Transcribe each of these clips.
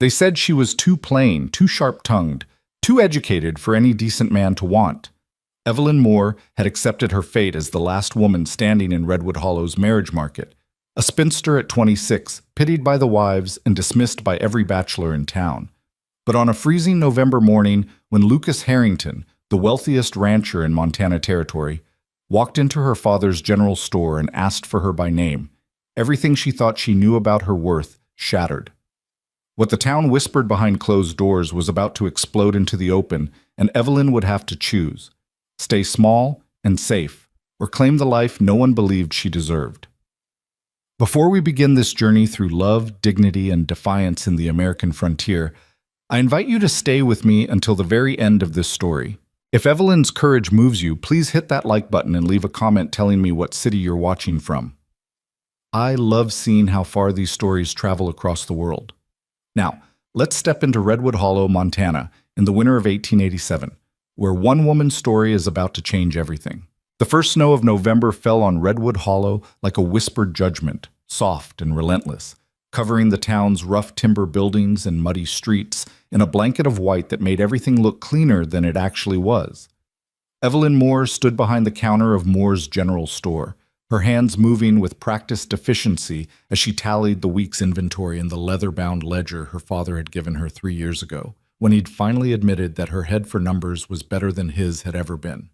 They said she was too plain, too sharp-tongued, too educated for any decent man to want. Evelyn Moore had accepted her fate as the last woman standing in Redwood Hollow's marriage market, a spinster at 26, pitied by the wives and dismissed by every bachelor in town. But on a freezing November morning, when Lucas Harrington, the wealthiest rancher in Montana Territory, walked into her father's general store and asked for her by name, everything she thought she knew about her worth shattered. What the town whispered behind closed doors was about to explode into the open, and Evelyn would have to choose: stay small and safe, or claim the life no one believed she deserved. Before we begin this journey through love, dignity, and defiance in the American frontier, I invite you to stay with me until the very end of this story. If Evelyn's courage moves you, please hit that like button and leave a comment telling me what city you're watching from. I love seeing how far these stories travel across the world. Now, let's step into Redwood Hollow, Montana, in the winter of 1887, where one woman's story is about to change everything. The first snow of November fell on Redwood Hollow like a whispered judgment, soft and relentless, covering the town's rough timber buildings and muddy streets in a blanket of white that made everything look cleaner than it actually was. Evelyn Moore stood behind the counter of Moore's General Store, her hands moving with practiced efficiency as she tallied the week's inventory in the leather-bound ledger her father had given her 3 years ago, when he'd finally admitted that her head for numbers was better than his had ever been.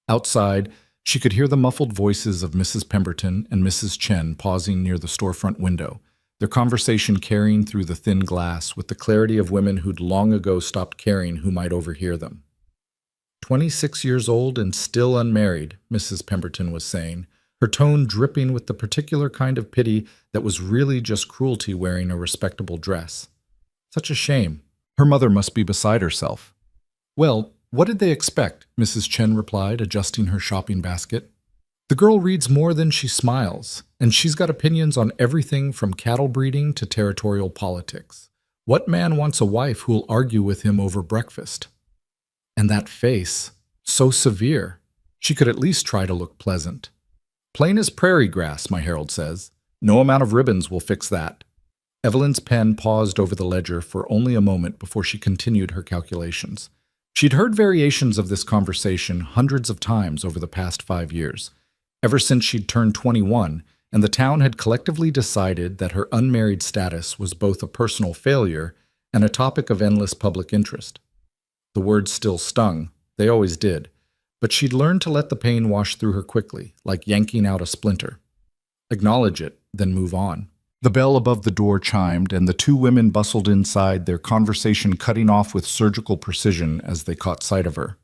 Outside, she could hear the muffled voices of Mrs. Pemberton and Mrs. Chen pausing near the storefront window, their conversation carrying through the thin glass with the clarity of women who'd long ago stopped caring who might overhear them. 26 years old and still unmarried, Mrs. Pemberton was saying, her tone dripping with the particular kind of pity that was really just cruelty wearing a respectable dress. Such a shame. Her mother must be beside herself. Well, what did they expect? Mrs. Chen replied, adjusting her shopping basket. The girl reads more than she smiles, and she's got opinions on everything from cattle breeding to territorial politics. What man wants a wife who'll argue with him over breakfast? And that face, so severe. She could at least try to look pleasant. Plain as prairie grass, my herald says. No amount of ribbons will fix that. Evelyn's pen paused over the ledger for only a moment before she continued her calculations. She'd heard variations of this conversation hundreds of times over the past 5 years, ever since she'd turned 21, and the town had collectively decided that her unmarried status was both a personal failure and a topic of endless public interest. The words still stung, they always did, but she'd learned to let the pain wash through her quickly, like yanking out a splinter. Acknowledge it, then move on. The bell above the door chimed, and the two women bustled inside, their conversation cutting off with surgical precision as they caught sight of her.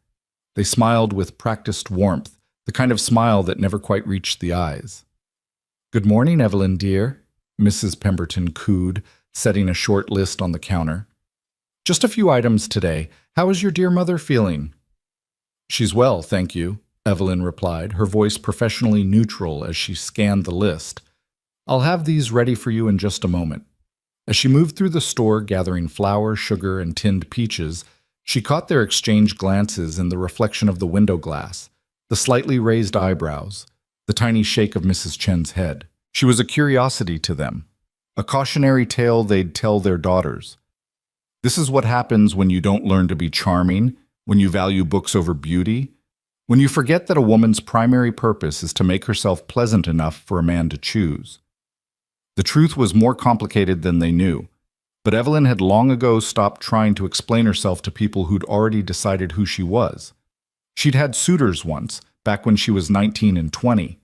They smiled with practiced warmth, the kind of smile that never quite reached the eyes. "Good morning, Evelyn, dear," Mrs. Pemberton cooed, setting a short list on the counter. "Just a few items today. How is your dear mother feeling?" "She's well, thank you," Evelyn replied, her voice professionally neutral as she scanned the list. "I'll have these ready for you in just a moment." As she moved through the store gathering flour, sugar, and tinned peaches, she caught their exchanged glances in the reflection of the window glass, the slightly raised eyebrows, the tiny shake of Mrs. Chen's head. She was a curiosity to them, a cautionary tale they'd tell their daughters. This is what happens when you don't learn to be charming, when you value books over beauty, when you forget that a woman's primary purpose is to make herself pleasant enough for a man to choose. The truth was more complicated than they knew, but Evelyn had long ago stopped trying to explain herself to people who'd already decided who she was. She'd had suitors once, back when she was 19 and 20.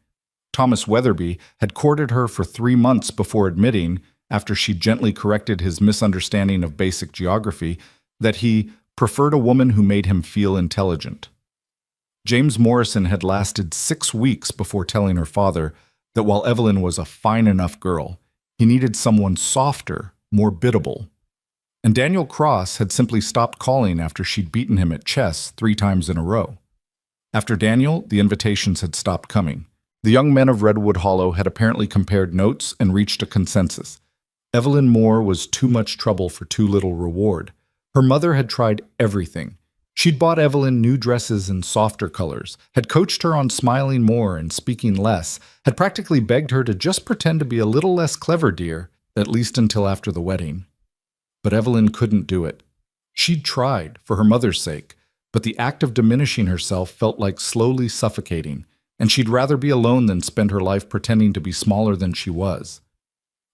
Thomas Weatherby had courted her for 3 months before admitting, after she gently corrected his misunderstanding of basic geography, that he preferred a woman who made him feel intelligent. James Morrison had lasted 6 weeks before telling her father that while Evelyn was a fine enough girl, he needed someone softer, more biddable. And Daniel Cross had simply stopped calling after she'd beaten him at chess 3 times in a row. After Daniel, the invitations had stopped coming. The young men of Redwood Hollow had apparently compared notes and reached a consensus. Evelyn Moore was too much trouble for too little reward. Her mother had tried everything. She'd bought Evelyn new dresses in softer colors, had coached her on smiling more and speaking less, had practically begged her to just pretend to be a little less clever, dear, at least until after the wedding. but Evelyn couldn't do it. She'd tried, for her mother's sake, but the act of diminishing herself felt like slowly suffocating, and she'd rather be alone than spend her life pretending to be smaller than she was.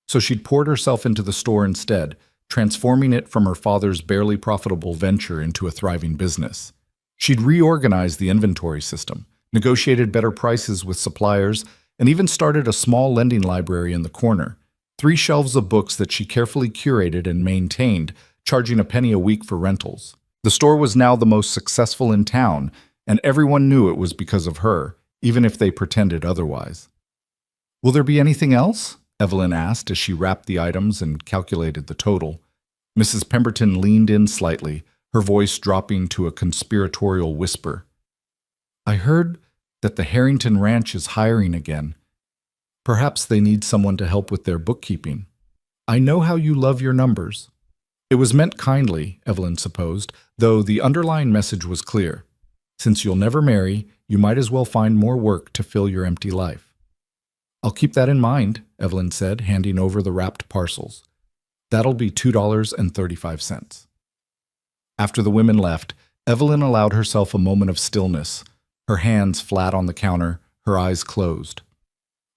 So she'd poured herself into the store instead, transforming it from her father's barely profitable venture into a thriving business. She'd reorganized the inventory system, negotiated better prices with suppliers, and even started a small lending library in the corner, 3 shelves of books that she carefully curated and maintained, charging a penny a week for rentals. The store was now the most successful in town, and everyone knew it was because of her, even if they pretended otherwise. "Will there be anything else?" Evelyn asked as she wrapped the items and calculated the total. Mrs. Pemberton leaned in slightly, her voice dropping to a conspiratorial whisper. "I heard that the Harrington Ranch is hiring again. Perhaps they need someone to help with their bookkeeping. I know how you love your numbers." It was meant kindly, Evelyn supposed, though the underlying message was clear. Since you'll never marry, you might as well find more work to fill your empty life. "I'll keep that in mind," Evelyn said, handing over the wrapped parcels. "That'll be $2.35. After the women left, Evelyn allowed herself a moment of stillness, her hands flat on the counter, her eyes closed.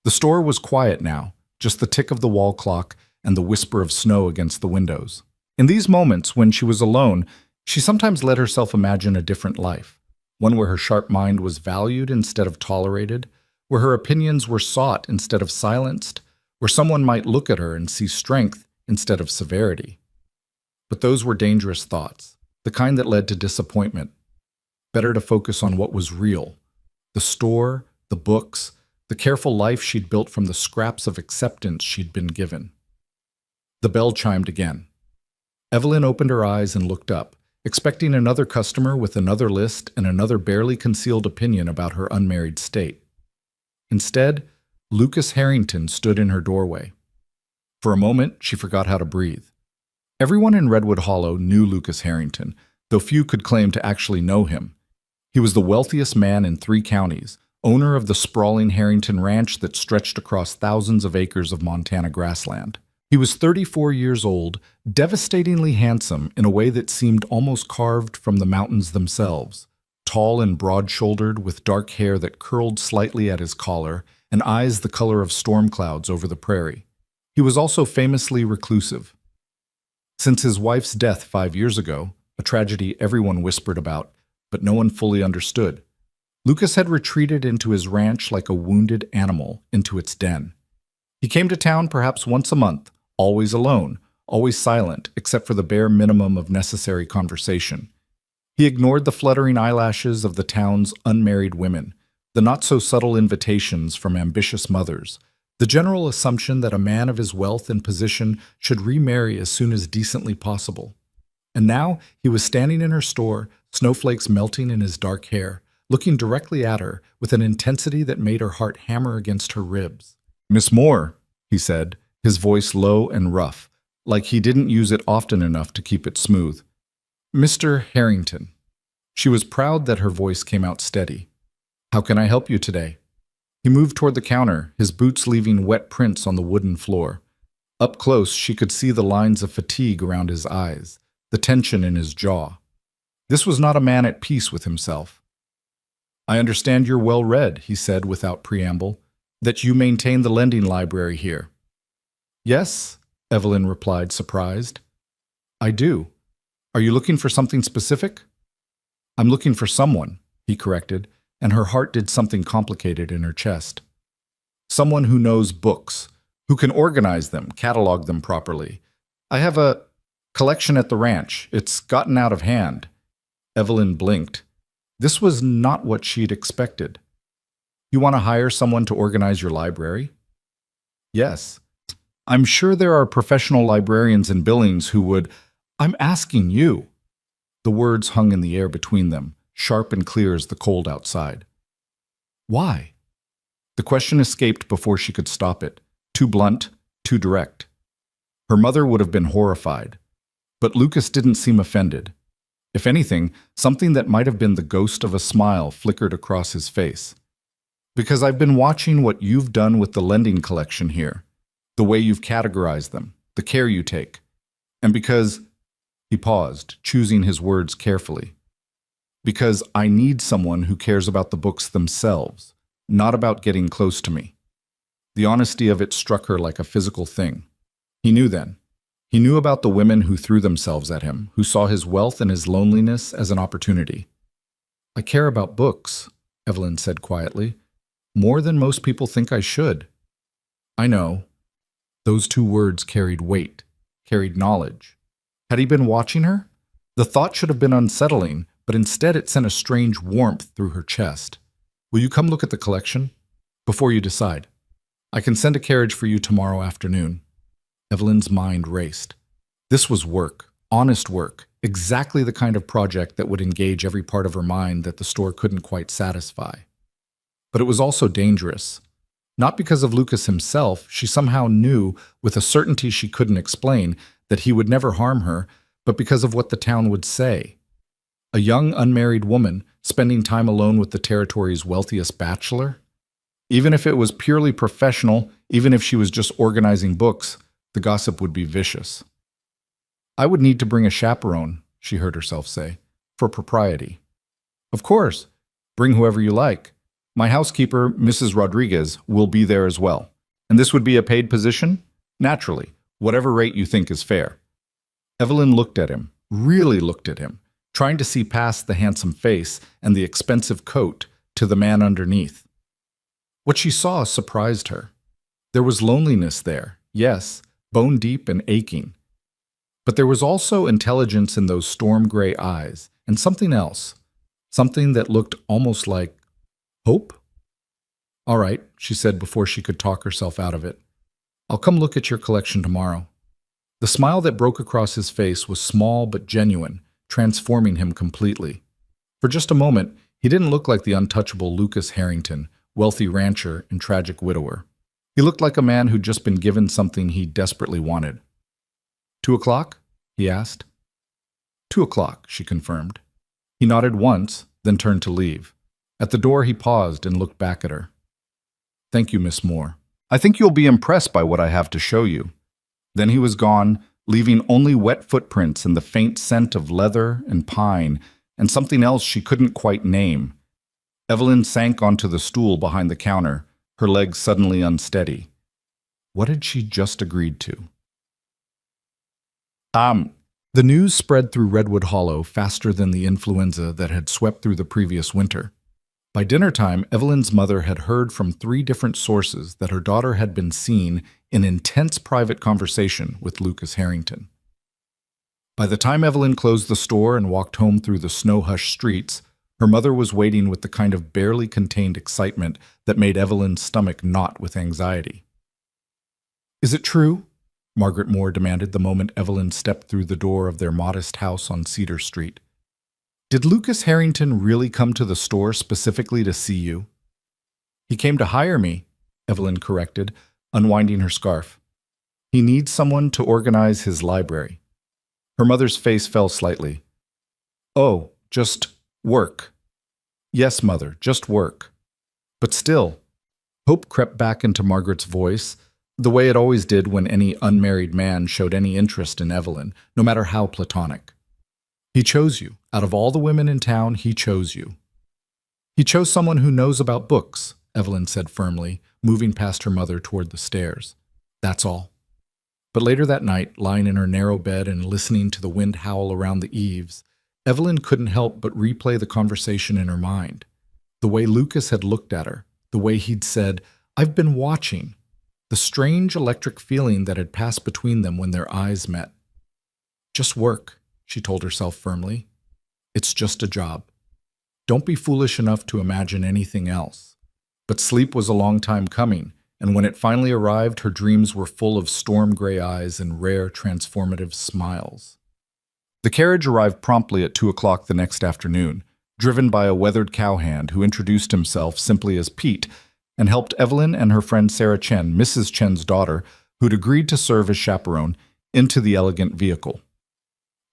The store was quiet now, just the tick of the wall clock and the whisper of snow against the windows. In these moments, when she was alone, she sometimes let herself imagine a different life, one where her sharp mind was valued instead of tolerated, where her opinions were sought instead of silenced, where someone might look at her and see strength instead of severity. But those were dangerous thoughts, the kind that led to disappointment. Better to focus on what was real: the store, the books, the careful life she'd built from the scraps of acceptance she'd been given. The bell chimed again. Evelyn opened her eyes and looked up, expecting another customer with another list and another barely concealed opinion about her unmarried state. Instead, Lucas Harrington stood in her doorway. For a moment, she forgot how to breathe. Everyone in Redwood Hollow knew Lucas Harrington, though few could claim to actually know him. He was the wealthiest man in 3 counties, owner of the sprawling Harrington Ranch that stretched across thousands of acres of Montana grassland. He was 34 years old, devastatingly handsome in a way that seemed almost carved from the mountains themselves, tall and broad-shouldered with dark hair that curled slightly at his collar and eyes the color of storm clouds over the prairie. He was also famously reclusive. Since his wife's death 5 years ago, a tragedy everyone whispered about, but no one fully understood, Lucas had retreated into his ranch like a wounded animal into its den. He came to town perhaps once a month, always alone, always silent, except for the bare minimum of necessary conversation. He ignored the fluttering eyelashes of the town's unmarried women, the not-so-subtle invitations from ambitious mothers, the general assumption that a man of his wealth and position should remarry as soon as decently possible. And now he was standing in her store, snowflakes melting in his dark hair, looking directly at her with an intensity that made her heart hammer against her ribs. "Miss Moore," he said, his voice low and rough, like he didn't use it often enough to keep it smooth. "Mr. Harrington." She was proud that her voice came out steady. "How can I help you today?" He moved toward the counter, his boots leaving wet prints on the wooden floor. Up close, she could see the lines of fatigue around his eyes, the tension in his jaw. This was not a man at peace with himself. "I understand you're well-read," he said without preamble, "that you maintain the lending library here." "Yes," Evelyn replied, surprised. "I do. Are you looking for something specific?" "I'm looking for someone," he corrected, and her heart did something complicated in her chest. "Someone who knows books, who can organize them, catalog them properly. I have a collection at the ranch. It's gotten out of hand." Evelyn blinked. This was not what she'd expected. "You want to hire someone to organize your library?" "Yes. I'm sure there are professional librarians in Billings who would—" "I'm asking you." The words hung in the air between them, sharp and clear as the cold outside. "Why?" The question escaped before she could stop it, too blunt, too direct. Her mother would have been horrified, but Lucas didn't seem offended. If anything, something that might have been the ghost of a smile flickered across his face. "Because I've been watching what you've done with the lending collection here, the way you've categorized them, the care you take. And because He paused, choosing his words carefully. Because I need someone who cares about the books themselves, not about getting close to me. The honesty of it struck her like a physical thing. He knew then. He knew about the women who threw themselves at him, who saw his wealth and his loneliness as an opportunity. I care about books, Evelyn said quietly, more than most people think I should. I know. Those two words carried weight, carried knowledge. Had he been watching her? The thought should have been unsettling, but instead it sent a strange warmth through her chest. Will you come look at the collection? Before you decide. I can send a carriage for you tomorrow afternoon. Evelyn's mind raced. This was work, honest work, exactly the kind of project that would engage every part of her mind that the store couldn't quite satisfy. But it was also dangerous. Not because of Lucas himself, she somehow knew, with a certainty she couldn't explain, that he would never harm her, but because of what the town would say. A young unmarried woman spending time alone with the territory's wealthiest bachelor? Even if it was purely professional, even if she was just organizing books, the gossip would be vicious. I would need to bring a chaperone, she heard herself say, for propriety. Of course, bring whoever you like. My housekeeper, Mrs. Rodriguez, will be there as well. And this would be a paid position? Naturally, whatever rate you think is fair. Evelyn looked at him, really looked at him, trying to see past the handsome face and the expensive coat to the man underneath. What she saw surprised her. There was loneliness there, yes, bone deep and aching. But there was also intelligence in those storm-gray eyes, and something else, something that looked almost like hope? All right, she said before she could talk herself out of it. I'll come look at your collection tomorrow. The smile that broke across his face was small but genuine, transforming him completely. For just a moment, he didn't look like the untouchable Lucas Harrington, wealthy rancher and tragic widower. He looked like a man who'd just been given something he desperately wanted. 2 o'clock? He asked. 2 o'clock, she confirmed. He nodded once, then turned to leave. At the door, he paused and looked back at her. Thank you, Miss Moore. I think you'll be impressed by what I have to show you. Then he was gone, leaving only wet footprints and the faint scent of leather and pine and something else she couldn't quite name. Evelyn sank onto the stool behind the counter, her legs suddenly unsteady. What had she just agreed to? The news spread through Redwood Hollow faster than the influenza that had swept through the previous winter. By dinner time, Evelyn's mother had heard from 3 different sources that her daughter had been seen in intense private conversation with Lucas Harrington. By the time Evelyn closed the store and walked home through the snow-hushed streets, her mother was waiting with the kind of barely contained excitement that made Evelyn's stomach knot with anxiety. Is it true? Margaret Moore demanded the moment Evelyn stepped through the door of their modest house on Cedar Street. Did Lucas Harrington really come to the store specifically to see you? He came to hire me, Evelyn corrected, unwinding her scarf. He needs someone to organize his library. Her mother's face fell slightly. Oh, just work. Yes, Mother, just work. But still, hope crept back into Margaret's voice, the way it always did when any unmarried man showed any interest in Evelyn, no matter how platonic. He chose you. Out of all the women in town, he chose you. He chose someone who knows about books, Evelyn said firmly, moving past her mother toward the stairs. That's all. But later that night, lying in her narrow bed and listening to the wind howl around the eaves, Evelyn couldn't help but replay the conversation in her mind. The way Lucas had looked at her, the way he'd said, "I've been watching," the strange electric feeling that had passed between them when their eyes met. Just work, she told herself firmly. It's just a job. Don't be foolish enough to imagine anything else. But sleep was a long time coming, and when it finally arrived, her dreams were full of storm-gray eyes and rare, transformative smiles. The carriage arrived promptly at 2 o'clock the next afternoon, driven by a weathered cowhand who introduced himself simply as Pete and helped Evelyn and her friend Sarah Chen, Mrs. Chen's daughter, who'd agreed to serve as chaperone, into the elegant vehicle.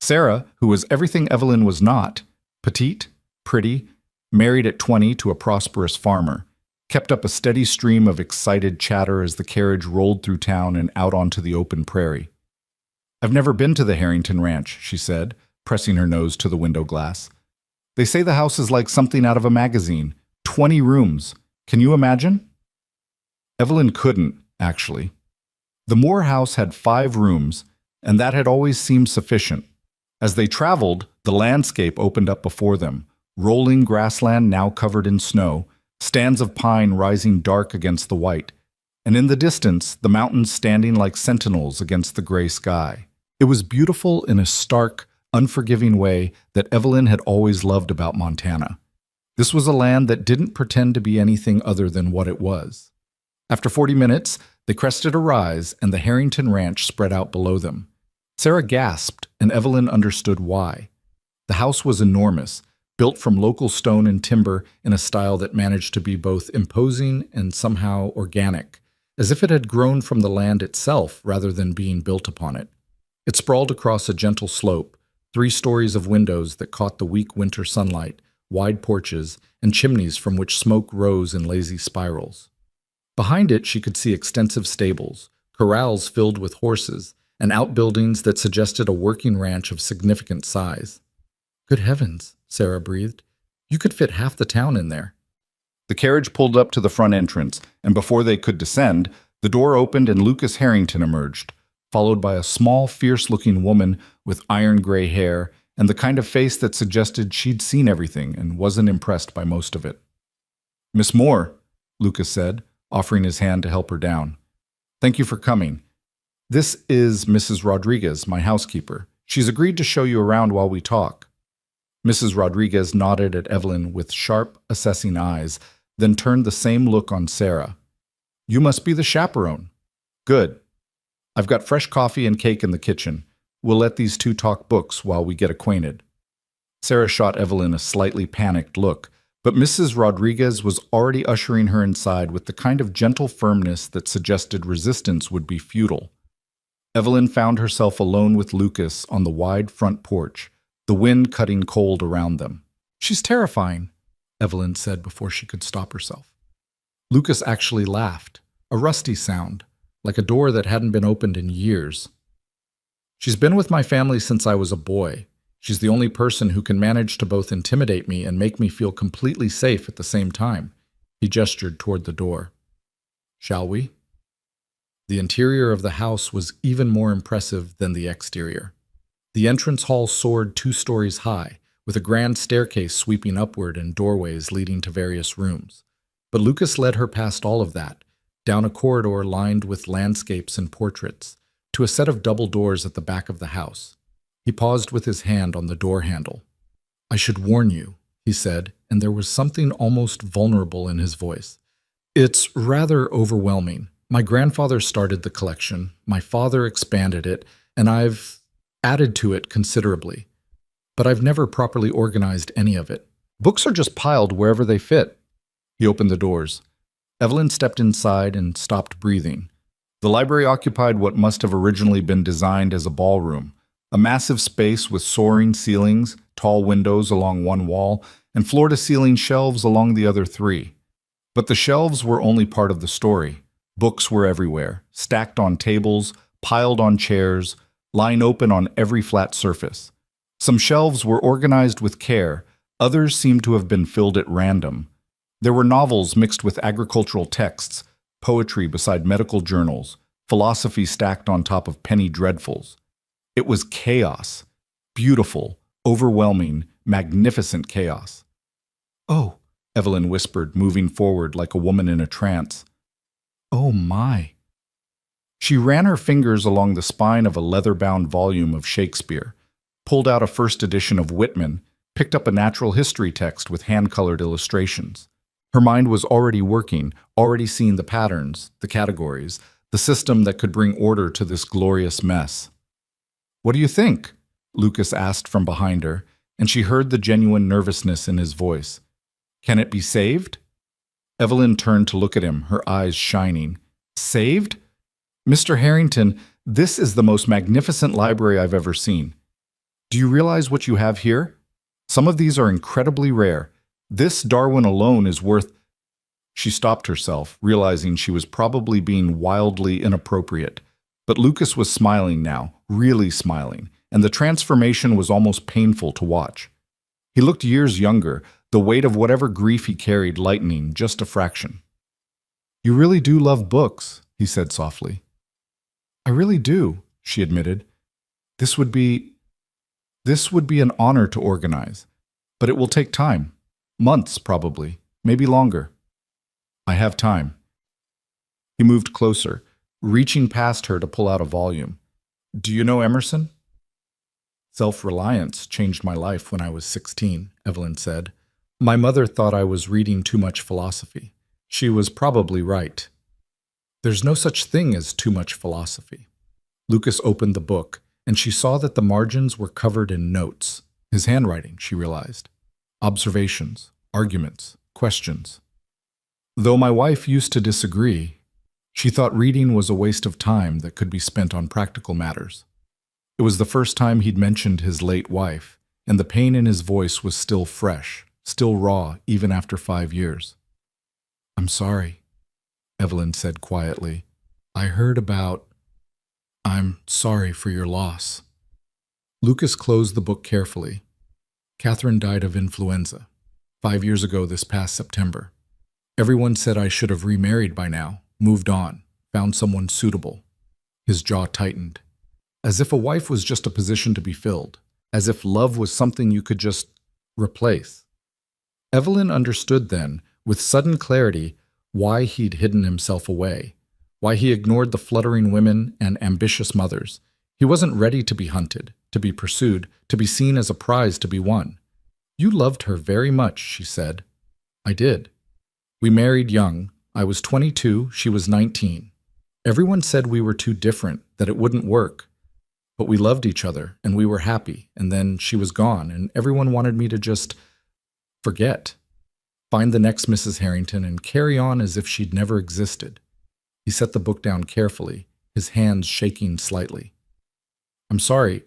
Sarah, who was everything Evelyn was not, petite, pretty, married at 20 to a prosperous farmer, kept up a steady stream of excited chatter as the carriage rolled through town and out onto the open prairie. I've never been to the Harrington Ranch, she said, pressing her nose to the window glass. They say the house is like something out of a magazine. 20 rooms. Can you imagine? Evelyn couldn't, actually. The Moore house had 5 rooms, and that had always seemed sufficient. As they traveled, the landscape opened up before them, rolling grassland now covered in snow, stands of pine rising dark against the white, and in the distance, the mountains standing like sentinels against the gray sky. It was beautiful in a stark, unforgiving way that Evelyn had always loved about Montana. This was a land that didn't pretend to be anything other than what it was. After 40 minutes, they crested a rise, and the Harrington Ranch spread out below them. Sarah gasped, and Evelyn understood why. The house was enormous, built from local stone and timber in a style that managed to be both imposing and somehow organic, as if it had grown from the land itself rather than being built upon it. It sprawled across a gentle slope, 3 stories of windows that caught the weak winter sunlight, wide porches, and chimneys from which smoke rose in lazy spirals. Behind it, she could see extensive stables, corrals filled with horses, and outbuildings that suggested a working ranch of significant size. Good heavens, Sarah breathed. You could fit half the town in there. The carriage pulled up to the front entrance, and before they could descend, the door opened and Lucas Harrington emerged, followed by a small, fierce-looking woman with iron-gray hair and the kind of face that suggested she'd seen everything and wasn't impressed by most of it. "Miss Moore," Lucas said, offering his hand to help her down. "Thank you for coming. This is Mrs. Rodriguez, my housekeeper. She's agreed to show you around while we talk." Mrs. Rodriguez nodded at Evelyn with sharp, assessing eyes, then turned the same look on Sarah. "You must be the chaperone. Good. I've got fresh coffee and cake in the kitchen. We'll let these 2 talk books while we get acquainted." Sarah shot Evelyn a slightly panicked look, but Mrs. Rodriguez was already ushering her inside with the kind of gentle firmness that suggested resistance would be futile. Evelyn found herself alone with Lucas on the wide front porch, the wind cutting cold around them. "She's terrifying," Evelyn said before she could stop herself. Lucas actually laughed, a rusty sound, like a door that hadn't been opened in years. "She's been with my family since I was a boy. She's the only person who can manage to both intimidate me and make me feel completely safe at the same time." He gestured toward the door. "Shall we?" The interior of the house was even more impressive than the exterior. The entrance hall soared 2 stories high, with a grand staircase sweeping upward and doorways leading to various rooms. But Lucas led her past all of that, down a corridor lined with landscapes and portraits, to a set of double doors at the back of the house. He paused with his hand on the door handle. "I should warn you," he said, and there was something almost vulnerable in his voice. "It's rather overwhelming. My grandfather started the collection, my father expanded it, and I've added to it considerably. But I've never properly organized any of it. Books are just piled wherever they fit." He opened the doors. Evelyn stepped inside and stopped breathing. The library occupied what must have originally been designed as a ballroom, a massive space with soaring ceilings, tall windows along one wall, and floor-to-ceiling shelves along the other 3. But the shelves were only part of the story. Books were everywhere, stacked on tables, piled on chairs, lying open on every flat surface. Some shelves were organized with care, others seemed to have been filled at random. There were novels mixed with agricultural texts, poetry beside medical journals, philosophy stacked on top of penny dreadfuls. It was chaos. Beautiful, overwhelming, magnificent chaos. "Oh," Evelyn whispered, moving forward like a woman in a trance. "Oh my." She ran her fingers along the spine of a leather-bound volume of Shakespeare, pulled out a first edition of Whitman, picked up a natural history text with hand-colored illustrations. Her mind was already working, already seeing the patterns, the categories, the system that could bring order to this glorious mess. "What do you think?" Lucas asked from behind her, and she heard the genuine nervousness in his voice. "Can it be saved?" Evelyn turned to look at him, her eyes shining. "Saved? Mr. Harrington, this is the most magnificent library I've ever seen. Do you realize what you have here? Some of these are incredibly rare. This Darwin alone is worth—" She stopped herself, realizing she was probably being wildly inappropriate, But Lucas was smiling now, really smiling, and the transformation was almost painful to watch. He looked years younger, the weight of whatever grief he carried lightening just a fraction. "You really do love books," he said softly. "I really do," she admitted. This would be an honor to organize, but it will take time. Months, probably, maybe longer." "I have time." He moved closer, reaching past her to pull out a volume. "Do you know Emerson?" "Self-reliance changed my life when I was 16, Evelyn said. "My mother thought I was reading too much philosophy. She was probably right. There's no such thing as too much philosophy." Lucas opened the book, and she saw that the margins were covered in notes. His handwriting, she realized. Observations, arguments, questions. Though my wife used to disagree, she thought reading was a waste of time that could be spent on practical matters. It was the first time he'd mentioned his late wife, and the pain in his voice was still fresh, still raw, even after 5 years. "I'm sorry," Evelyn said quietly. I'm sorry for your loss." Lucas closed the book carefully. "Catherine died of influenza 5 years ago this past September. Everyone said I should have remarried by now, moved on, found someone suitable." His jaw tightened. As if a wife was just a position to be filled. As if love was something you could just replace. Evelyn understood then, with sudden clarity, why he'd hidden himself away. Why he ignored the fluttering women and ambitious mothers. He wasn't ready to be hunted, to be pursued, to be seen as a prize to be won. "You loved her very much," she said. "I did. We married young. I was 22, she was 19. Everyone said we were too different, that it wouldn't work. But we loved each other, and we were happy, and then she was gone, and everyone wanted me to just forget. Find the next Mrs. Harrington and carry on as if she'd never existed." He set the book down carefully, his hands shaking slightly. "I'm sorry.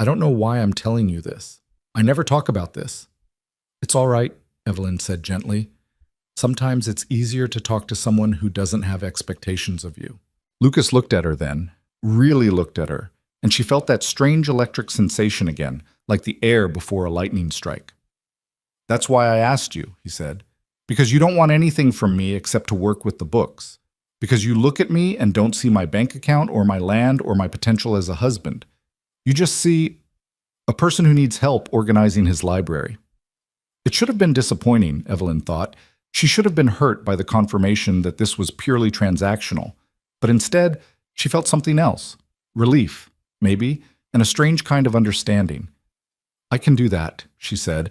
I don't know why I'm telling you this. I never talk about this." "It's all right," Evelyn said gently. "Sometimes it's easier to talk to someone who doesn't have expectations of you." Lucas looked at her then, really looked at her, and she felt that strange electric sensation again, like the air before a lightning strike. "That's why I asked you," he said. "Because you don't want anything from me except to work with the books. Because you look at me and don't see my bank account or my land or my potential as a husband. You just see a person who needs help organizing his library." It should have been disappointing, Evelyn thought. She should have been hurt by the confirmation that this was purely transactional. But instead, she felt something else. Relief, maybe, and a strange kind of understanding. "I can do that," she said.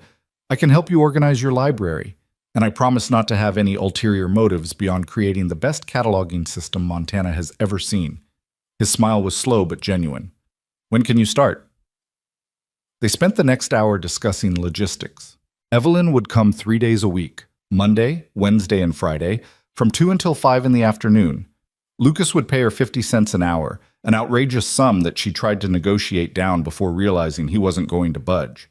"I can help you organize your library. And I promise not to have any ulterior motives beyond creating the best cataloging system Montana has ever seen." His smile was slow but genuine. "When can you start?" They spent the next hour discussing logistics. Evelyn would come 3 days a week, Monday, Wednesday, and Friday, from 2 until 5 in the afternoon. Lucas would pay her 50 cents an hour, an outrageous sum that she tried to negotiate down before realizing he wasn't going to budge.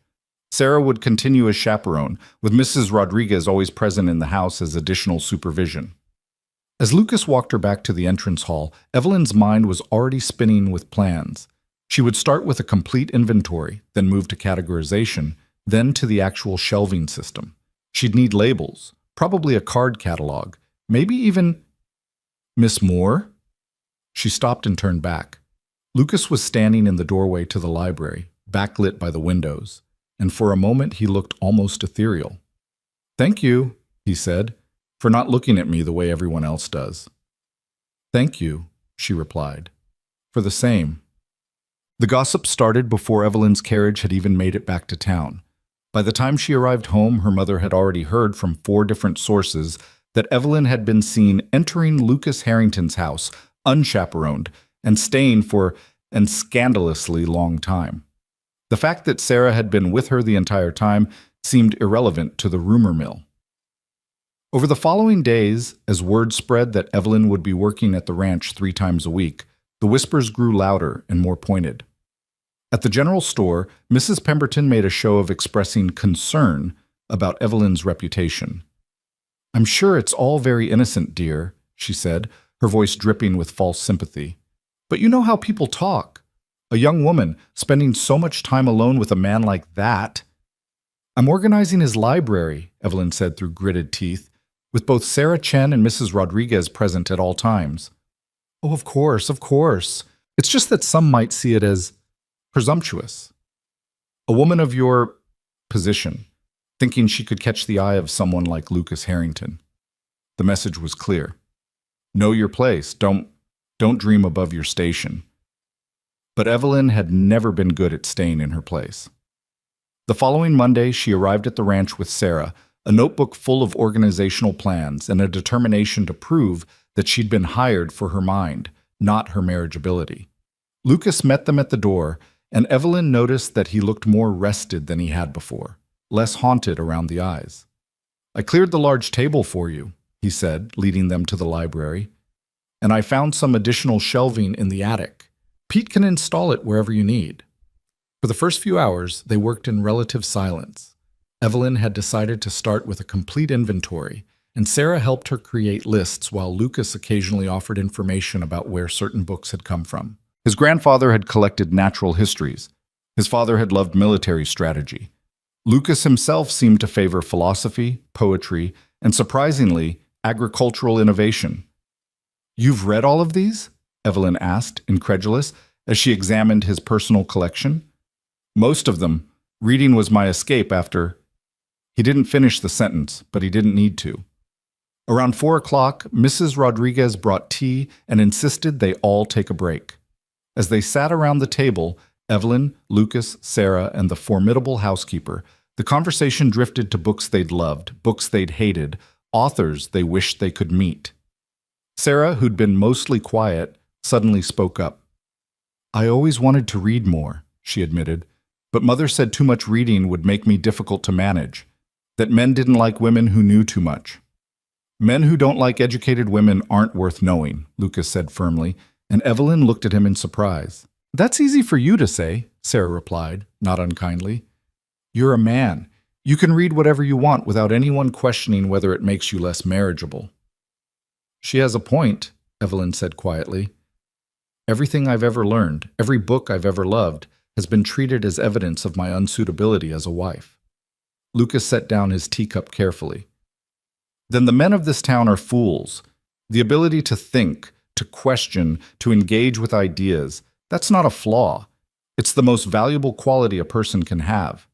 Sarah would continue as chaperone, with Mrs. Rodriguez always present in the house as additional supervision. As Lucas walked her back to the entrance hall, Evelyn's mind was already spinning with plans. She would start with a complete inventory, then move to categorization, then to the actual shelving system. She'd need labels, probably a card catalog, maybe even... "Miss Moore?" She stopped and turned back. Lucas was standing in the doorway to the library, backlit by the windows. And for a moment he looked almost ethereal. "Thank you," he said, "for not looking at me the way everyone else does." "Thank you," she replied, "for the same." The gossip started before Evelyn's carriage had even made it back to town. By the time she arrived home, her mother had already heard from 4 different sources that Evelyn had been seen entering Lucas Harrington's house, unchaperoned, and staying for an scandalously long time. The fact that Sarah had been with her the entire time seemed irrelevant to the rumor mill. Over the following days, as word spread that Evelyn would be working at the ranch 3 times a week, the whispers grew louder and more pointed. At the general store, Mrs. Pemberton made a show of expressing concern about Evelyn's reputation. "I'm sure it's all very innocent, dear," she said, her voice dripping with false sympathy. But you know how people talk. A young woman spending so much time alone with a man like that. I'm organizing his library, Evelyn said through gritted teeth, with both Sarah Chen and Mrs. Rodriguez present at all times. Oh, of course, of course. It's just that some might see it as presumptuous. A woman of your position, thinking she could catch the eye of someone like Lucas Harrington. The message was clear. Know your place. Don't dream above your station. But Evelyn had never been good at staying in her place. The following Monday, she arrived at the ranch with Sarah, a notebook full of organizational plans and a determination to prove that she'd been hired for her mind, not her marriageability. Lucas met them at the door, and Evelyn noticed that he looked more rested than he had before, less haunted around the eyes. I cleared the large table for you, he said, leading them to the library, and I found some additional shelving in the attic. Pete can install it wherever you need. For the first few hours, they worked in relative silence. Evelyn had decided to start with a complete inventory, and Sarah helped her create lists while Lucas occasionally offered information about where certain books had come from. His grandfather had collected natural histories. His father had loved military strategy. Lucas himself seemed to favor philosophy, poetry, and surprisingly, agricultural innovation. You've read all of these? Evelyn asked, incredulous, as she examined his personal collection. Most of them. Reading was my escape after... He didn't finish the sentence, but he didn't need to. Around 4 o'clock, Mrs. Rodriguez brought tea and insisted they all take a break. As they sat around the table, Evelyn, Lucas, Sarah, and the formidable housekeeper, the conversation drifted to books they'd loved, books they'd hated, authors they wished they could meet. Sarah, who'd been mostly quiet, suddenly spoke up. I always wanted to read more, she admitted, but Mother said too much reading would make me difficult to manage, that men didn't like women who knew too much. Men who don't like educated women aren't worth knowing, Lucas said firmly, and Evelyn looked at him in surprise. That's easy for you to say, Sarah replied, not unkindly. You're a man. You can read whatever you want without anyone questioning whether it makes you less marriageable. She has a point, Evelyn said quietly. Everything I've ever learned, every book I've ever loved, has been treated as evidence of my unsuitability as a wife. Lucas set down his teacup carefully. Then the men of this town are fools. The ability to think, to question, to engage with ideas, that's not a flaw. It's the most valuable quality a person can have.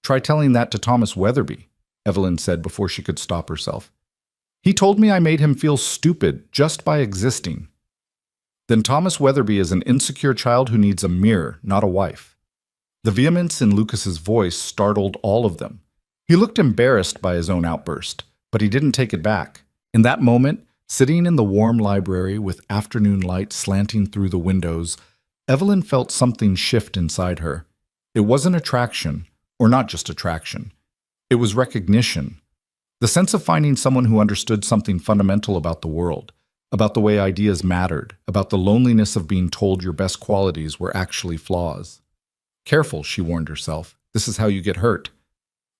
Try telling that to Thomas Weatherby, Evelyn said before she could stop herself. He told me I made him feel stupid just by existing. Then Thomas Weatherby is an insecure child who needs a mirror, not a wife. The vehemence in Lucas's voice startled all of them. He looked embarrassed by his own outburst, but he didn't take it back. In that moment, sitting in the warm library with afternoon light slanting through the windows, Evelyn felt something shift inside her. It wasn't attraction, or not just attraction. It was recognition. The sense of finding someone who understood something fundamental about the world, about the way ideas mattered, about the loneliness of being told your best qualities were actually flaws. Careful, she warned herself. This is how you get hurt.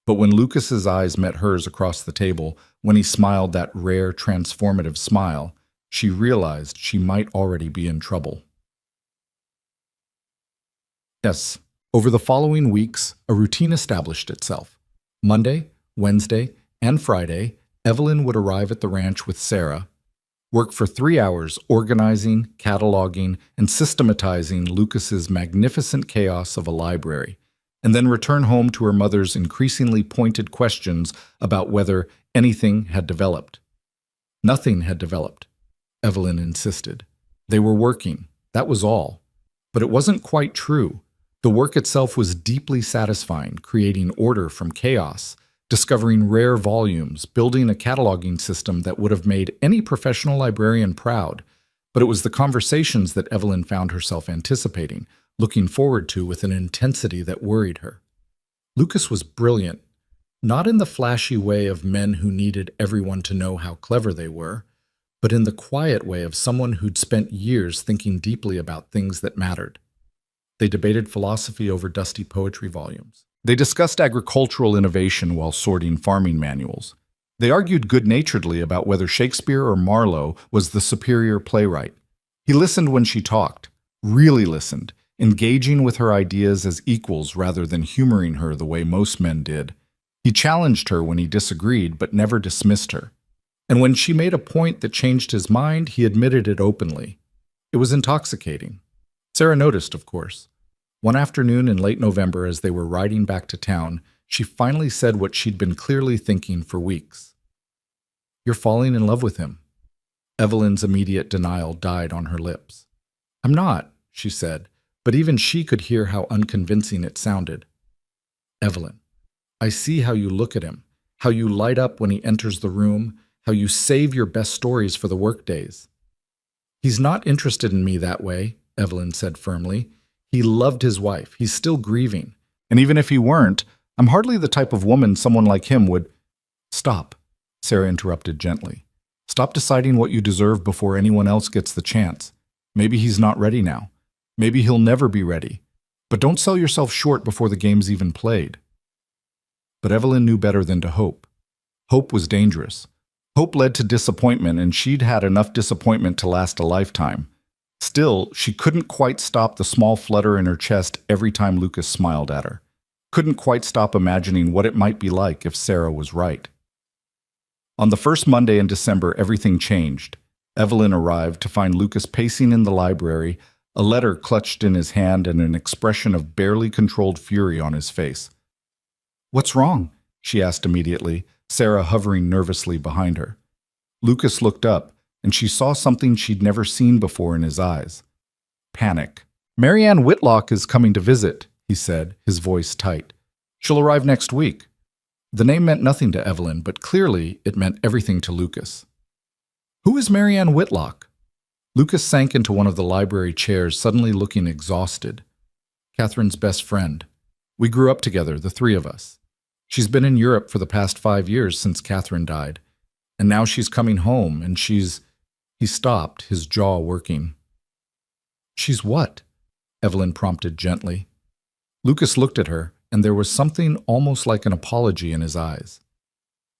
But when Lucas's eyes met hers across the table, when he smiled that rare, transformative smile, she realized she might already be in trouble. Yes, over the following weeks, a routine established itself. Monday, Wednesday, and Friday, Evelyn would arrive at the ranch with Sarah, work for 3 hours organizing, cataloging, and systematizing Lucas's magnificent chaos of a library, and then return home to her mother's increasingly pointed questions about whether anything had developed. Nothing had developed, Evelyn insisted. They were working, that was all. But it wasn't quite true. The work itself was deeply satisfying, creating order from chaos, discovering rare volumes, building a cataloging system that would have made any professional librarian proud. But it was the conversations that Evelyn found herself anticipating, looking forward to with an intensity that worried her. Lucas was brilliant, not in the flashy way of men who needed everyone to know how clever they were, but in the quiet way of someone who'd spent years thinking deeply about things that mattered. They debated philosophy over dusty poetry volumes. They discussed agricultural innovation while sorting farming manuals. They argued good-naturedly about whether Shakespeare or Marlowe was the superior playwright. He listened when she talked, really listened, engaging with her ideas as equals rather than humoring her the way most men did. He challenged her when he disagreed, but never dismissed her. And when she made a point that changed his mind, he admitted it openly. It was intoxicating. Sarah noticed, of course. One afternoon in late November, as they were riding back to town, she finally said what she'd been clearly thinking for weeks. "You're falling in love with him." Evelyn's immediate denial died on her lips. "I'm not," she said, but even she could hear how unconvincing it sounded. "Evelyn, I see how you look at him, how you light up when he enters the room, how you save your best stories for the workdays." "He's not interested in me that way," Evelyn said firmly. "He loved his wife. He's still grieving. And even if he weren't, I'm hardly the type of woman someone like him would—" "Stop," Sarah interrupted gently. "Stop deciding what you deserve before anyone else gets the chance. Maybe he's not ready now. Maybe he'll never be ready. But don't sell yourself short before the game's even played." But Evelyn knew better than to hope. Hope was dangerous. Hope led to disappointment, and she'd had enough disappointment to last a lifetime. Still, she couldn't quite stop the small flutter in her chest every time Lucas smiled at her. Couldn't quite stop imagining what it might be like if Sarah was right. On the first Monday in December, everything changed. Evelyn arrived to find Lucas pacing in the library, a letter clutched in his hand and an expression of barely controlled fury on his face. "What's wrong?" she asked immediately, Sarah hovering nervously behind her. Lucas looked up, and she saw something she'd never seen before in his eyes. Panic. "Marianne Whitlock is coming to visit," he said, his voice tight. "She'll arrive next week." The name meant nothing to Evelyn, but clearly it meant everything to Lucas. "Who is Marianne Whitlock?" Lucas sank into one of the library chairs, suddenly looking exhausted. "Catherine's best friend. We grew up together, the three of us. She's been in Europe for the past 5 years since Catherine died. And now she's coming home, and she's—" He stopped, his jaw working. "She's what?" Evelyn prompted gently. Lucas looked at her, and there was something almost like an apology in his eyes.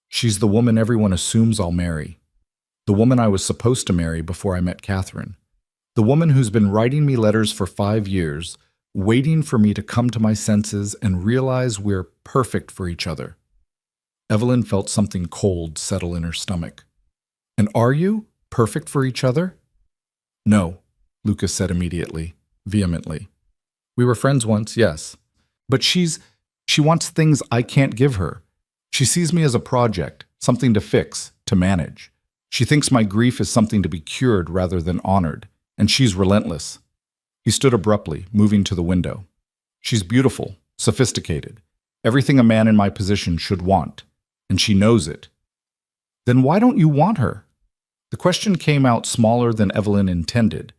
"She's the woman everyone assumes I'll marry. The woman I was supposed to marry before I met Catherine. The woman who's been writing me letters for 5 years, waiting for me to come to my senses and realize we're perfect for each other." Evelyn felt something cold settle in her stomach. "And are you perfect for each other?" "No," Lucas said immediately, vehemently. "We were friends once, yes. But she wants things I can't give her. She sees me as a project, something to fix, to manage. She thinks my grief is something to be cured rather than honored, and she's relentless." He stood abruptly, moving to the window. "She's beautiful, sophisticated, everything a man in my position should want, and she knows it." "Then why don't you want her?" The question came out smaller than Evelyn intended.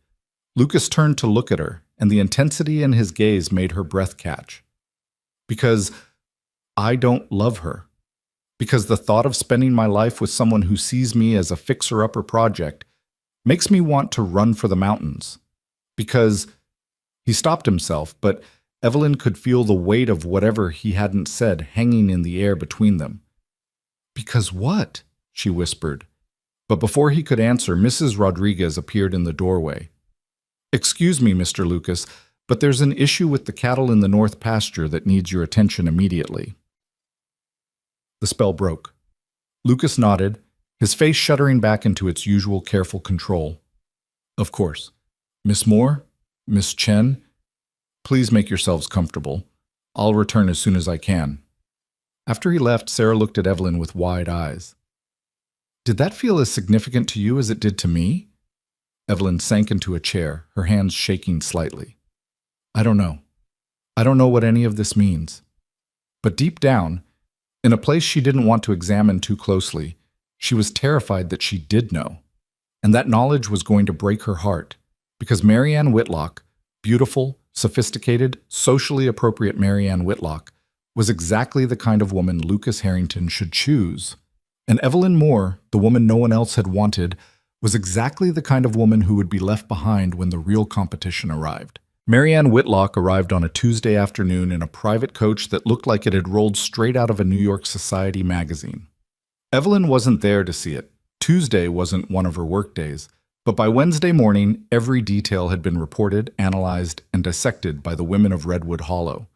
Lucas turned to look at her, and the intensity in his gaze made her breath catch. "Because I don't love her. Because the thought of spending my life with someone who sees me as a fixer-upper project makes me want to run for the mountains. Because—" He stopped himself, but Evelyn could feel the weight of whatever he hadn't said hanging in the air between them. "Because what?" she whispered. But before he could answer, Mrs. Rodriguez appeared in the doorway. "Excuse me, Mr. Lucas, but there's an issue with the cattle in the north pasture that needs your attention immediately." The spell broke. Lucas nodded, his face shuddering back into its usual careful control. "Of course. Miss Moore? Miss Chen? Please make yourselves comfortable. I'll return as soon as I can." After he left, Sarah looked at Evelyn with wide eyes. "Did that feel as significant to you as it did to me?" Evelyn sank into a chair, her hands shaking slightly. "I don't know. I don't know what any of this means." But deep down, in a place she didn't want to examine too closely, she was terrified that she did know. And that knowledge was going to break her heart, because Marianne Whitlock, beautiful, sophisticated, socially appropriate Marianne Whitlock, was exactly the kind of woman Lucas Harrington should choose. And Evelyn Moore, the woman no one else had wanted, was exactly the kind of woman who would be left behind when the real competition arrived. Marianne Whitlock arrived on a Tuesday afternoon in a private coach that looked like it had rolled straight out of a New York Society magazine. Evelyn wasn't there to see it. Tuesday wasn't one of her work days, But by Wednesday morning, every detail had been reported, analyzed, and dissected by the women of Redwood Hollow.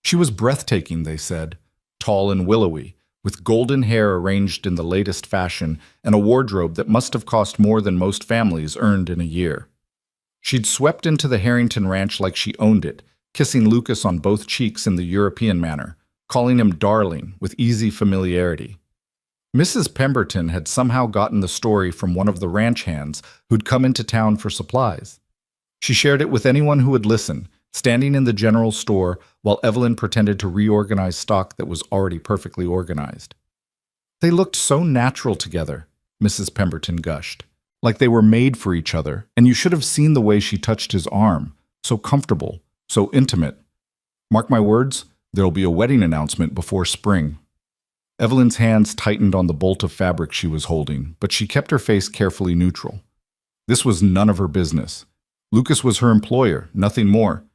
She was breathtaking, they said, tall and willowy, with golden hair arranged in the latest fashion and a wardrobe that must have cost more than most families earned in a year. She'd swept into the Harrington Ranch like she owned it, kissing Lucas on both cheeks in the European manner, calling him darling with easy familiarity. Mrs. Pemberton had somehow gotten the story from one of the ranch hands who'd come into town for supplies. She shared it with anyone who would listen, standing in the general store while Evelyn pretended to reorganize stock that was already perfectly organized. They looked so natural together, Mrs. Pemberton gushed, like they were made for each other, and you should have seen the way she touched his arm, so comfortable, so intimate. Mark my words, there'll be a wedding announcement before spring. Evelyn's hands tightened on the bolt of fabric she was holding, but she kept her face carefully neutral. This was none of her business. Lucas was her employer, nothing more.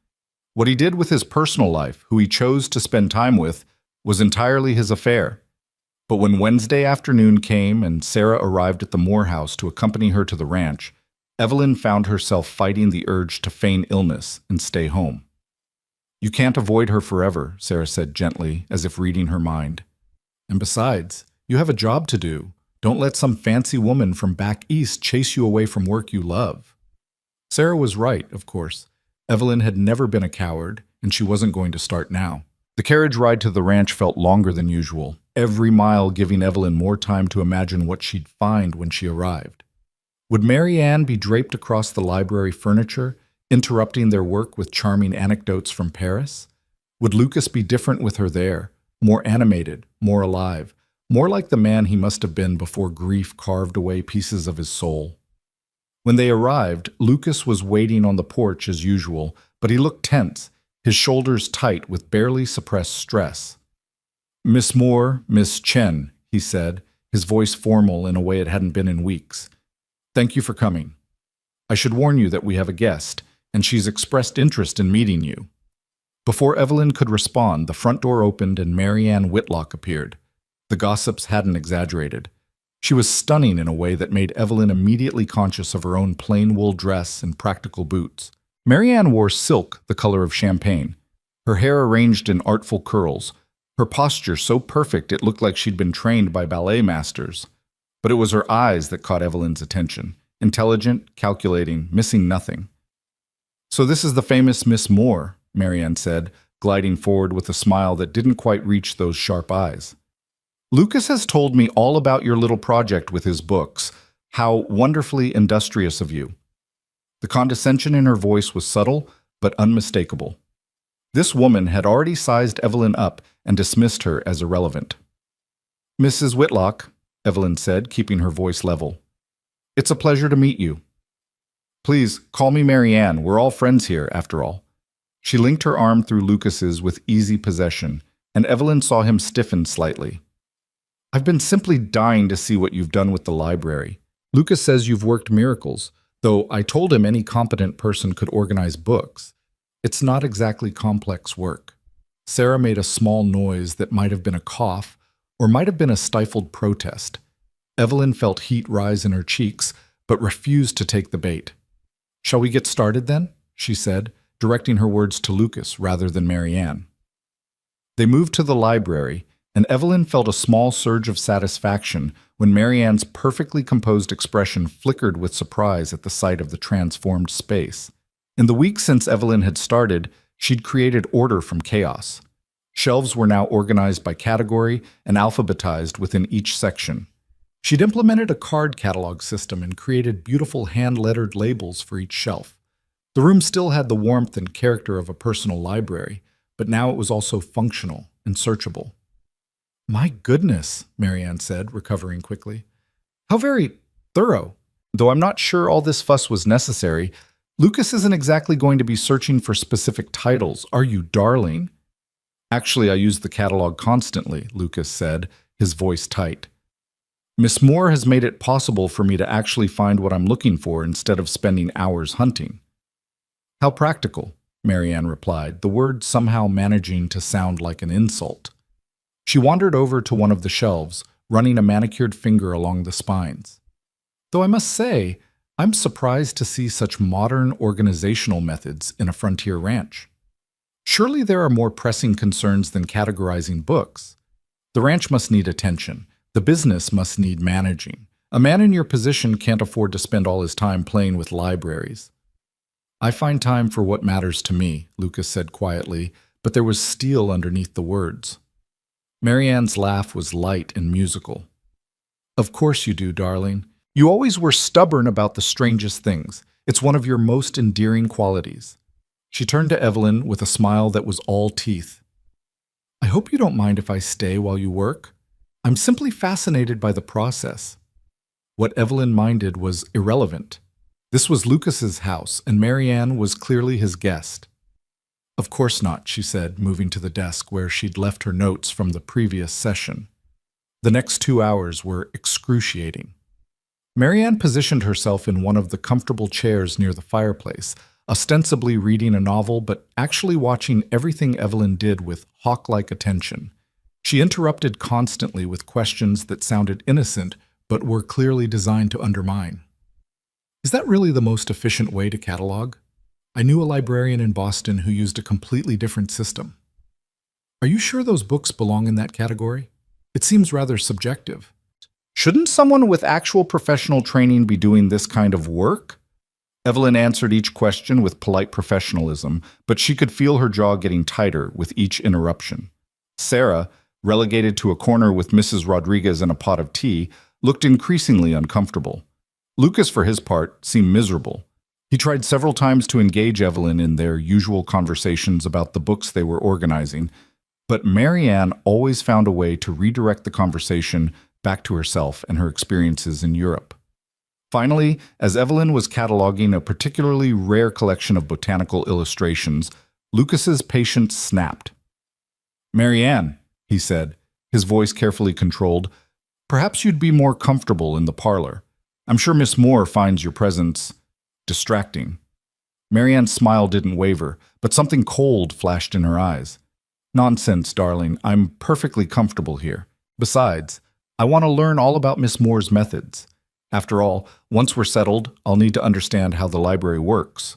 What he did with his personal life, who he chose to spend time with, was entirely his affair. But when Wednesday afternoon came and Sarah arrived at the Moore house to accompany her to the ranch, Evelyn found herself fighting the urge to feign illness and stay home. You can't avoid her forever, Sarah said gently, as if reading her mind. And besides, you have a job to do. Don't let some fancy woman from back east chase you away from work you love. Sarah was right, of course. Evelyn had never been a coward, and she wasn't going to start now. The carriage ride to the ranch felt longer than usual, every mile giving Evelyn more time to imagine what she'd find when she arrived. Would Mary Ann be draped across the library furniture, interrupting their work with charming anecdotes from Paris? Would Lucas be different with her there, more animated, more alive, more like the man he must have been before grief carved away pieces of his soul? When they arrived, Lucas was waiting on the porch as usual, but he looked tense, his shoulders tight with barely suppressed stress. "Miss Moore, Miss Chen," he said, his voice formal in a way it hadn't been in weeks. "Thank you for coming. I should warn you that we have a guest, and she's expressed interest in meeting you." Before Evelyn could respond, the front door opened and Mary Ann Whitlock appeared. The gossips hadn't exaggerated. She was stunning in a way that made Evelyn immediately conscious of her own plain wool dress and practical boots. Mary Ann wore silk the color of champagne, her hair arranged in artful curls, her posture so perfect it looked like she'd been trained by ballet masters. But it was her eyes that caught Evelyn's attention, intelligent, calculating, missing nothing. "So this is the famous Miss Moore," Mary Ann said, gliding forward with a smile that didn't quite reach those sharp eyes. "Lucas has told me all about your little project with his books. How wonderfully industrious of you." The condescension in her voice was subtle, but unmistakable. This woman had already sized Evelyn up and dismissed her as irrelevant. "Mrs. Whitlock," Evelyn said, keeping her voice level. "It's a pleasure to meet you. Please, call me Mary Ann. We're all friends here, after all." She linked her arm through Lucas's with easy possession, and Evelyn saw him stiffen slightly. "I've been simply dying to see what you've done with the library. Lucas says you've worked miracles, though I told him any competent person could organize books. It's not exactly complex work." Sarah made a small noise that might have been a cough, or might have been a stifled protest. Evelyn felt heat rise in her cheeks, but refused to take the bait. "Shall we get started then?" she said, directing her words to Lucas rather than Mary Ann. They moved to the library, and Evelyn felt a small surge of satisfaction when Mary Ann's perfectly composed expression flickered with surprise at the sight of the transformed space. In the weeks since Evelyn had started, she'd created order from chaos. Shelves were now organized by category and alphabetized within each section. She'd implemented a card catalog system and created beautiful hand-lettered labels for each shelf. The room still had the warmth and character of a personal library, but now it was also functional and searchable. "My goodness," Mary Ann said, recovering quickly. "How very thorough. Though I'm not sure all this fuss was necessary. Lucas isn't exactly going to be searching for specific titles, are you, darling?" "Actually, I use the catalog constantly," Lucas said, his voice tight. "Miss Moore has made it possible for me to actually find what I'm looking for instead of spending hours hunting." "How practical," Mary Ann replied, the word somehow managing to sound like an insult. She wandered over to one of the shelves, running a manicured finger along the spines. "Though I must say, I'm surprised to see such modern organizational methods in a frontier ranch. Surely there are more pressing concerns than categorizing books. The ranch must need attention. The business must need managing. A man in your position can't afford to spend all his time playing with libraries. I find time for what matters to me, Lucas said quietly, but there was steel underneath the words. Marianne's laugh was light and musical. Of course you do, darling. You always were stubborn about the strangest things. It's one of your most endearing qualities. She turned to Evelyn with a smile that was all teeth. I hope you don't mind if I stay while you work. I'm simply fascinated by the process. What Evelyn minded was irrelevant. This was Lucas's house, and Marianne was clearly his guest. Of course not, she said, moving to the desk where she'd left her notes from the previous session. The next 2 hours were excruciating. Marianne positioned herself in one of the comfortable chairs near the fireplace, ostensibly reading a novel but actually watching everything Evelyn did with hawk-like attention. She interrupted constantly with questions that sounded innocent but were clearly designed to undermine. Is that really the most efficient way to catalog? I knew a librarian in Boston who used a completely different system. Are you sure those books belong in that category? It seems rather subjective. Shouldn't someone with actual professional training be doing this kind of work? Evelyn answered each question with polite professionalism, but she could feel her jaw getting tighter with each interruption. Sarah, relegated to a corner with Mrs. Rodriguez and a pot of tea, looked increasingly uncomfortable. Lucas, for his part, seemed miserable. He tried several times to engage Evelyn in their usual conversations about the books they were organizing, but Marianne always found a way to redirect the conversation back to herself and her experiences in Europe. Finally, as Evelyn was cataloging a particularly rare collection of botanical illustrations, Lucas's patience snapped. "Marianne," he said, his voice carefully controlled, "perhaps you'd be more comfortable in the parlor. I'm sure Miss Moore finds your presence distracting." Marianne's smile didn't waver, but something cold flashed in her eyes. "Nonsense, darling. I'm perfectly comfortable here. Besides, I want to learn all about Miss Moore's methods. After all, once we're settled, I'll need to understand how the library works."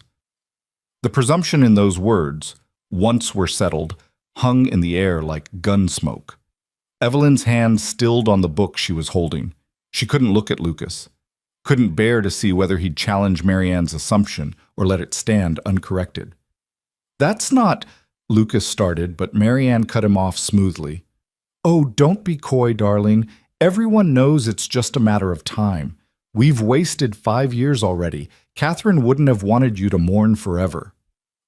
The presumption in those words, "once we're settled," hung in the air like gun smoke. Evelyn's hand stilled on the book she was holding. She couldn't look at Lucas. Couldn't bear to see whether he'd challenge Marianne's assumption or let it stand uncorrected. "That's not," Lucas started, but Marianne cut him off smoothly. "Oh, don't be coy, darling. Everyone knows it's just a matter of time. We've wasted 5 years already. Catherine wouldn't have wanted you to mourn forever."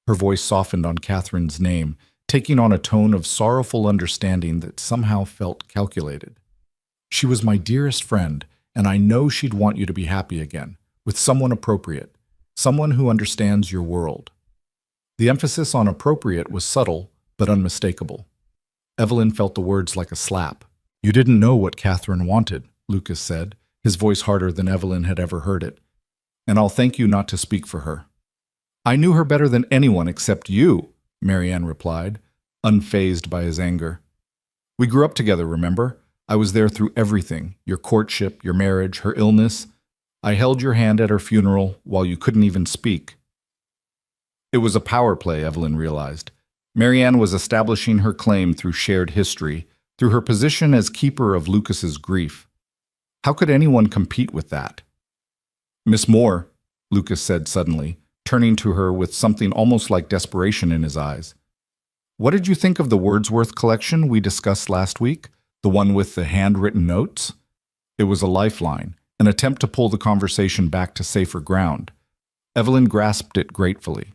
Her voice softened on Catherine's name, taking on a tone of sorrowful understanding that somehow felt calculated. "She was my dearest friend, and I know she'd want you to be happy again, with someone appropriate, someone who understands your world." The emphasis on appropriate was subtle, but unmistakable. Evelyn felt the words like a slap. "You didn't know what Catherine wanted," Lucas said, his voice harder than Evelyn had ever heard it. "And I'll thank you not to speak for her." "I knew her better than anyone except you," Marianne replied, unfazed by his anger. "We grew up together, remember? I was there through everything, your courtship, your marriage, her illness. I held your hand at her funeral while you couldn't even speak." It was a power play, Evelyn realized. Marianne was establishing her claim through shared history, through her position as keeper of Lucas's grief. How could anyone compete with that? "Miss Moore," Lucas said suddenly, turning to her with something almost like desperation in his eyes. "What did you think of the Wordsworth collection we discussed last week? The one with the handwritten notes?" It was a lifeline, an attempt to pull the conversation back to safer ground. Evelyn grasped it gratefully.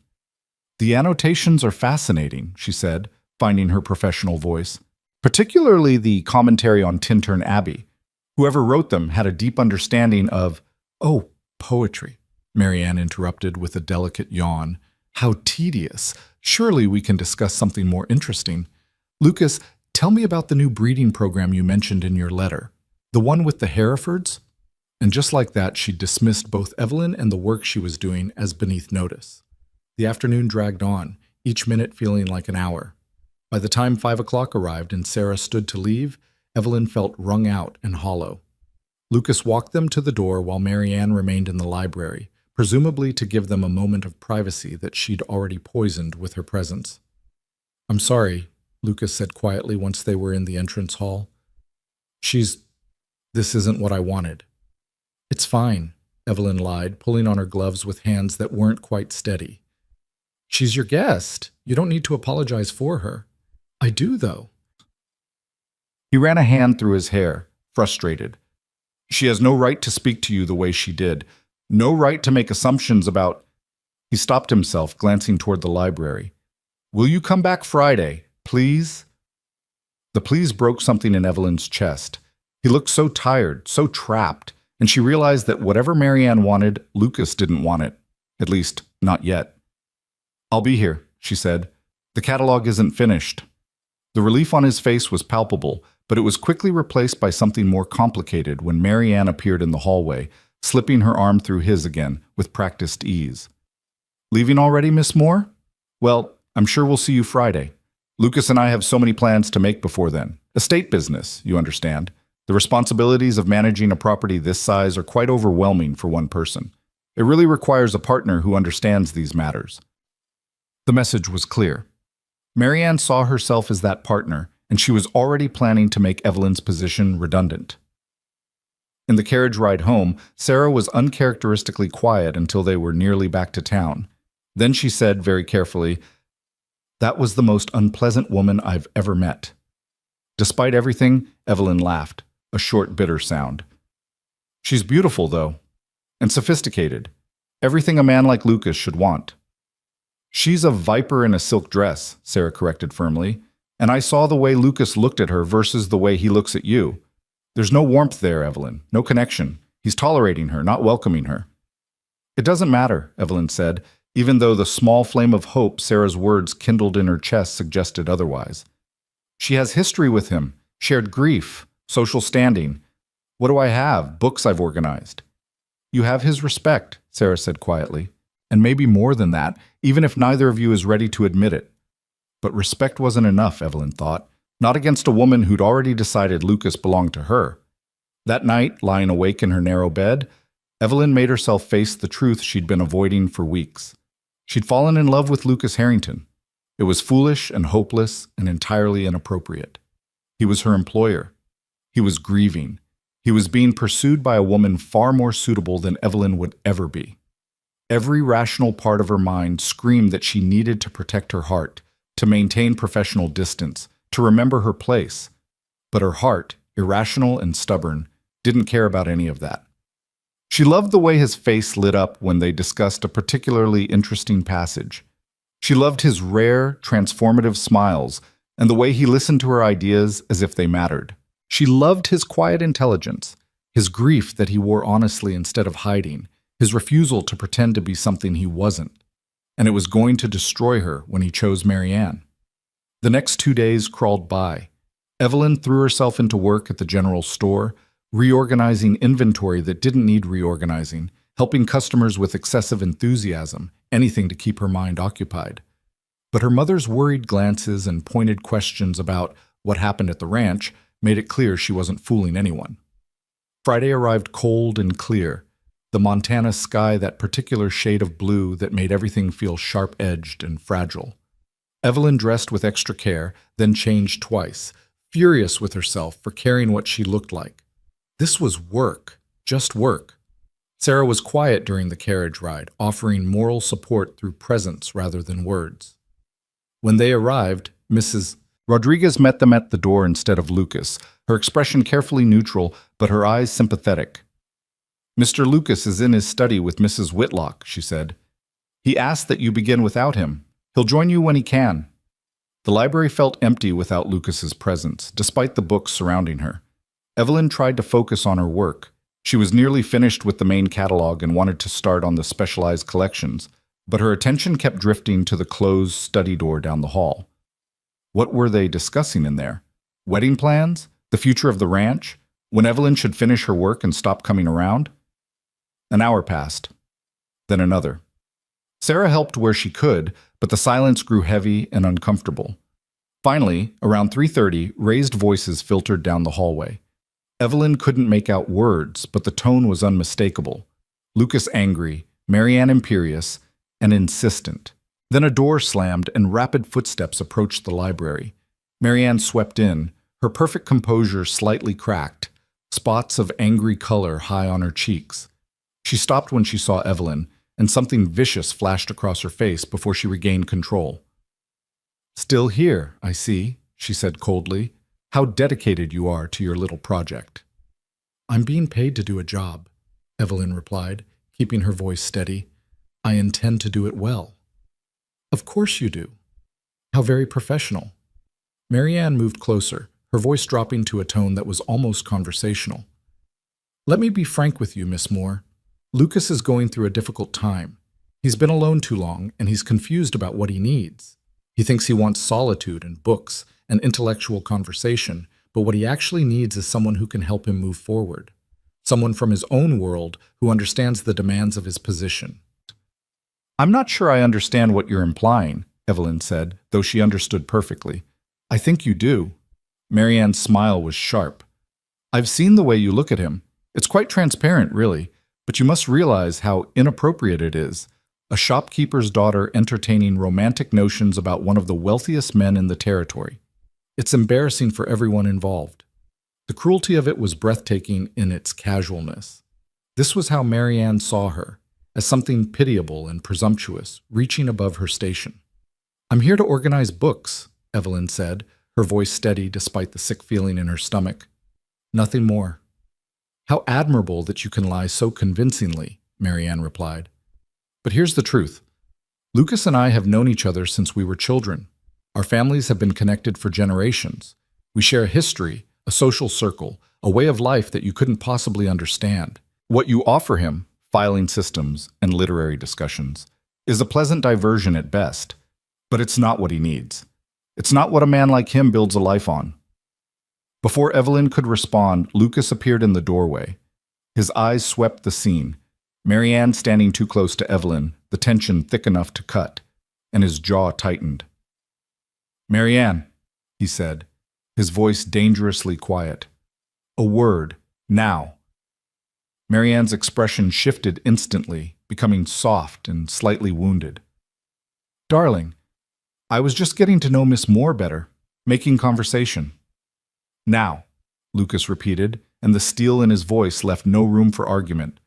"The annotations are fascinating," she said, finding her professional voice. "Particularly the commentary on Tintern Abbey. Whoever wrote them had a deep understanding of—" "Oh, poetry," Marianne interrupted with a delicate yawn. "How tedious. Surely we can discuss something more interesting. Lucas, tell me about the new breeding program you mentioned in your letter. The one with the Herefords?" And just like that, she dismissed both Evelyn and the work she was doing as beneath notice. The afternoon dragged on, each minute feeling like an hour. By the time 5 o'clock arrived and Sarah stood to leave, Evelyn felt wrung out and hollow. Lucas walked them to the door while Marianne remained in the library, presumably to give them a moment of privacy that she'd already poisoned with her presence. "I'm sorry," Lucas said quietly once they were in the entrance hall. This isn't what I wanted." "It's fine," Evelyn lied, pulling on her gloves with hands that weren't quite steady. "She's your guest. You don't need to apologize for her." "I do, though." He ran a hand through his hair, frustrated. "She has no right to speak to you the way she did. No right to make assumptions about—" He stopped himself, glancing toward the library. "Will you come back Friday, please?" The please broke something in Evelyn's chest. He looked so tired, so trapped, and she realized that whatever Marianne wanted, Lucas didn't want it. At least, not yet. "I'll be here," she said. "The catalog isn't finished." The relief on his face was palpable, but it was quickly replaced by something more complicated when Marianne appeared in the hallway, slipping her arm through his again with practiced ease. "Leaving already, Miss Moore? Well, I'm sure we'll see you Friday. Lucas and I have so many plans to make before then. Estate business, you understand. The responsibilities of managing a property this size are quite overwhelming for one person. It really requires a partner who understands these matters." The message was clear. Marianne saw herself as that partner, and she was already planning to make Evelyn's position redundant. In the carriage ride home, Sarah was uncharacteristically quiet until they were nearly back to town. Then she said very carefully, "That was the most unpleasant woman I've ever met." Despite everything, Evelyn laughed, a short, bitter sound. "She's beautiful, though, and sophisticated. Everything a man like Lucas should want." "She's a viper in a silk dress," Sarah corrected firmly, "and I saw the way Lucas looked at her versus the way he looks at you. There's no warmth there, Evelyn, no connection. He's tolerating her, not welcoming her." "It doesn't matter," Evelyn said, even though the small flame of hope Sarah's words kindled in her chest suggested otherwise. "She has history with him, shared grief, social standing. What do I have? Books I've organized." "You have his respect," Sarah said quietly, "and maybe more than that, even if neither of you is ready to admit it." But respect wasn't enough, Evelyn thought, not against a woman who'd already decided Lucas belonged to her. That night, lying awake in her narrow bed, Evelyn made herself face the truth she'd been avoiding for weeks. She'd fallen in love with Lucas Harrington. It was foolish and hopeless and entirely inappropriate. He was her employer. He was grieving. He was being pursued by a woman far more suitable than Evelyn would ever be. Every rational part of her mind screamed that she needed to protect her heart, to maintain professional distance, to remember her place. But her heart, irrational and stubborn, didn't care about any of that. She loved the way his face lit up when they discussed a particularly interesting passage. She loved his rare, transformative smiles and the way he listened to her ideas as if they mattered. She loved his quiet intelligence, his grief that he wore honestly instead of hiding, his refusal to pretend to be something he wasn't. And it was going to destroy her when he chose Marianne. The next 2 days crawled by. Evelyn threw herself into work at the general store, reorganizing inventory that didn't need reorganizing, helping customers with excessive enthusiasm, anything to keep her mind occupied. But her mother's worried glances and pointed questions about what happened at the ranch made it clear she wasn't fooling anyone. Friday arrived cold and clear, the Montana sky that particular shade of blue that made everything feel sharp-edged and fragile. Evelyn dressed with extra care, then changed twice, furious with herself for caring what she looked like. This was work, just work. Sarah was quiet during the carriage ride, offering moral support through presence rather than words. When they arrived, Mrs. Rodriguez met them at the door instead of Lucas, her expression carefully neutral, but her eyes sympathetic. "Mr. Lucas is in his study with Mrs. Whitlock," she said. "He asked that you begin without him. He'll join you when he can." The library felt empty without Lucas's presence, despite the books surrounding her. Evelyn tried to focus on her work. She was nearly finished with the main catalog and wanted to start on the specialized collections, but her attention kept drifting to the closed study door down the hall. What were they discussing in there? Wedding plans? The future of the ranch? When Evelyn should finish her work and stop coming around? An hour passed. Then another. Sarah helped where she could, but the silence grew heavy and uncomfortable. Finally, around 3:30, raised voices filtered down the hallway. Evelyn couldn't make out words, but the tone was unmistakable. Lucas angry, Marianne imperious, and insistent. Then a door slammed and rapid footsteps approached the library. Marianne swept in, her perfect composure slightly cracked, spots of angry color high on her cheeks. She stopped when she saw Evelyn, and something vicious flashed across her face before she regained control. "Still here, I see," she said coldly. "How dedicated you are to your little project." "I'm being paid to do a job," Evelyn replied, keeping her voice steady. "I intend to do it well." "Of course you do. How very professional." Marianne moved closer, her voice dropping to a tone that was almost conversational. "Let me be frank with you, Miss Moore. Lucas is going through a difficult time. He's been alone too long, and he's confused about what he needs. He thinks he wants solitude and books and intellectual conversation, but what he actually needs is someone who can help him move forward. Someone from his own world who understands the demands of his position." "I'm not sure I understand what you're implying," Evelyn said, though she understood perfectly. "I think you do." Marianne's smile was sharp. "I've seen the way you look at him. It's quite transparent, really, but you must realize how inappropriate it is. A shopkeeper's daughter entertaining romantic notions about one of the wealthiest men in the territory. It's embarrassing for everyone involved." The cruelty of it was breathtaking in its casualness. This was how Marianne saw her, as something pitiable and presumptuous, reaching above her station. "I'm here to organize books," Evelyn said, her voice steady despite the sick feeling in her stomach. "Nothing more." "How admirable that you can lie so convincingly," Marianne replied. "But here's the truth. Lucas and I have known each other since we were children. Our families have been connected for generations. We share a history, a social circle, a way of life that you couldn't possibly understand. What you offer him, filing systems and literary discussions, is a pleasant diversion at best, but it's not what he needs. It's not what a man like him builds a life on." Before Evelyn could respond, Lucas appeared in the doorway. His eyes swept the scene, Marianne standing too close to Evelyn, the tension thick enough to cut, and his jaw tightened. "Marianne," he said, his voice dangerously quiet. "A word, now." Marianne's expression shifted instantly, becoming soft and slightly wounded. "Darling, I was just getting to know Miss Moore better, making conversation." "Now," Lucas repeated, and the steel in his voice left no room for argument.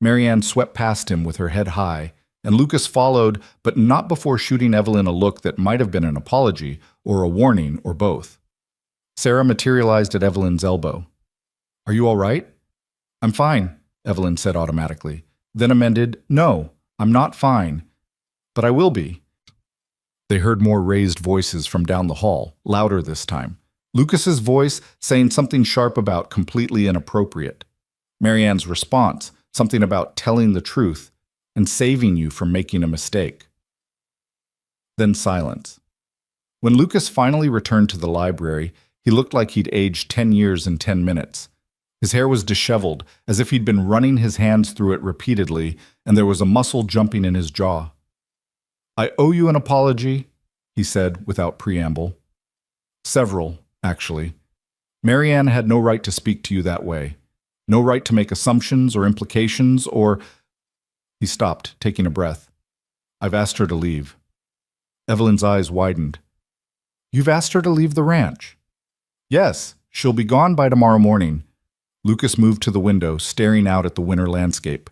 Marianne swept past him with her head high, and Lucas followed, but not before shooting Evelyn a look that might have been an apology or a warning or both. Sarah materialized at Evelyn's elbow. "Are you all right?" "I'm fine," Evelyn said automatically, then amended, "No, I'm not fine, but I will be." They heard more raised voices from down the hall, louder this time. Lucas's voice saying something sharp about completely inappropriate. Marianne's response, something about telling the truth and saving you from making a mistake. Then silence. When Lucas finally returned to the library, he looked like he'd aged 10 years in 10 minutes. His hair was disheveled, as if he'd been running his hands through it repeatedly, and there was a muscle jumping in his jaw. "I owe you an apology," he said without preamble. "Several, actually. Marianne had no right to speak to you that way. No right to make assumptions or implications or—" He stopped, taking a breath. "I've asked her to leave." Evelyn's eyes widened. "You've asked her to leave the ranch?" "Yes, she'll be gone by tomorrow morning." Lucas moved to the window, staring out at the winter landscape.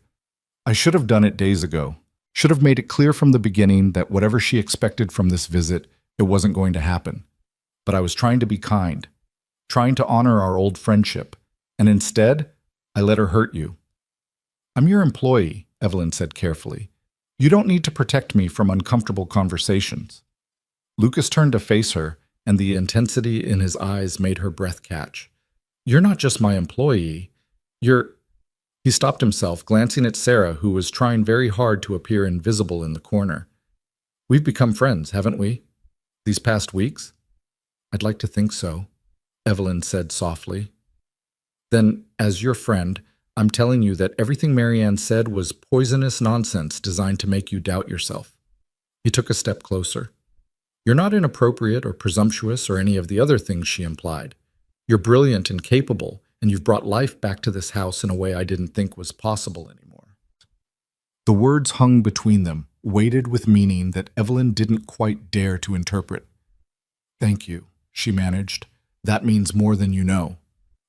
"I should have done it days ago. Should have made it clear from the beginning that whatever she expected from this visit, it wasn't going to happen. But I was trying to be kind, trying to honor our old friendship, and instead, I let her hurt you." "I'm your employee," Evelyn said carefully. "You don't need to protect me from uncomfortable conversations." Lucas turned to face her, and the intensity in his eyes made her breath catch. "You're not just my employee. You're—" He stopped himself, glancing at Sarah, who was trying very hard to appear invisible in the corner. "We've become friends, haven't we? These past weeks?" "I'd like to think so," Evelyn said softly. "Then, as your friend, I'm telling you that everything Marianne said was poisonous nonsense designed to make you doubt yourself." He took a step closer. "You're not inappropriate or presumptuous or any of the other things she implied. You're brilliant and capable, and you've brought life back to this house in a way I didn't think was possible anymore." The words hung between them, weighted with meaning that Evelyn didn't quite dare to interpret. "Thank you," she managed. "That means more than you know."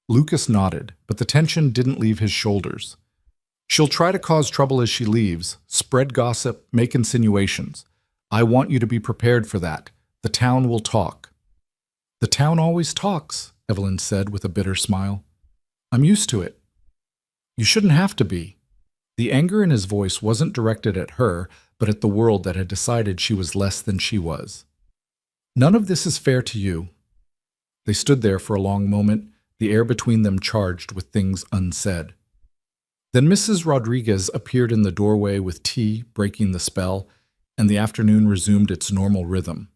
Lucas nodded, but the tension didn't leave his shoulders. "She'll try to cause trouble as she leaves, spread gossip, make insinuations. I want you to be prepared for that. The town will talk." "The town always talks," Evelyn said with a bitter smile. "I'm used to it." "You shouldn't have to be." The anger in his voice wasn't directed at her, but at the world that had decided she was less than she was. "None of this is fair to you." They stood there for a long moment, the air between them charged with things unsaid. Then Mrs. Rodriguez appeared in the doorway with tea, breaking the spell, and the afternoon resumed its normal rhythm.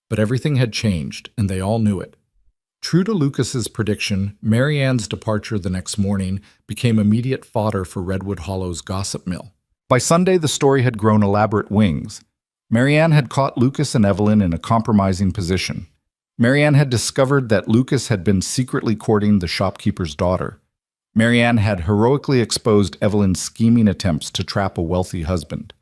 But everything had changed, and they all knew it. True to Lucas's prediction, Mary Ann's departure the next morning became immediate fodder for Redwood Hollow's gossip mill. By Sunday, the story had grown elaborate wings. Mary Ann had caught Lucas and Evelyn in a compromising position. Mary Ann had discovered that Lucas had been secretly courting the shopkeeper's daughter. Mary Ann had heroically exposed Evelyn's scheming attempts to trap a wealthy husband.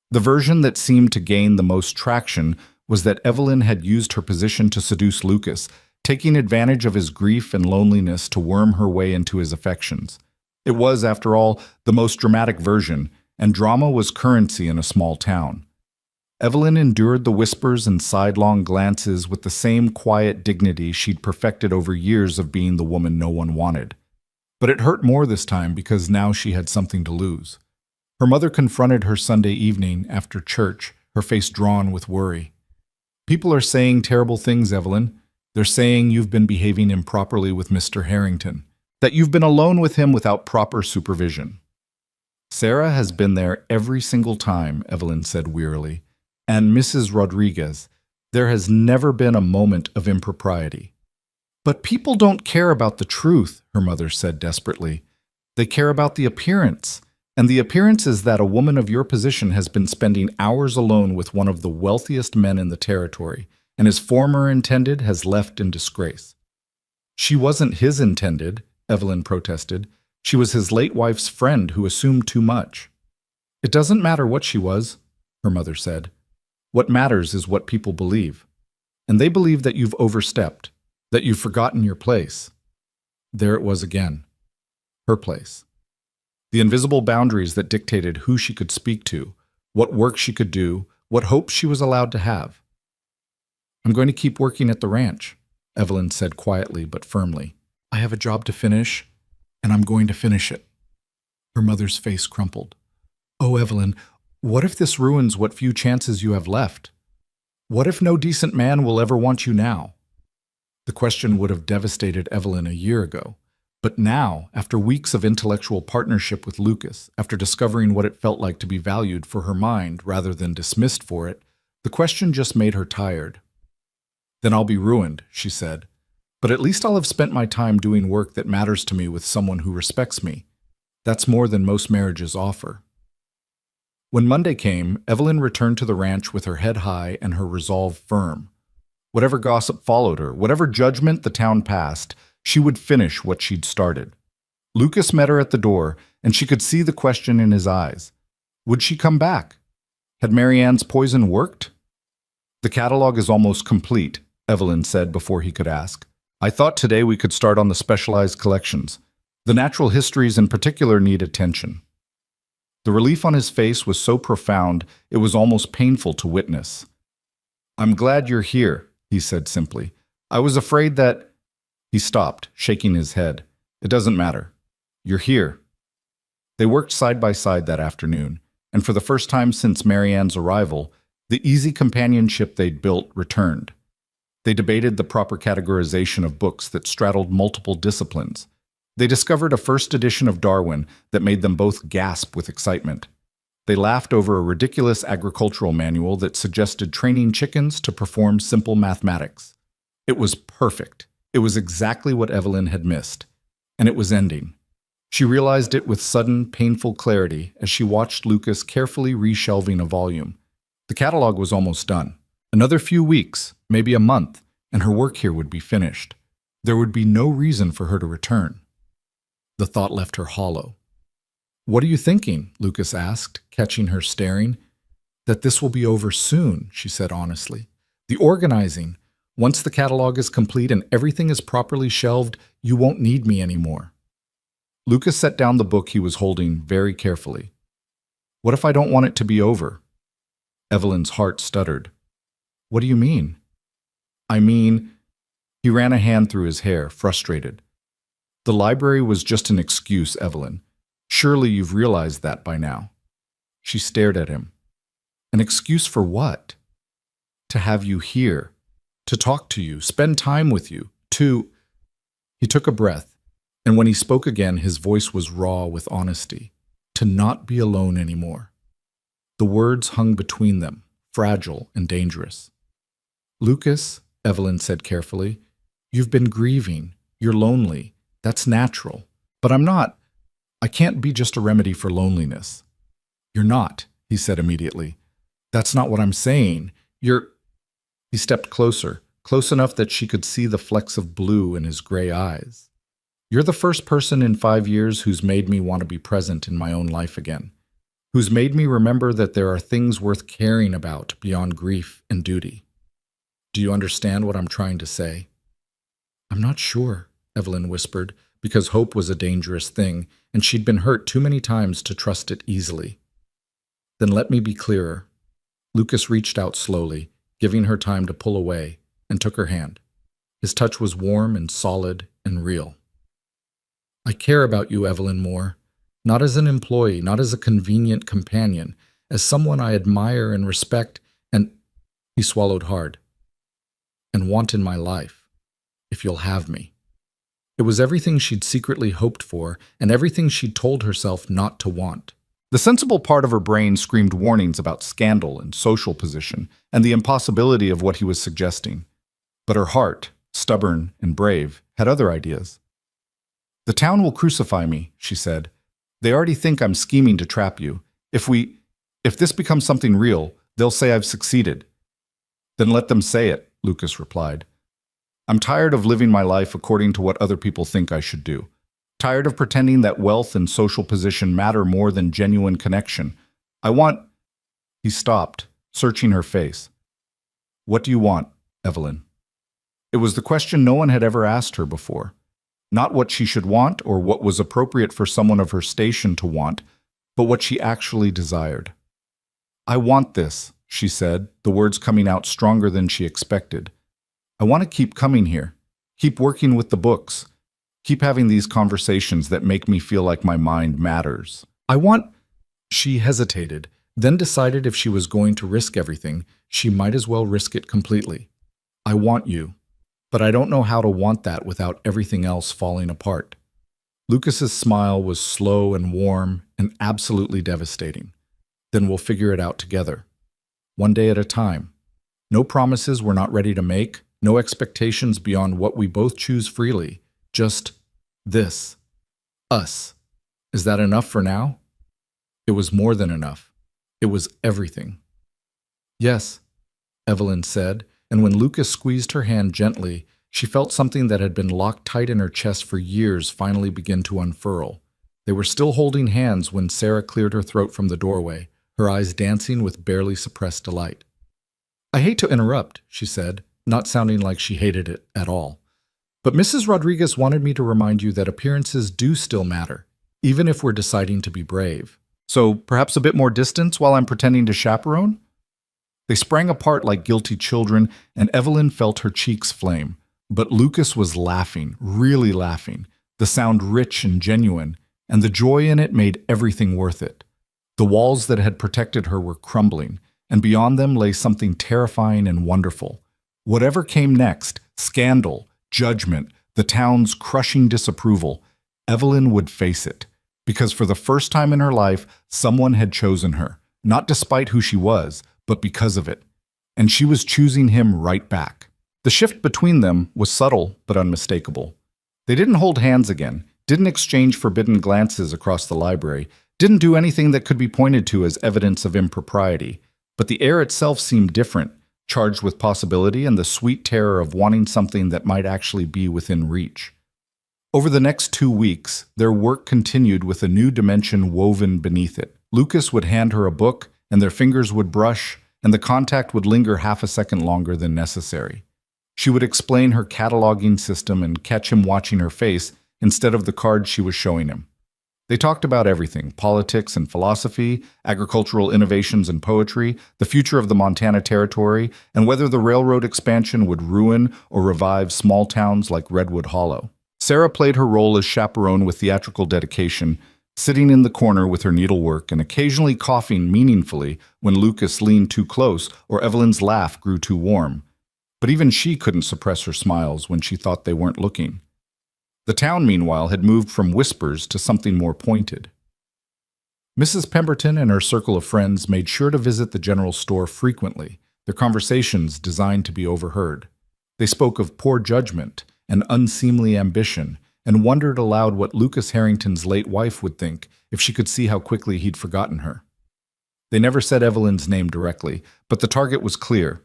The version that seemed to gain the most traction was that Evelyn had used her position to seduce Lucas, taking advantage of his grief and loneliness to worm her way into his affections. It was, after all, the most dramatic version, and drama was currency in a small town. Evelyn endured the whispers and sidelong glances with the same quiet dignity she'd perfected over years of being the woman no one wanted. But it hurt more this time because now she had something to lose. Her mother confronted her Sunday evening after church, her face drawn with worry. "People are saying terrible things, Evelyn. They're saying you've been behaving improperly with Mr. Harrington, that you've been alone with him without proper supervision." "Sarah has been there every single time," Evelyn said wearily. "And Mrs. Rodriguez, there has never been a moment of impropriety." "But people don't care about the truth," her mother said desperately. "They care about the appearance. And the appearance is that a woman of your position has been spending hours alone with one of the wealthiest men in the territory, and his former intended has left in disgrace." "She wasn't his intended," Evelyn protested. "She was his late wife's friend who assumed too much." "It doesn't matter what she was," her mother said. "What matters is what people believe. And they believe that you've overstepped, that you've forgotten your place." There it was again. Her place. The invisible boundaries that dictated who she could speak to, what work she could do, what hopes she was allowed to have. "I'm going to keep working at the ranch," Evelyn said quietly but firmly. "I have a job to finish, and I'm going to finish it." Her mother's face crumpled. "Oh, Evelyn, what if this ruins what few chances you have left? What if no decent man will ever want you now?" The question would have devastated Evelyn a year ago. But now, after weeks of intellectual partnership with Lucas, after discovering what it felt like to be valued for her mind rather than dismissed for it, the question just made her tired. "Then I'll be ruined," she said. "But at least I'll have spent my time doing work that matters to me with someone who respects me. That's more than most marriages offer." When Monday came, Evelyn returned to the ranch with her head high and her resolve firm. Whatever gossip followed her, whatever judgment the town passed, she would finish what she'd started. Lucas met her at the door, and she could see the question in his eyes. Would she come back? Had Mary Ann's poison worked? "The catalog is almost complete," Evelyn said before he could ask. "I thought today we could start on the specialized collections. The natural histories in particular need attention." The relief on his face was so profound it was almost painful to witness. "I'm glad you're here," he said simply. "I was afraid that—" He stopped, shaking his head. "It doesn't matter. You're here." They worked side by side that afternoon, and for the first time since Mary Ann's arrival, the easy companionship they'd built returned. They debated the proper categorization of books that straddled multiple disciplines. They discovered a first edition of Darwin that made them both gasp with excitement. They laughed over a ridiculous agricultural manual that suggested training chickens to perform simple mathematics. It was perfect. It was exactly what Evelyn had missed. And it was ending. She realized it with sudden, painful clarity as she watched Lucas carefully reshelving a volume. The catalog was almost done. Another few weeks, maybe a month, and her work here would be finished. There would be no reason for her to return. The thought left her hollow. "What are you thinking?" Lucas asked, catching her staring. "That this will be over soon," she said honestly. "The organizing. Once the catalog is complete and everything is properly shelved, you won't need me anymore." Lucas set down the book he was holding very carefully. "What if I don't want it to be over?" Evelyn's heart stuttered. "What do you mean?" "I mean," he ran a hand through his hair, frustrated. "The library was just an excuse, Evelyn. Surely you've realized that by now." She stared at him. "An excuse for what?" "To have you here. To talk to you, spend time with you, to—" He took a breath, and when he spoke again, his voice was raw with honesty. "To not be alone anymore." The words hung between them, fragile and dangerous. "Lucas," Evelyn said carefully, "you've been grieving. You're lonely. That's natural. But I'm not. I can't be just a remedy for loneliness." "You're not," he said immediately. "That's not what I'm saying. You're—" He stepped closer, close enough that she could see the flecks of blue in his gray eyes. "You're the first person in 5 years who's made me want to be present in my own life again. Who's made me remember that there are things worth caring about beyond grief and duty. Do you understand what I'm trying to say?" "I'm not sure," Evelyn whispered, because hope was a dangerous thing, and she'd been hurt too many times to trust it easily. "Then let me be clearer." Lucas reached out slowly, giving her time to pull away, and took her hand. His touch was warm and solid and real. "I care about you, Evelyn Moore. Not as an employee, not as a convenient companion, as someone I admire and respect and—" He swallowed hard. "And want in my life, if you'll have me." It was everything she'd secretly hoped for and everything she'd told herself not to want. The sensible part of her brain screamed warnings about scandal and social position and the impossibility of what he was suggesting. But her heart, stubborn and brave, had other ideas. "The town will crucify me," she said. "They already think I'm scheming to trap you. If this becomes something real, they'll say I've succeeded." "Then let them say it," Lucas replied. "I'm tired of living my life according to what other people think I should do. Tired of pretending that wealth and social position matter more than genuine connection. I want—" He stopped, searching her face. "What do you want, Evelyn?" It was the question no one had ever asked her before. Not what she should want or what was appropriate for someone of her station to want, but what she actually desired. "I want this," she said, the words coming out stronger than she expected. "I want to keep coming here, keep working with the books, keep having these conversations that make me feel like my mind matters. I want—" She hesitated, then decided if she was going to risk everything, she might as well risk it completely. "I want you, but I don't know how to want that without everything else falling apart." Lucas's smile was slow and warm and absolutely devastating. "Then we'll figure it out together. One day at a time. No promises we're not ready to make, no expectations beyond what we both choose freely. Just this. Us. Is that enough for now?" It was more than enough. It was everything. "Yes," Evelyn said, and when Lucas squeezed her hand gently, she felt something that had been locked tight in her chest for years finally begin to unfurl. They were still holding hands when Sarah cleared her throat from the doorway, her eyes dancing with barely suppressed delight. "I hate to interrupt," she said, not sounding like she hated it at all. "But Mrs. Rodriguez wanted me to remind you that appearances do still matter, even if we're deciding to be brave. So perhaps a bit more distance while I'm pretending to chaperone?" They sprang apart like guilty children, and Evelyn felt her cheeks flame. But Lucas was laughing, really laughing, the sound rich and genuine, and the joy in it made everything worth it. The walls that had protected her were crumbling, and beyond them lay something terrifying and wonderful. Whatever came next, scandal, judgment, the town's crushing disapproval, Evelyn would face it. Because for the first time in her life, someone had chosen her, not despite who she was, but because of it. And she was choosing him right back. The shift between them was subtle but unmistakable. They didn't hold hands again, didn't exchange forbidden glances across the library, didn't do anything that could be pointed to as evidence of impropriety. But the air itself seemed different, charged with possibility and the sweet terror of wanting something that might actually be within reach. Over the next 2 weeks, their work continued with a new dimension woven beneath it. Lucas would hand her a book, and their fingers would brush, and the contact would linger half a second longer than necessary. She would explain her cataloging system and catch him watching her face instead of the cards she was showing him. They talked about everything: politics and philosophy, agricultural innovations and poetry, the future of the Montana Territory, and whether the railroad expansion would ruin or revive small towns like Redwood Hollow. Sarah played her role as chaperone with theatrical dedication, sitting in the corner with her needlework and occasionally coughing meaningfully when Lucas leaned too close or Evelyn's laugh grew too warm. But even she couldn't suppress her smiles when she thought they weren't looking. The town, meanwhile, had moved from whispers to something more pointed. Mrs. Pemberton and her circle of friends made sure to visit the general store frequently, their conversations designed to be overheard. They spoke of poor judgment and unseemly ambition, and wondered aloud what Lucas Harrington's late wife would think if she could see how quickly he'd forgotten her. They never said Evelyn's name directly, but the target was clear.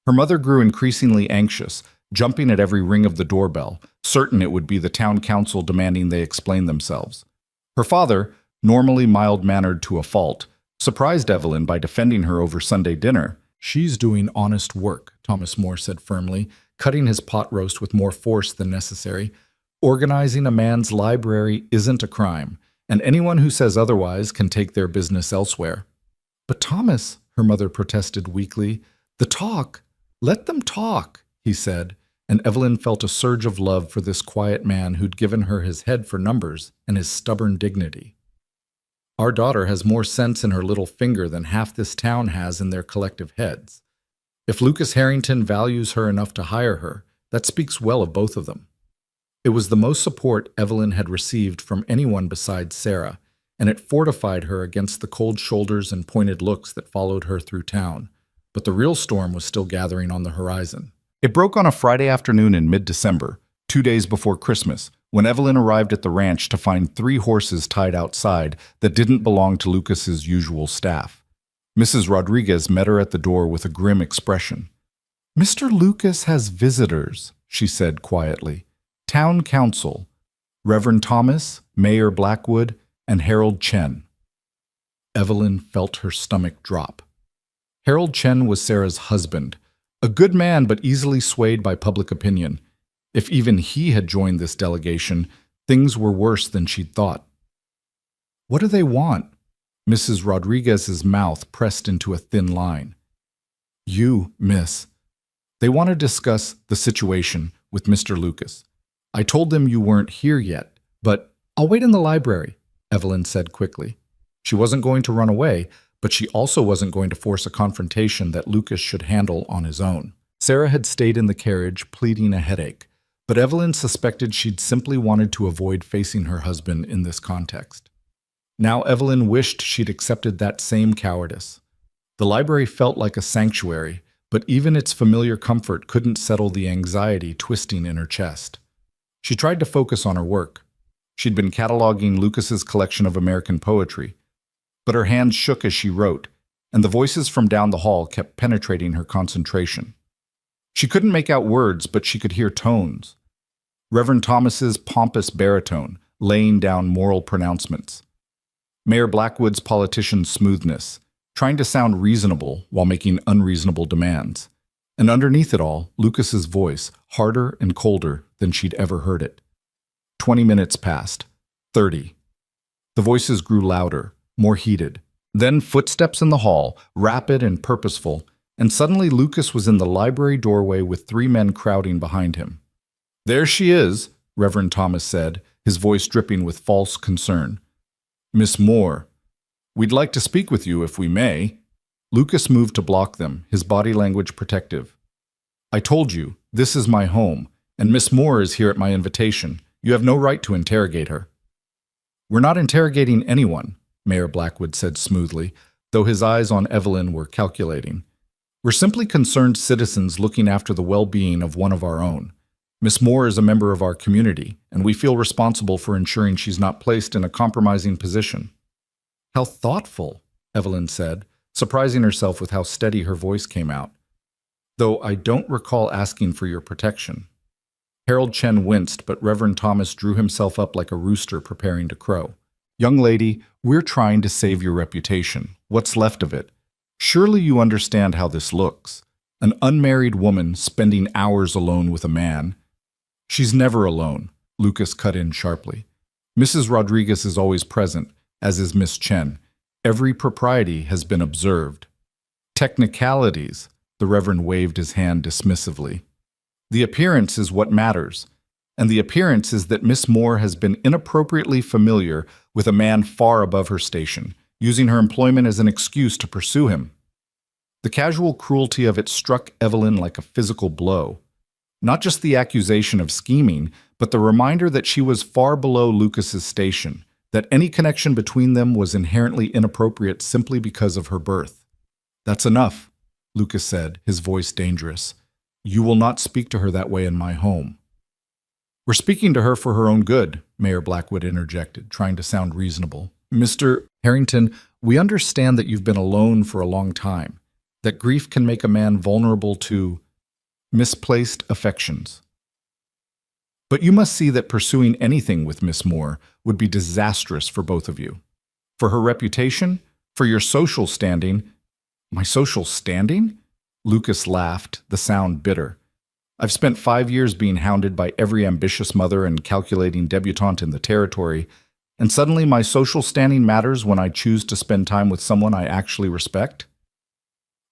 Her mother grew increasingly anxious, jumping at every ring of the doorbell, certain it would be the town council demanding they explain themselves. Her father, normally mild-mannered to a fault, surprised Evelyn by defending her over Sunday dinner. "She's doing honest work," Thomas More said firmly, cutting his pot roast with more force than necessary. "Organizing a man's library isn't a crime, and anyone who says otherwise can take their business elsewhere." "But Thomas," her mother protested weakly, let them talk," he said, and Evelyn felt a surge of love for this quiet man who'd given her his head for numbers and his stubborn dignity. "Our daughter has more sense in her little finger than half this town has in their collective heads. If Lucas Harrington values her enough to hire her, that speaks well of both of them." It was the most support Evelyn had received from anyone besides Sarah, and it fortified her against the cold shoulders and pointed looks that followed her through town. But the real storm was still gathering on the horizon. It broke on a Friday afternoon in mid-December, 2 days before Christmas, when Evelyn arrived at the ranch to find 3 horses tied outside that didn't belong to Lucas's usual staff. Mrs. Rodriguez met her at the door with a grim expression. "Mr. Lucas has visitors," she said quietly. "Town council, Reverend Thomas, Mayor Blackwood, and Harold Chen." Evelyn felt her stomach drop. Harold Chen was Sarah's husband, a good man but easily swayed by public opinion. If even he had joined this delegation, things were worse than she'd thought. "What do they want?" Mrs. Rodriguez's mouth pressed into a thin line. "You, miss. They want to discuss the situation with Mr. Lucas. I told them you weren't here yet, but I'll wait in the library," Evelyn said quickly. She wasn't going to run away, but she also wasn't going to force a confrontation that Lucas should handle on his own. Sarah had stayed in the carriage, pleading a headache, but Evelyn suspected she'd simply wanted to avoid facing her husband in this context. Now Evelyn wished she'd accepted that same cowardice. The library felt like a sanctuary, but even its familiar comfort couldn't settle the anxiety twisting in her chest. She tried to focus on her work. She'd been cataloging Lucas's collection of American poetry, but her hands shook as she wrote, and the voices from down the hall kept penetrating her concentration. She couldn't make out words, but she could hear tones. Reverend Thomas's pompous baritone, laying down moral pronouncements. Mayor Blackwood's politician's smoothness, trying to sound reasonable while making unreasonable demands. And underneath it all, Lucas's voice, harder and colder than she'd ever heard it. 20 minutes passed. 30. The voices grew louder, more heated. Then footsteps in the hall, rapid and purposeful, and suddenly Lucas was in the library doorway with 3 men crowding behind him. "There she is," Reverend Thomas said, his voice dripping with false concern. "Miss Moore, we'd like to speak with you if we may." Lucas moved to block them, his body language protective. "I told you, this is my home, and Miss Moore is here at my invitation. You have no right to interrogate her." "We're not interrogating anyone," Mayor Blackwood said smoothly, though his eyes on Evelyn were calculating. "We're simply concerned citizens looking after the well-being of one of our own. Miss Moore is a member of our community, and we feel responsible for ensuring she's not placed in a compromising position." "How thoughtful," Evelyn said, surprising herself with how steady her voice came out. "Though I don't recall asking for your protection." Harold Chen winced, but Reverend Thomas drew himself up like a rooster preparing to crow. Young lady, we're trying to save your reputation. What's left of it? Surely you understand how this looks. An unmarried woman spending hours alone with a man. She's never alone, Lucas cut in sharply. Mrs. Rodriguez is always present, as is Miss Chen. Every propriety has been observed. Technicalities, the Reverend waved his hand dismissively. The appearance is what matters, and the appearance is that Miss Moore has been inappropriately familiar with a man far above her station, using her employment as an excuse to pursue him. The casual cruelty of it struck Evelyn like a physical blow. Not just the accusation of scheming, but the reminder that she was far below Lucas's station, that any connection between them was inherently inappropriate simply because of her birth. That's enough, Lucas said, his voice dangerous. You will not speak to her that way in my home. We're speaking to her for her own good, Mayor Blackwood interjected, trying to sound reasonable. Mr. Harrington, we understand that you've been alone for a long time, that grief can make a man vulnerable to misplaced affections. But you must see that pursuing anything with Miss Moore would be disastrous for both of you. For her reputation, for your social standing. My social standing? Lucas laughed, the sound bitter. I've spent 5 years being hounded by every ambitious mother and calculating debutante in the territory, and suddenly my social standing matters when I choose to spend time with someone I actually respect?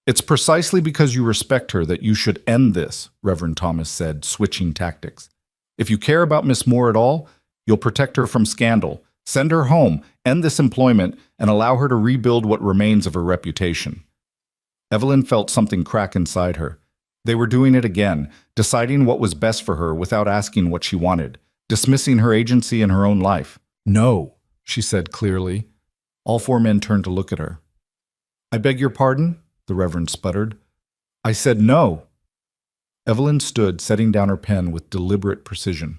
It's precisely because you respect her that you should end this, Reverend Thomas said, switching tactics. If you care about Miss Moore at all, you'll protect her from scandal, send her home, end this employment, and allow her to rebuild what remains of her reputation. Evelyn felt something crack inside her. They were doing it again, deciding what was best for her without asking what she wanted, dismissing her agency in her own life. No, she said clearly. All 4 men turned to look at her. I beg your pardon? The Reverend sputtered. I said no. Evelyn stood, setting down her pen with deliberate precision.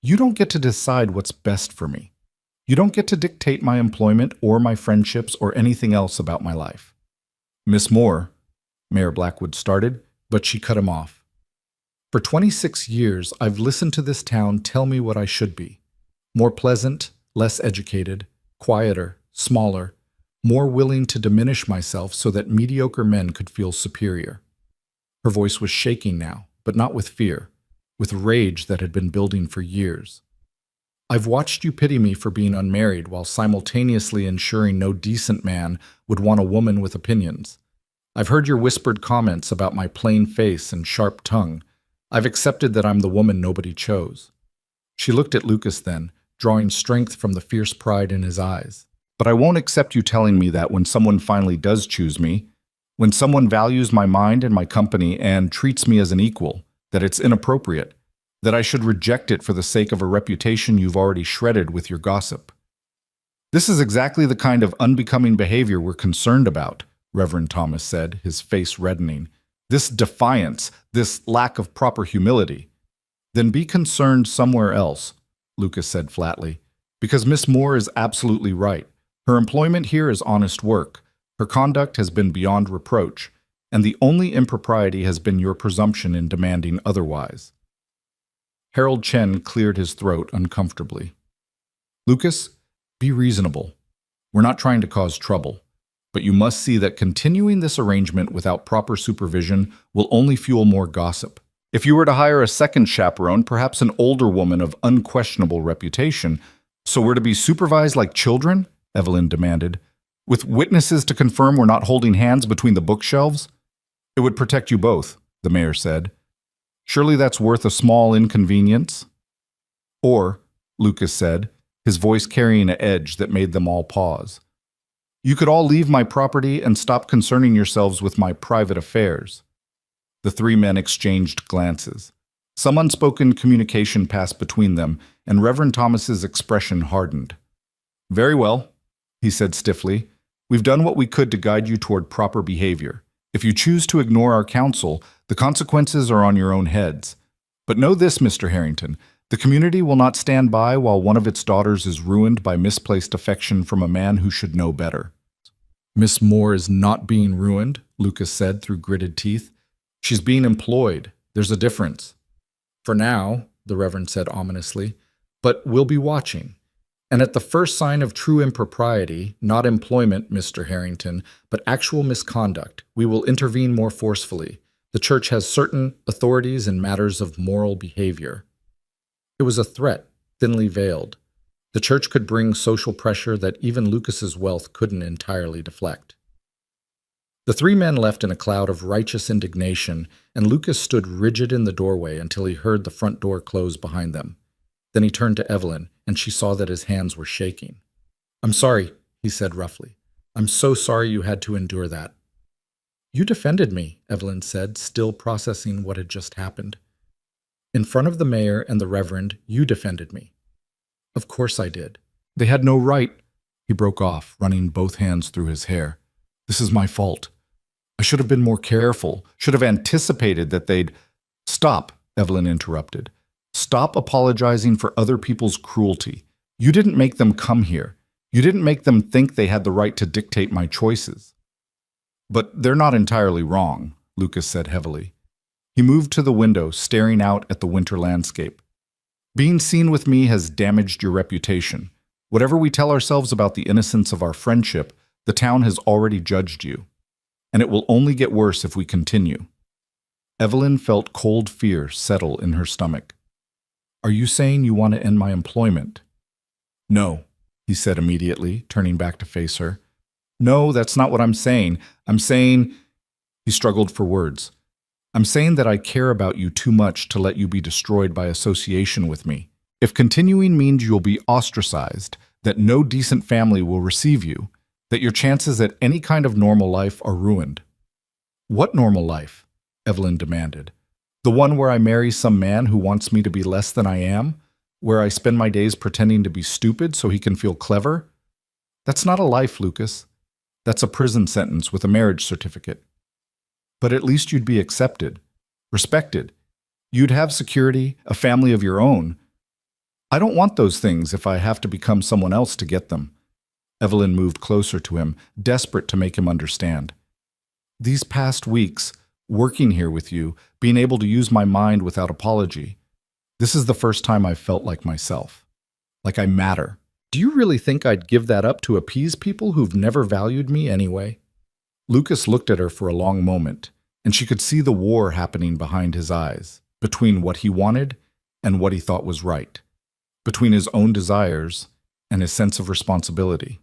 You don't get to decide what's best for me. You don't get to dictate my employment or my friendships or anything else about my life. Miss Moore, Mayor Blackwood started, but she cut him off. For 26 years, I've listened to this town tell me what I should be. More pleasant, less educated, quieter, smaller, more willing to diminish myself so that mediocre men could feel superior. Her voice was shaking now, but not with fear, with rage that had been building for years. I've watched you pity me for being unmarried while simultaneously ensuring no decent man would want a woman with opinions. I've heard your whispered comments about my plain face and sharp tongue. I've accepted that I'm the woman nobody chose. She looked at Lucas then, drawing strength from the fierce pride in his eyes. But I won't accept you telling me that when someone finally does choose me, when someone values my mind and my company and treats me as an equal, that it's inappropriate, that I should reject it for the sake of a reputation you've already shredded with your gossip. This is exactly the kind of unbecoming behavior we're concerned about, Reverend Thomas said, his face reddening. This defiance, this lack of proper humility. Then be concerned somewhere else, Lucas said flatly, because Miss Moore is absolutely right. Her employment here is honest work. Her conduct has been beyond reproach, and the only impropriety has been your presumption in demanding otherwise. Harold Chen cleared his throat uncomfortably. Lucas, be reasonable. We're not trying to cause trouble, but you must see that continuing this arrangement without proper supervision will only fuel more gossip. If you were to hire a second chaperone, perhaps an older woman of unquestionable reputation, so we're to be supervised like children? Evelyn demanded. With witnesses to confirm we're not holding hands between the bookshelves? It would protect you both, the mayor said. Surely that's worth a small inconvenience? Or, Lucas said, his voice carrying an edge that made them all pause. You could all leave my property and stop concerning yourselves with my private affairs. The 3 men exchanged glances. Some unspoken communication passed between them, and Reverend Thomas's expression hardened. Very well, he said stiffly. We've done what we could to guide you toward proper behavior. If you choose to ignore our counsel, the consequences are on your own heads. But know this, Mr. Harrington, the community will not stand by while one of its daughters is ruined by misplaced affection from a man who should know better. Miss Moore is not being ruined, Lucas said through gritted teeth. She's being employed. There's a difference. For now, the Reverend said ominously, "but we'll be watching. And at the first sign of true impropriety, not employment, Mr. Harrington, but actual misconduct, we will intervene more forcefully. The church has certain authorities in matters of moral behavior." It was a threat, thinly veiled. The church could bring social pressure that even Lucas's wealth couldn't entirely deflect. The three men left in a cloud of righteous indignation, and Lucas stood rigid in the doorway until he heard the front door close behind them. Then he turned to Evelyn, and she saw that his hands were shaking. "I'm sorry," he said roughly. "I'm so sorry you had to endure that." "You defended me," Evelyn said, still processing what had just happened. "In front of the mayor and the Reverend, you defended me." "Of course I did." "They had no right—" He broke off, running both hands through his hair. "This is my fault. I should have been more careful, should have anticipated that they'd—" "Stop," Evelyn interrupted. "Stop apologizing for other people's cruelty. You didn't make them come here. You didn't make them think they had the right to dictate my choices." "But they're not entirely wrong," Lucas said heavily. He moved to the window, staring out at the winter landscape. "Being seen with me has damaged your reputation. Whatever we tell ourselves about the innocence of our friendship, the town has already judged you. And it will only get worse if we continue." Evelyn felt cold fear settle in her stomach. "Are you saying you want to end my employment?" "No," he said immediately, turning back to face her. "No, that's not what I'm saying. I'm saying—" He struggled for words. "I'm saying that I care about you too much to let you be destroyed by association with me. If continuing means you'll be ostracized, that no decent family will receive you, that your chances at any kind of normal life are ruined." "What normal life?" Evelyn demanded. "The one where I marry some man who wants me to be less than I am? Where I spend my days pretending to be stupid so he can feel clever? That's not a life, Lucas. That's a prison sentence with a marriage certificate. But at least you'd be accepted, respected. You'd have security, a family of your own. I don't want those things if I have to become someone else to get them." Evelyn moved closer to him, desperate to make him understand. "These past weeks, working here with you, being able to use my mind without apology, this is the first time I've felt like myself. Like I matter. Do you really think I'd give that up to appease people who've never valued me anyway?" Lucas looked at her for a long moment, and she could see the war happening behind his eyes, between what he wanted and what he thought was right, between his own desires and his sense of responsibility.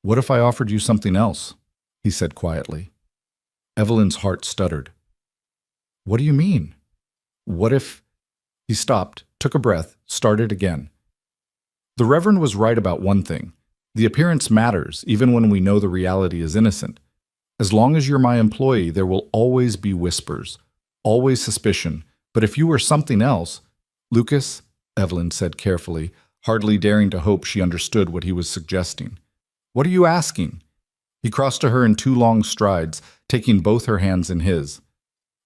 "What if I offered you something else?" he said quietly. Evelyn's heart stuttered. "What do you mean? What if—" He stopped, took a breath, started again. "The Reverend was right about one thing. The appearance matters, even when we know the reality is innocent. As long as you're my employee, there will always be whispers, always suspicion. But if you were something else—" "Lucas," Evelyn said carefully, hardly daring to hope she understood what he was suggesting. "What are you asking?" He crossed to her in 2 long strides, taking both her hands in his.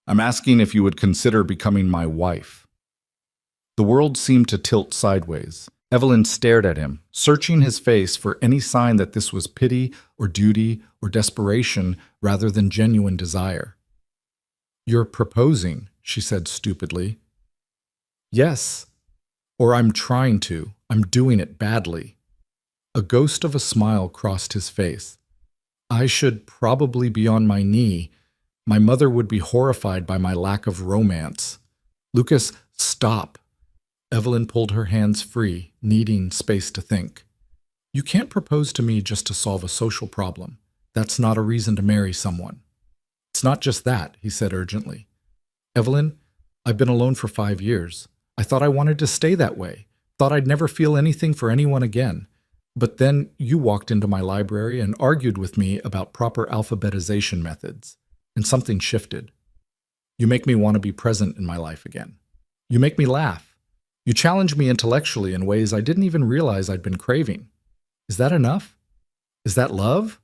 "I'm asking if you would consider becoming my wife." The world seemed to tilt sideways. Evelyn stared at him, searching his face for any sign that this was pity or duty or desperation rather than genuine desire. "You're proposing," she said stupidly. "Yes. Or I'm trying to. I'm doing it badly." A ghost of a smile crossed his face. "I should probably be on my knee. My mother would be horrified by my lack of romance." "Lucas, stop." Evelyn pulled her hands free, needing space to think. "You can't propose to me just to solve a social problem. That's not a reason to marry someone." "It's not just that," he said urgently. "Evelyn, I've been alone for 5 years. I thought I wanted to stay that way. Thought I'd never feel anything for anyone again. But then you walked into my library and argued with me about proper alphabetization methods, and something shifted. You make me want to be present in my life again. You make me laugh. You challenge me intellectually in ways I didn't even realize I'd been craving. Is that enough? Is that love?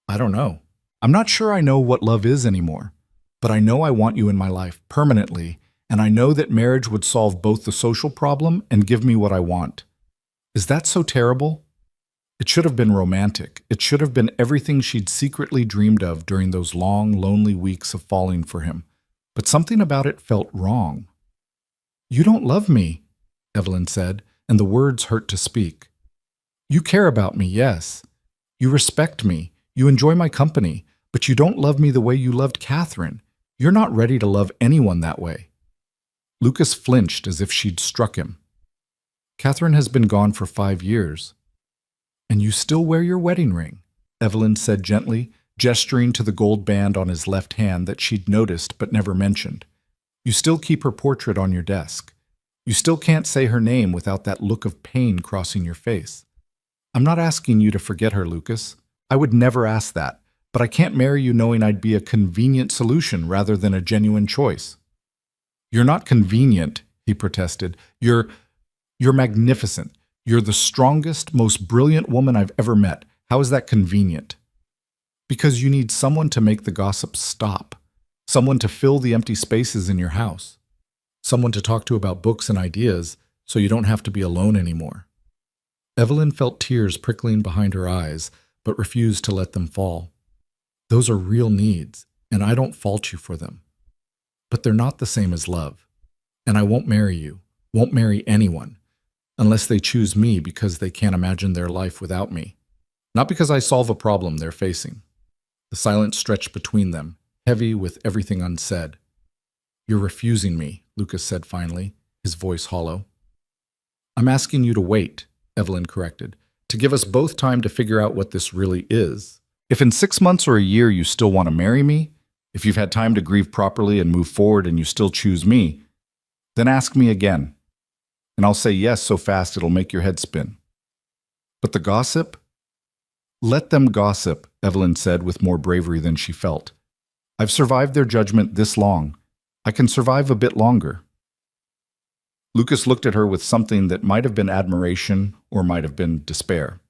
I don't know. I'm not sure I know what love is anymore, but I know I want you in my life permanently, and I know that marriage would solve both the social problem and give me what I want. Is that so terrible?" It should have been romantic. It should have been everything she'd secretly dreamed of during those long, lonely weeks of falling for him. But something about it felt wrong. You don't love me, Evelyn said, and the words hurt to speak. You care about me, yes. You respect me. You enjoy my company, but you don't love me the way you loved Catherine. You're not ready to love anyone that way. Lucas flinched as if she'd struck him. Catherine has been gone for 5 years. And you still wear your wedding ring, Evelyn said gently, gesturing to the gold band on his left hand that she'd noticed but never mentioned. You still keep her portrait on your desk. You still can't say her name without that look of pain crossing your face. I'm not asking you to forget her, Lucas. I would never ask that, but I can't marry you knowing I'd be a convenient solution rather than a genuine choice. You're not convenient, he protested. You're magnificent. You're the strongest, most brilliant woman I've ever met. How is that convenient? Because you need someone to make the gossip stop. Someone to fill the empty spaces in your house. Someone to talk to about books and ideas so you don't have to be alone anymore. Evelyn felt tears prickling behind her eyes, but refused to let them fall. Those are real needs, and I don't fault you for them. But they're not the same as love. And I won't marry you, won't marry anyone, unless they choose me because they can't imagine their life without me. Not because I solve a problem they're facing. The silence stretched between them, heavy with everything unsaid. You're refusing me, Lucas said finally, his voice hollow. I'm asking you to wait, Evelyn corrected, to give us both time to figure out what this really is. If in 6 months or a year you still want to marry me, if you've had time to grieve properly and move forward and you still choose me, then ask me again. And I'll say yes so fast it'll make your head spin. But the gossip? Let them gossip, Evelyn said with more bravery than she felt. I've survived their judgment this long. I can survive a bit longer. Lucas looked at her with something that might have been admiration or might have been despair.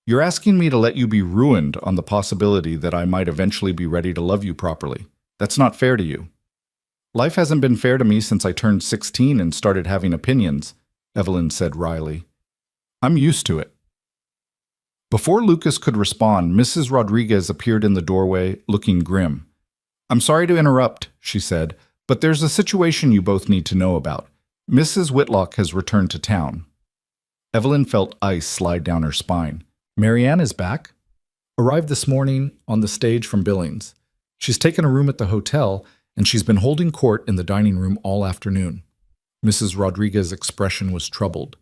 You're asking me to let you be ruined on the possibility that I might eventually be ready to love you properly. That's not fair to you. Life hasn't been fair to me since I turned 16 and started having opinions, Evelyn said wryly. I'm used to it. Before Lucas could respond, Mrs. Rodriguez appeared in the doorway, looking grim. I'm sorry to interrupt, she said, but there's a situation you both need to know about. Mrs. Whitlock has returned to town. Evelyn felt ice slide down her spine. Marianne is back? Arrived this morning on the stage from Billings. She's taken a room at the hotel, and she's been holding court in the dining room all afternoon. Mrs. Rodriguez's expression was troubled.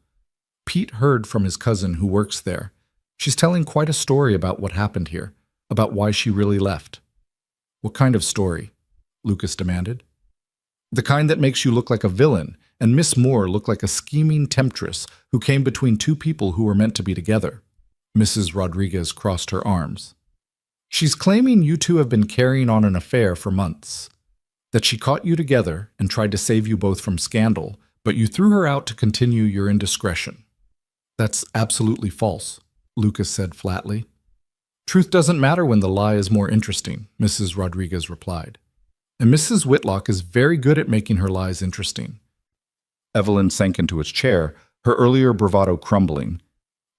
Pete heard from his cousin who works there. She's telling quite a story about what happened here, about why she really left. What kind of story? Lucas demanded. The kind that makes you look like a villain, and Miss Moore look like a scheming temptress who came between two people who were meant to be together. Mrs. Rodriguez crossed her arms. She's claiming you two have been carrying on an affair for months. That she caught you together and tried to save you both from scandal, but you threw her out to continue your indiscretion. That's absolutely false, Lucas said flatly. Truth doesn't matter when the lie is more interesting, Mrs. Rodriguez replied. And Mrs. Whitlock is very good at making her lies interesting. Evelyn sank into his chair, her earlier bravado crumbling.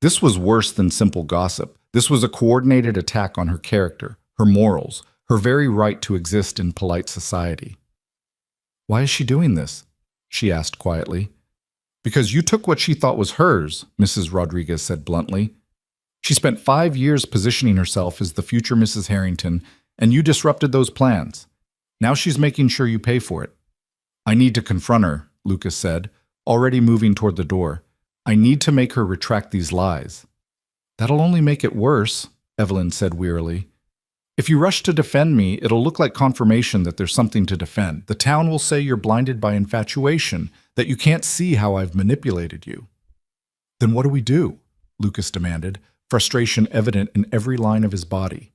This was worse than simple gossip. This was a coordinated attack on her character, her morals, her very right to exist in polite society. Why is she doing this? She asked quietly. Because you took what she thought was hers, Mrs. Rodriguez said bluntly. She spent 5 years positioning herself as the future Mrs. Harrington, and you disrupted those plans. Now she's making sure you pay for it. I need to confront her, Lucas said, already moving toward the door. I need to make her retract these lies. That'll only make it worse, Evelyn said wearily. If you rush to defend me, it'll look like confirmation that there's something to defend. The town will say you're blinded by infatuation, that you can't see how I've manipulated you. Then what do we do? Lucas demanded, frustration evident in every line of his body.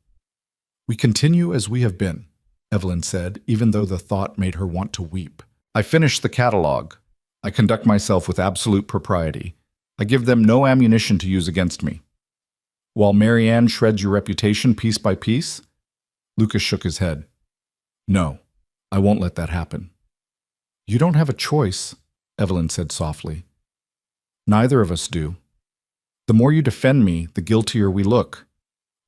We continue as we have been, Evelyn said, even though the thought made her want to weep. I finish the catalog. I conduct myself with absolute propriety. I give them no ammunition to use against me. While Marianne shreds your reputation piece by piece, Lucas shook his head. No, I won't let that happen. You don't have a choice, Evelyn said softly. Neither of us do. The more you defend me, the guiltier we look.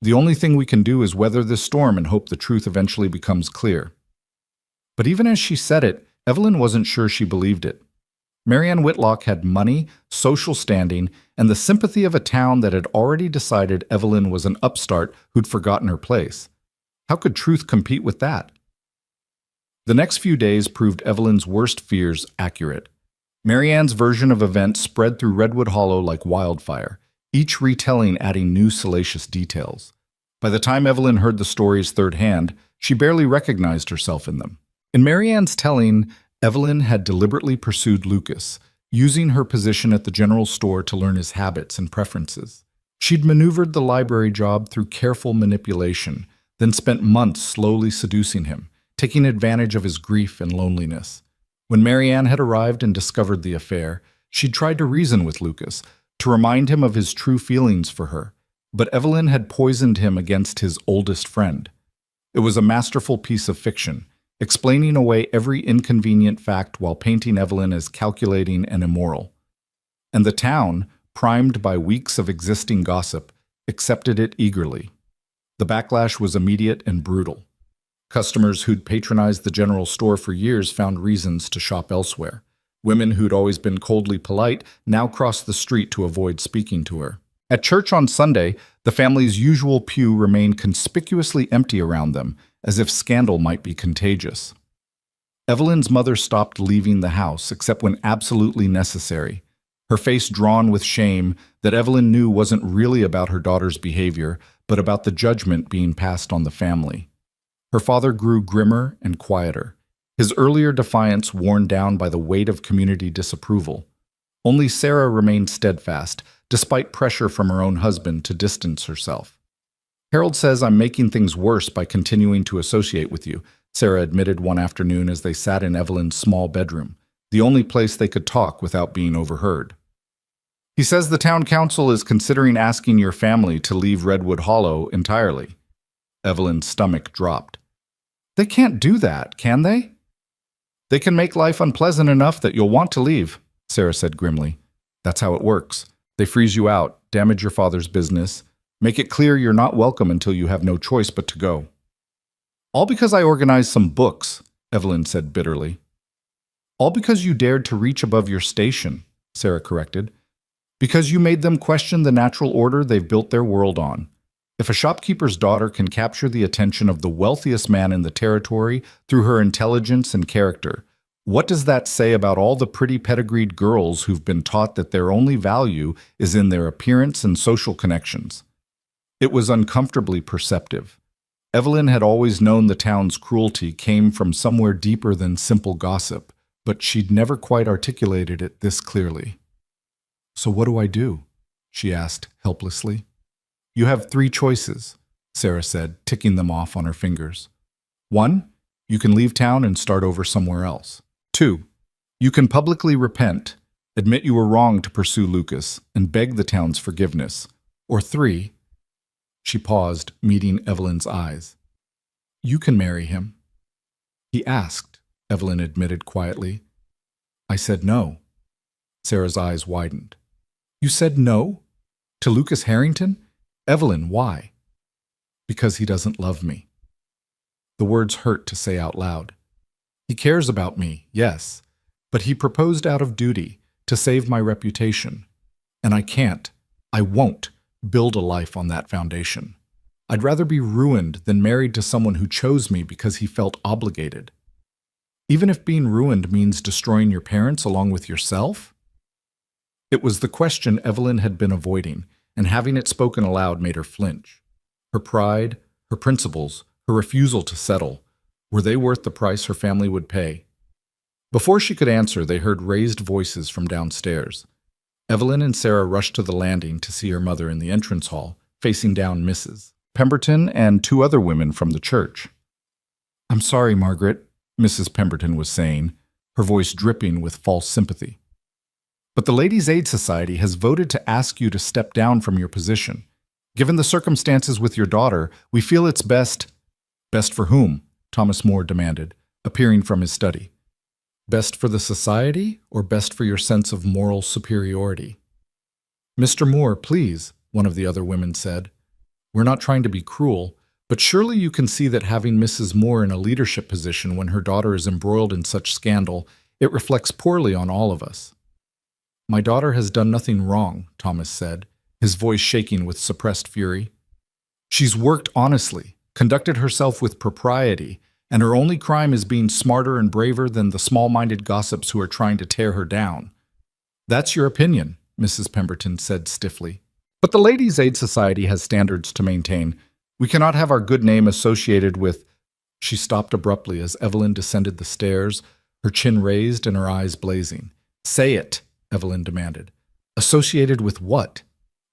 The only thing we can do is weather this storm and hope the truth eventually becomes clear. But even as she said it, Evelyn wasn't sure she believed it. Marianne Whitlock had money, social standing, and the sympathy of a town that had already decided Evelyn was an upstart who'd forgotten her place. How could truth compete with that? The next few days proved Evelyn's worst fears accurate. Marianne's version of events spread through Redwood Hollow like wildfire, each retelling adding new salacious details. By the time Evelyn heard the stories third hand, she barely recognized herself in them. In Marianne's telling, Evelyn had deliberately pursued Lucas, using her position at the general store to learn his habits and preferences. She'd maneuvered the library job through careful manipulation, then spent months slowly seducing him, taking advantage of his grief and loneliness. When Marianne had arrived and discovered the affair, she'd tried to reason with Lucas, to remind him of his true feelings for her, but Evelyn had poisoned him against his oldest friend. It was a masterful piece of fiction, explaining away every inconvenient fact while painting Evelyn as calculating and immoral. And the town, primed by weeks of existing gossip, accepted it eagerly. The backlash was immediate and brutal. Customers who'd patronized the general store for years found reasons to shop elsewhere. Women who'd always been coldly polite now crossed the street to avoid speaking to her. At church on Sunday, the family's usual pew remained conspicuously empty around them, as if scandal might be contagious. Evelyn's mother stopped leaving the house except when absolutely necessary, her face drawn with shame that Evelyn knew wasn't really about her daughter's behavior, but about the judgment being passed on the family. Her father grew grimmer and quieter, his earlier defiance worn down by the weight of community disapproval. Only Sarah remained steadfast, despite pressure from her own husband to distance herself. "Harold says I'm making things worse by continuing to associate with you," Sarah admitted one afternoon as they sat in Evelyn's small bedroom, the only place they could talk without being overheard. "He says the town council is considering asking your family to leave Redwood Hollow entirely." Evelyn's stomach dropped. "They can't do that, can they?" "They can make life unpleasant enough that you'll want to leave," Sarah said grimly. "That's how it works. They freeze you out, damage your father's business, make it clear you're not welcome until you have no choice but to go." "All because I organized some books," Evelyn said bitterly. "All because you dared to reach above your station," Sarah corrected. "Because you made them question the natural order they've built their world on. If a shopkeeper's daughter can capture the attention of the wealthiest man in the territory through her intelligence and character, what does that say about all the pretty pedigreed girls who've been taught that their only value is in their appearance and social connections?" It was uncomfortably perceptive. Evelyn had always known the town's cruelty came from somewhere deeper than simple gossip, but she'd never quite articulated it this clearly. "So what do I do?" she asked helplessly. "You have 3 choices," Sarah said, ticking them off on her fingers. 1, you can leave town and start over somewhere else. 2, you can publicly repent, admit you were wrong to pursue Lucas, and beg the town's forgiveness. Or 3, she paused, meeting Evelyn's eyes. "You can marry him." "He asked," Evelyn admitted quietly. "I said no." Sarah's eyes widened. "You said no? To Lucas Harrington? Evelyn, why?" "Because he doesn't love me." The words hurt to say out loud. "He cares about me, yes, but he proposed out of duty, to save my reputation. And I won't, build a life on that foundation. I'd rather be ruined than married to someone who chose me because he felt obligated." "Even if being ruined means destroying your parents along with yourself?" It was the question Evelyn had been avoiding, and having it spoken aloud made her flinch. Her pride, her principles, her refusal to settle, were they worth the price her family would pay? Before she could answer, they heard raised voices from downstairs. Evelyn and Sarah rushed to the landing to see her mother in the entrance hall, facing down Mrs. Pemberton and 2 other women from the church. "I'm sorry, Margaret," Mrs. Pemberton was saying, her voice dripping with false sympathy. "But the Ladies' Aid Society has voted to ask you to step down from your position. Given the circumstances with your daughter, we feel it's best—" "Best for whom?" Thomas Moore demanded, appearing from his study. "Best for the society, or best for your sense of moral superiority?" "Mr. Moore, please," one of the other women said. "We're not trying to be cruel, but surely you can see that having Mrs. Moore in a leadership position when her daughter is embroiled in such scandal It reflects poorly on all of us. My daughter has done nothing wrong, Thomas said, his voice shaking with suppressed fury. She's worked honestly, conducted herself with propriety, and her only crime is being smarter and braver than the small-minded gossips who are trying to tear her down. That's your opinion, Mrs. Pemberton said stiffly. But the Ladies' Aid Society has standards to maintain. We cannot have our good name associated with... She stopped abruptly as Evelyn descended the stairs, her chin raised and her eyes blazing. Say it, Evelyn demanded. Associated with what?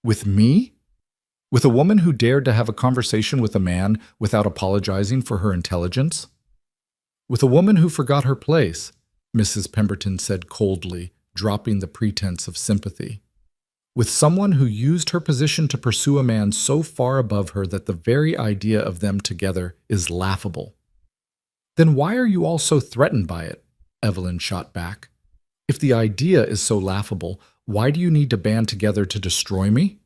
With me? With a woman who dared to have a conversation with a man without apologizing for her intelligence? With a woman who forgot her place, Mrs. Pemberton said coldly, dropping the pretense of sympathy. With someone who used her position to pursue a man so far above her that the very idea of them together is laughable. Then why are you all so threatened by it? Evelyn shot back. If the idea is so laughable, why do you need to band together to destroy me?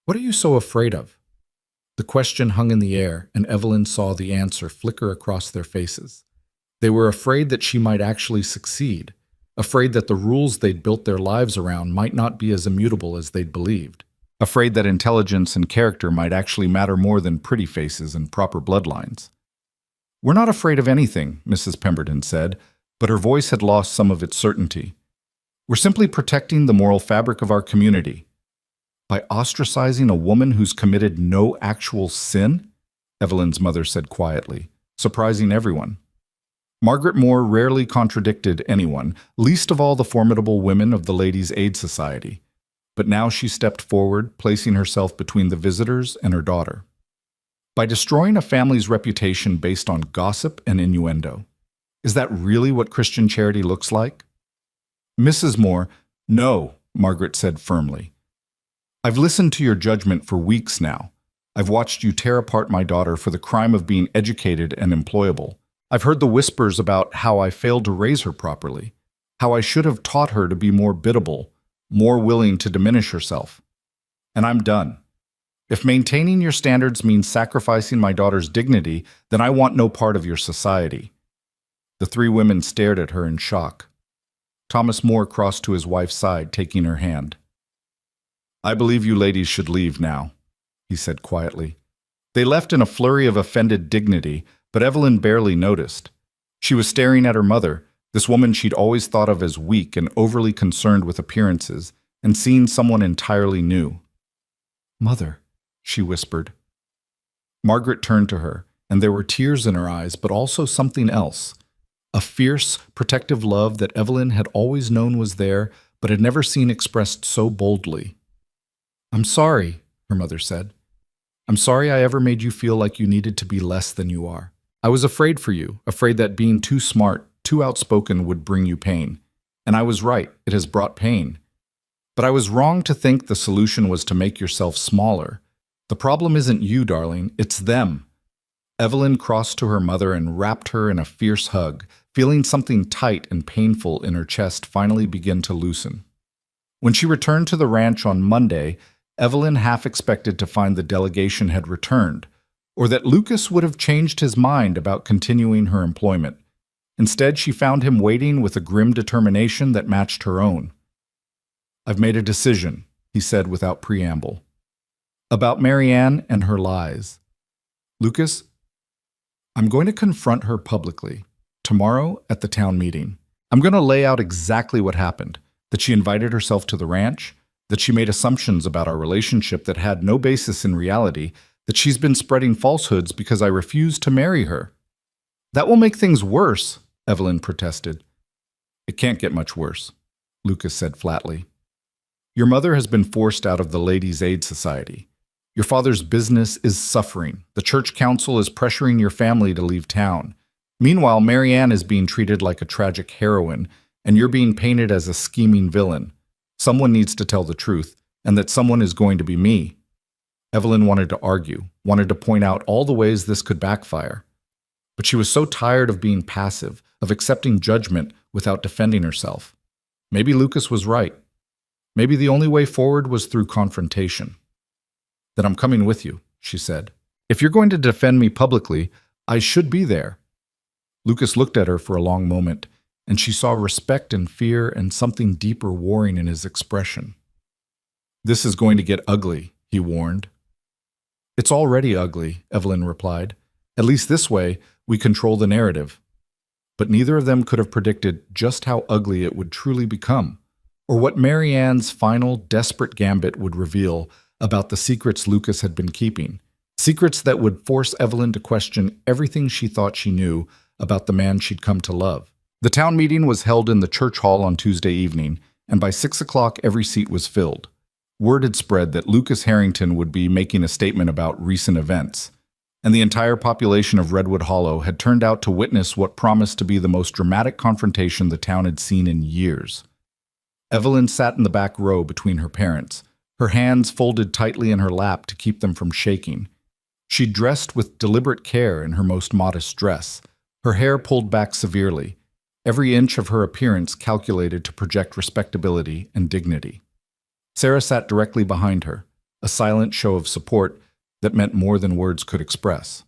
What are you so afraid of? The question hung in the air, and Evelyn saw the answer flicker across their faces. They were afraid that she might actually succeed, afraid that the rules they'd built their lives around might not be as immutable as they'd believed, afraid that intelligence and character might actually matter more than pretty faces and proper bloodlines. We're not afraid of anything, Mrs. Pemberton said, but her voice had lost some of its certainty. We're simply protecting the moral fabric of our community. By ostracizing a woman who's committed no actual sin? Evelyn's mother said quietly, surprising everyone. Margaret Moore rarely contradicted anyone, least of all the formidable women of the Ladies' Aid Society. But now she stepped forward, placing herself between the visitors and her daughter. By destroying a family's reputation based on gossip and innuendo. Is that really what Christian charity looks like? Mrs. Moore, no, Margaret said firmly. I've listened to your judgment for weeks now. I've watched you tear apart my daughter for the crime of being educated and employable. I've heard the whispers about how I failed to raise her properly, how I should have taught her to be more biddable, more willing to diminish herself. And I'm done. If maintaining your standards means sacrificing my daughter's dignity, then I want no part of your society. The three women stared at her in shock. Thomas Moore crossed to his wife's side, taking her hand. I believe you ladies should leave now, he said quietly. They left in a flurry of offended dignity, but Evelyn barely noticed. She was staring at her mother, this woman she'd always thought of as weak and overly concerned with appearances, and seeing someone entirely new. Mother, she whispered. Margaret turned to her, and there were tears in her eyes, but also something else. A fierce, protective love that Evelyn had always known was there, but had never seen expressed so boldly. I'm sorry, her mother said. I'm sorry I ever made you feel like you needed to be less than you are. I was afraid for you, afraid that being too smart, too outspoken would bring you pain. And I was right, it has brought pain. But I was wrong to think the solution was to make yourself smaller. The problem isn't you, darling, it's them. Evelyn crossed to her mother and wrapped her in a fierce hug, feeling something tight and painful in her chest finally begin to loosen. When she returned to the ranch on Monday, Evelyn half expected to find the delegation had returned, or that Lucas would have changed his mind about continuing her employment. Instead, she found him waiting with a grim determination that matched her own. I've made a decision, he said without preamble. About Marianne and her lies. Lucas, I'm going to confront her publicly, tomorrow at the town meeting. I'm going to lay out exactly what happened, that she invited herself to the ranch, that she made assumptions about our relationship that had no basis in reality, that she's been spreading falsehoods because I refused to marry her. That will make things worse, Evelyn protested. It can't get much worse, Lucas said flatly. Your mother has been forced out of the Ladies' Aid Society. Your father's business is suffering. The church council is pressuring your family to leave town. Meanwhile, Marianne is being treated like a tragic heroine, and you're being painted as a scheming villain. Someone needs to tell the truth, and that someone is going to be me. Evelyn wanted to argue, wanted to point out all the ways this could backfire. But she was so tired of being passive, of accepting judgment without defending herself. Maybe Lucas was right. Maybe the only way forward was through confrontation. Then I'm coming with you, she said. If you're going to defend me publicly, I should be there. Lucas looked at her for a long moment, and she saw respect and fear and something deeper warring in his expression. "This is going to get ugly," he warned. "It's already ugly," Evelyn replied. "At least this way, we control the narrative." But neither of them could have predicted just how ugly it would truly become, or what Marianne's final, desperate gambit would reveal about the secrets Lucas had been keeping. Secrets that would force Evelyn to question everything she thought she knew about the man she'd come to love. The town meeting was held in the church hall on Tuesday evening, and by 6 o'clock every seat was filled. Word had spread that Lucas Harrington would be making a statement about recent events, and the entire population of Redwood Hollow had turned out to witness what promised to be the most dramatic confrontation the town had seen in years. Evelyn sat in the back row between her parents, her hands folded tightly in her lap to keep them from shaking. She dressed with deliberate care in her most modest dress, her hair pulled back severely, every inch of her appearance calculated to project respectability and dignity. Sarah sat directly behind her, a silent show of support that meant more than words could express.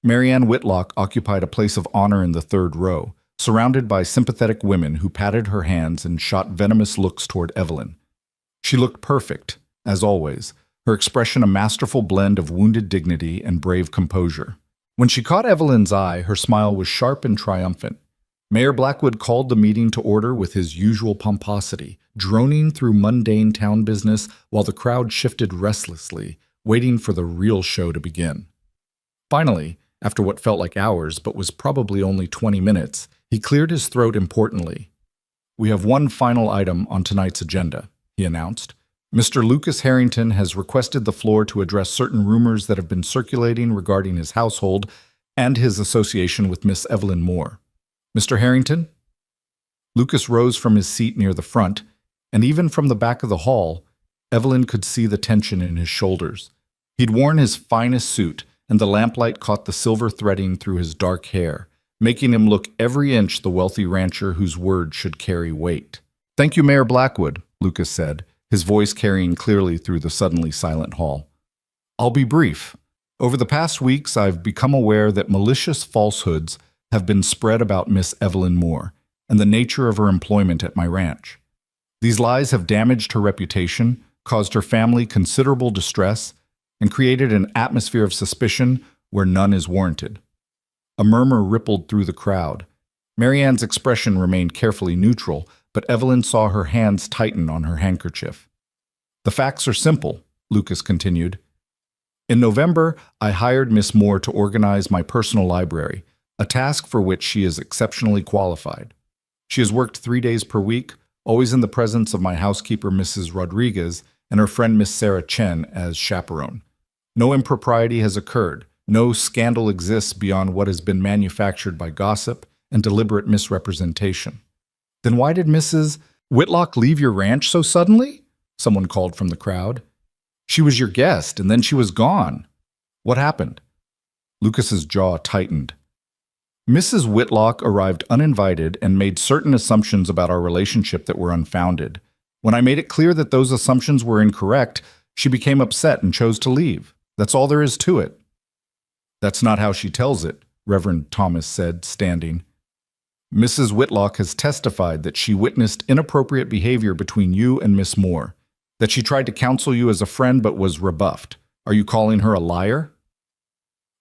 Marianne Whitlock occupied a place of honor in the third row, surrounded by sympathetic women who patted her hands and shot venomous looks toward Evelyn. She looked perfect, as always, her expression a masterful blend of wounded dignity and brave composure. When she caught Evelyn's eye, her smile was sharp and triumphant. Mayor Blackwood called the meeting to order with his usual pomposity, droning through mundane town business while the crowd shifted restlessly, waiting for the real show to begin. Finally, after what felt like hours but was probably only 20 minutes, he cleared his throat importantly. "We have one final item on tonight's agenda," he announced. "Mr. Lucas Harrington has requested the floor to address certain rumors that have been circulating regarding his household and his association with Miss Evelyn Moore. Mr. Harrington?" Lucas rose from his seat near the front, and even from the back of the hall, Evelyn could see the tension in his shoulders. He'd worn his finest suit, and the lamplight caught the silver threading through his dark hair, making him look every inch the wealthy rancher whose word should carry weight. "Thank you, Mayor Blackwood," Lucas said, his voice carrying clearly through the suddenly silent hall. "I'll be brief. Over the past weeks, I've become aware that malicious falsehoods have been spread about Miss Evelyn Moore and the nature of her employment at my ranch. These lies have damaged her reputation, caused her family considerable distress, and created an atmosphere of suspicion where none is warranted." A murmur rippled through the crowd. Marianne's expression remained carefully neutral, but Evelyn saw her hands tighten on her handkerchief. "The facts are simple," Lucas continued. "In November, I hired Miss Moore to organize my personal library, a task for which she is exceptionally qualified. She has worked 3 days per week, always in the presence of my housekeeper, Mrs. Rodriguez, and her friend, Miss Sarah Chen, as chaperone. No impropriety has occurred. No scandal exists beyond what has been manufactured by gossip and deliberate misrepresentation." "Then why did Mrs. Whitlock leave your ranch so suddenly?" someone called from the crowd. "She was your guest, and then she was gone. What happened?" Lucas's jaw tightened. "Mrs. Whitlock arrived uninvited and made certain assumptions about our relationship that were unfounded. When I made it clear that those assumptions were incorrect, she became upset and chose to leave. That's all there is to it." "That's not how she tells it," Reverend Thomas said, standing. "Mrs. Whitlock has testified that she witnessed inappropriate behavior between you and Miss Moore, that she tried to counsel you as a friend but was rebuffed. Are you calling her a liar?"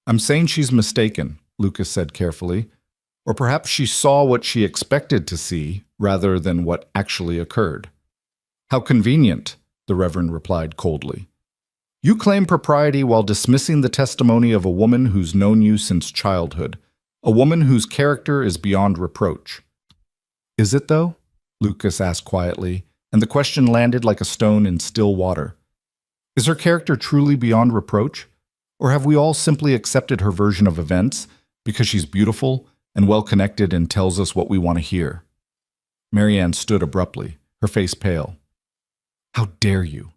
"I'm saying she's mistaken," Lucas said carefully. "Or perhaps she saw what she expected to see rather than what actually occurred." "How convenient," the Reverend replied coldly. "You claim propriety while dismissing the testimony of a woman who's known you since childhood, a woman whose character is beyond reproach." "Is it, though?" Lucas asked quietly, and the question landed like a stone in still water. "Is her character truly beyond reproach? Or have we all simply accepted her version of events because she's beautiful and well-connected and tells us what we want to hear?" Marianne stood abruptly, her face pale. "How dare you?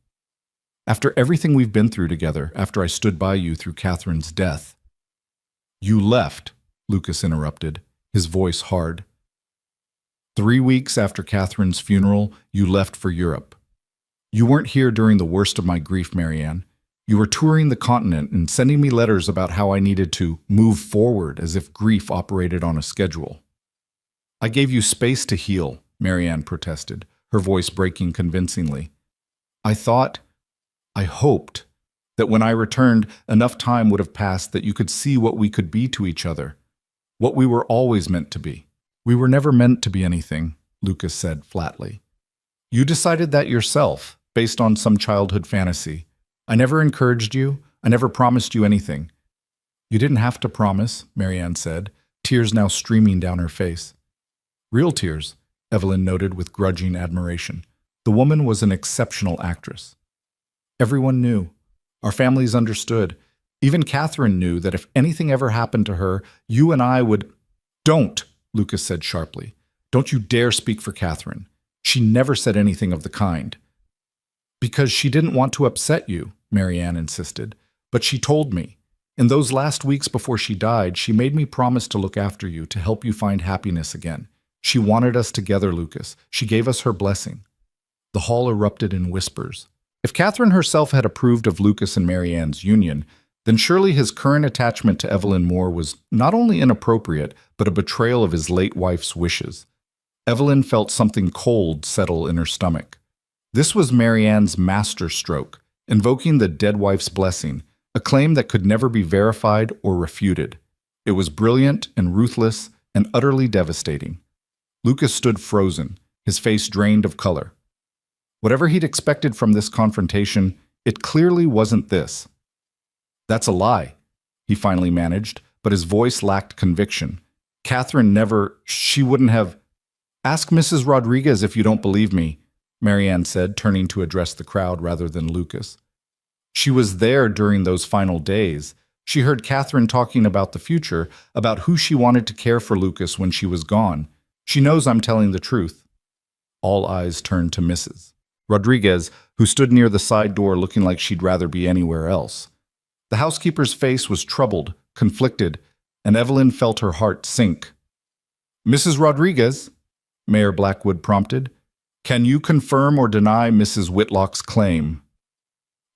After everything we've been through together, after I stood by you through Catherine's death." "You left," Lucas interrupted, his voice hard. 3 weeks after Catherine's funeral, you left for Europe. You weren't here during the worst of my grief, Marianne. You were touring the continent and sending me letters about how I needed to move forward as if grief operated on a schedule. I gave you space to heal, Marianne protested, her voice breaking convincingly. I hoped that when I returned, enough time would have passed that you could see what we could be to each other, what we were always meant to be. We were never meant to be anything, Lucas said flatly. You decided that yourself, based on some childhood fantasy. I never encouraged you. I never promised you anything. You didn't have to promise, Marianne said, tears now streaming down her face. Real tears, Evelyn noted with grudging admiration. The woman was an exceptional actress. Everyone knew. Our families understood. Even Catherine knew that if anything ever happened to her, you and I would— Don't, Lucas said sharply. Don't you dare speak for Catherine. She never said anything of the kind. Because she didn't want to upset you, Marianne insisted. But she told me. In those last weeks before she died, she made me promise to look after you, to help you find happiness again. She wanted us together, Lucas. She gave us her blessing. The hall erupted in whispers. If Catherine herself had approved of Lucas and Marianne's union, then surely his current attachment to Evelyn Moore was not only inappropriate, but a betrayal of his late wife's wishes. Evelyn felt something cold settle in her stomach. This was Marianne's masterstroke, invoking the dead wife's blessing, a claim that could never be verified or refuted. It was brilliant and ruthless and utterly devastating. Lucas stood frozen, his face drained of color. Whatever he'd expected from this confrontation, it clearly wasn't this. That's a lie, he finally managed, but his voice lacked conviction. Catherine she wouldn't have— Ask Mrs. Rodriguez if you don't believe me, Marianne said, turning to address the crowd rather than Lucas. She was there during those final days. She heard Catherine talking about the future, about who she wanted to care for Lucas when she was gone. She knows I'm telling the truth. All eyes turned to Mrs. Rodriguez, who stood near the side door looking like she'd rather be anywhere else. The housekeeper's face was troubled, conflicted, and Evelyn felt her heart sink. Mrs. Rodriguez, Mayor Blackwood prompted, can you confirm or deny Mrs. Whitlock's claim?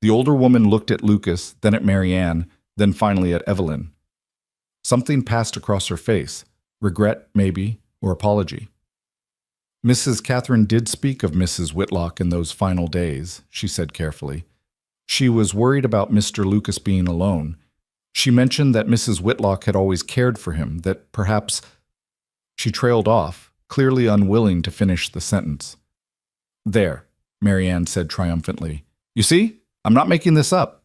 The older woman looked at Lucas, then at Marianne, then finally at Evelyn. Something passed across her face, regret, maybe, or apology. Mrs. Catherine did speak of Mrs. Whitlock in those final days, she said carefully. She was worried about Mr. Lucas being alone. She mentioned that Mrs. Whitlock had always cared for him, that perhaps— She trailed off, clearly unwilling to finish the sentence. There, Marianne said triumphantly. You see? I'm not making this up.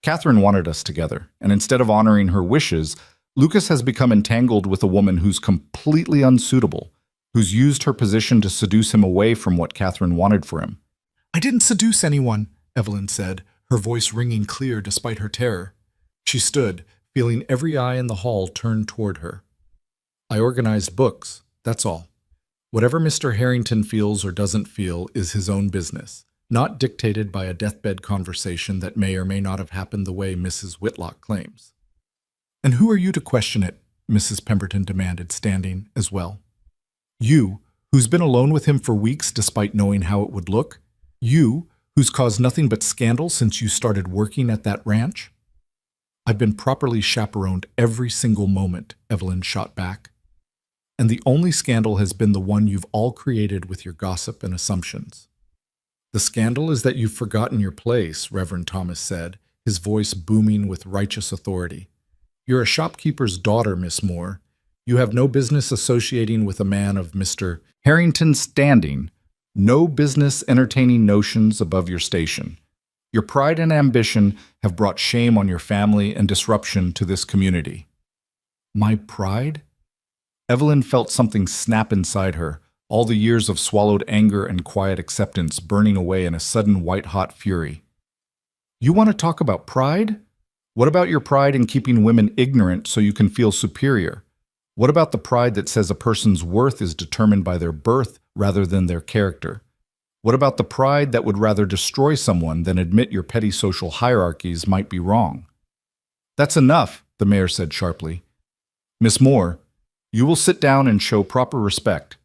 Catherine wanted us together, and instead of honoring her wishes, Lucas has become entangled with a woman who's completely unsuitable, who's used her position to seduce him away from what Catherine wanted for him. I didn't seduce anyone, Evelyn said, her voice ringing clear despite her terror. She stood, feeling every eye in the hall turned toward her. I organized books, that's all. Whatever Mr. Harrington feels or doesn't feel is his own business, not dictated by a deathbed conversation that may or may not have happened the way Mrs. Whitlock claims. And who are you to question it? Mrs. Pemberton demanded, standing as well. You, who's been alone with him for weeks despite knowing how it would look? You, who's caused nothing but scandal since you started working at that ranch? I've been properly chaperoned every single moment, Evelyn shot back. And the only scandal has been the one you've all created with your gossip and assumptions. The scandal is that you've forgotten your place, Reverend Thomas said, his voice booming with righteous authority. You're a shopkeeper's daughter, Miss Moore. You have no business associating with a man of Mr. Harrington's standing, no business entertaining notions above your station. Your pride and ambition have brought shame on your family and disruption to this community. My pride? Evelyn felt something snap inside her, all the years of swallowed anger and quiet acceptance burning away in a sudden white-hot fury. You want to talk about pride? What about your pride in keeping women ignorant so you can feel superior? What about the pride that says a person's worth is determined by their birth rather than their character? What about the pride that would rather destroy someone than admit your petty social hierarchies might be wrong? That's enough, the mayor said sharply. Miss Moore, you will sit down and show proper respect.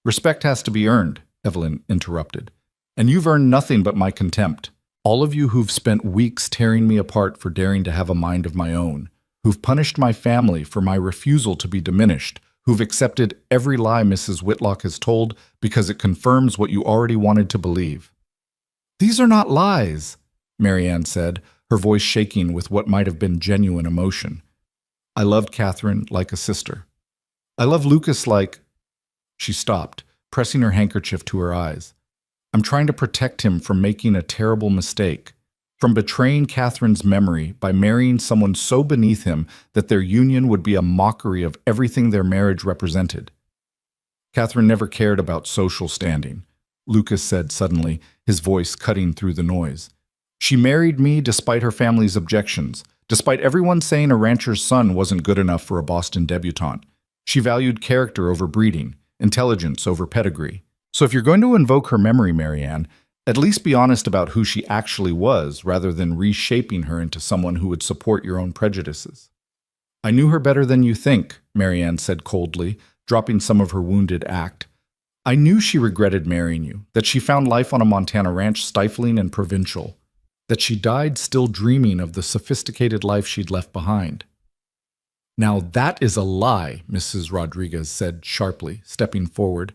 Respect has to be earned, Evelyn interrupted. And you've earned nothing but my contempt. All of you who've spent weeks tearing me apart for daring to have a mind of my own, who've punished my family for my refusal to be diminished, who've accepted every lie Mrs. Whitlock has told because it confirms what you already wanted to believe. These are not lies, Marianne said, her voice shaking with what might have been genuine emotion. I loved Catherine like a sister. I love Lucas like... She stopped, pressing her handkerchief to her eyes. I'm trying to protect him from making a terrible mistake, from betraying Catherine's memory by marrying someone so beneath him that their union would be a mockery of everything their marriage represented. Catherine never cared about social standing, Lucas said suddenly, his voice cutting through the noise. She married me despite her family's objections, despite everyone saying a rancher's son wasn't good enough for a Boston debutante. She valued character over breeding, intelligence over pedigree. So if you're going to invoke her memory, Marianne, at least be honest about who she actually was rather than reshaping her into someone who would support your own prejudices. I knew her better than you think, Marianne said coldly, dropping some of her wounded act. I knew she regretted marrying you, that she found life on a Montana ranch stifling and provincial, that she died still dreaming of the sophisticated life she'd left behind. Now that is a lie, Mrs. Rodriguez said sharply, stepping forward.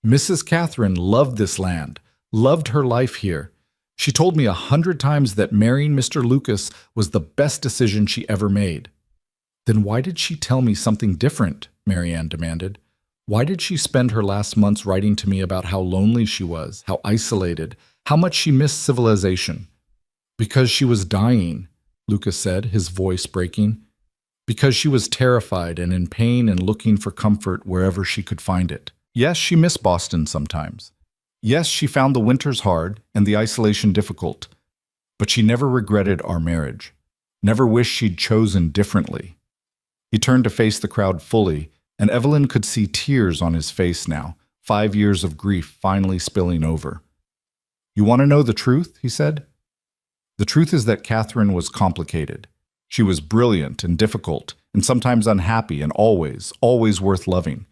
Mrs. Catherine loved this land, loved her life here. She told me 100 times that marrying Mr. Lucas was the best decision she ever made. Then why did she tell me something different? Marianne demanded. Why did she spend her last months writing to me about how lonely she was, how isolated, how much she missed civilization? Because she was dying, Lucas said, his voice breaking. Because she was terrified and in pain and looking for comfort wherever she could find it. Yes, she missed Boston sometimes. Yes, she found the winters hard and the isolation difficult. But she never regretted our marriage, never wished she'd chosen differently. He turned to face the crowd fully, and Evelyn could see tears on his face now, 5 years of grief finally spilling over. You want to know the truth? He said. The truth is that Catherine was complicated. She was brilliant and difficult, and sometimes unhappy, and always worth loving.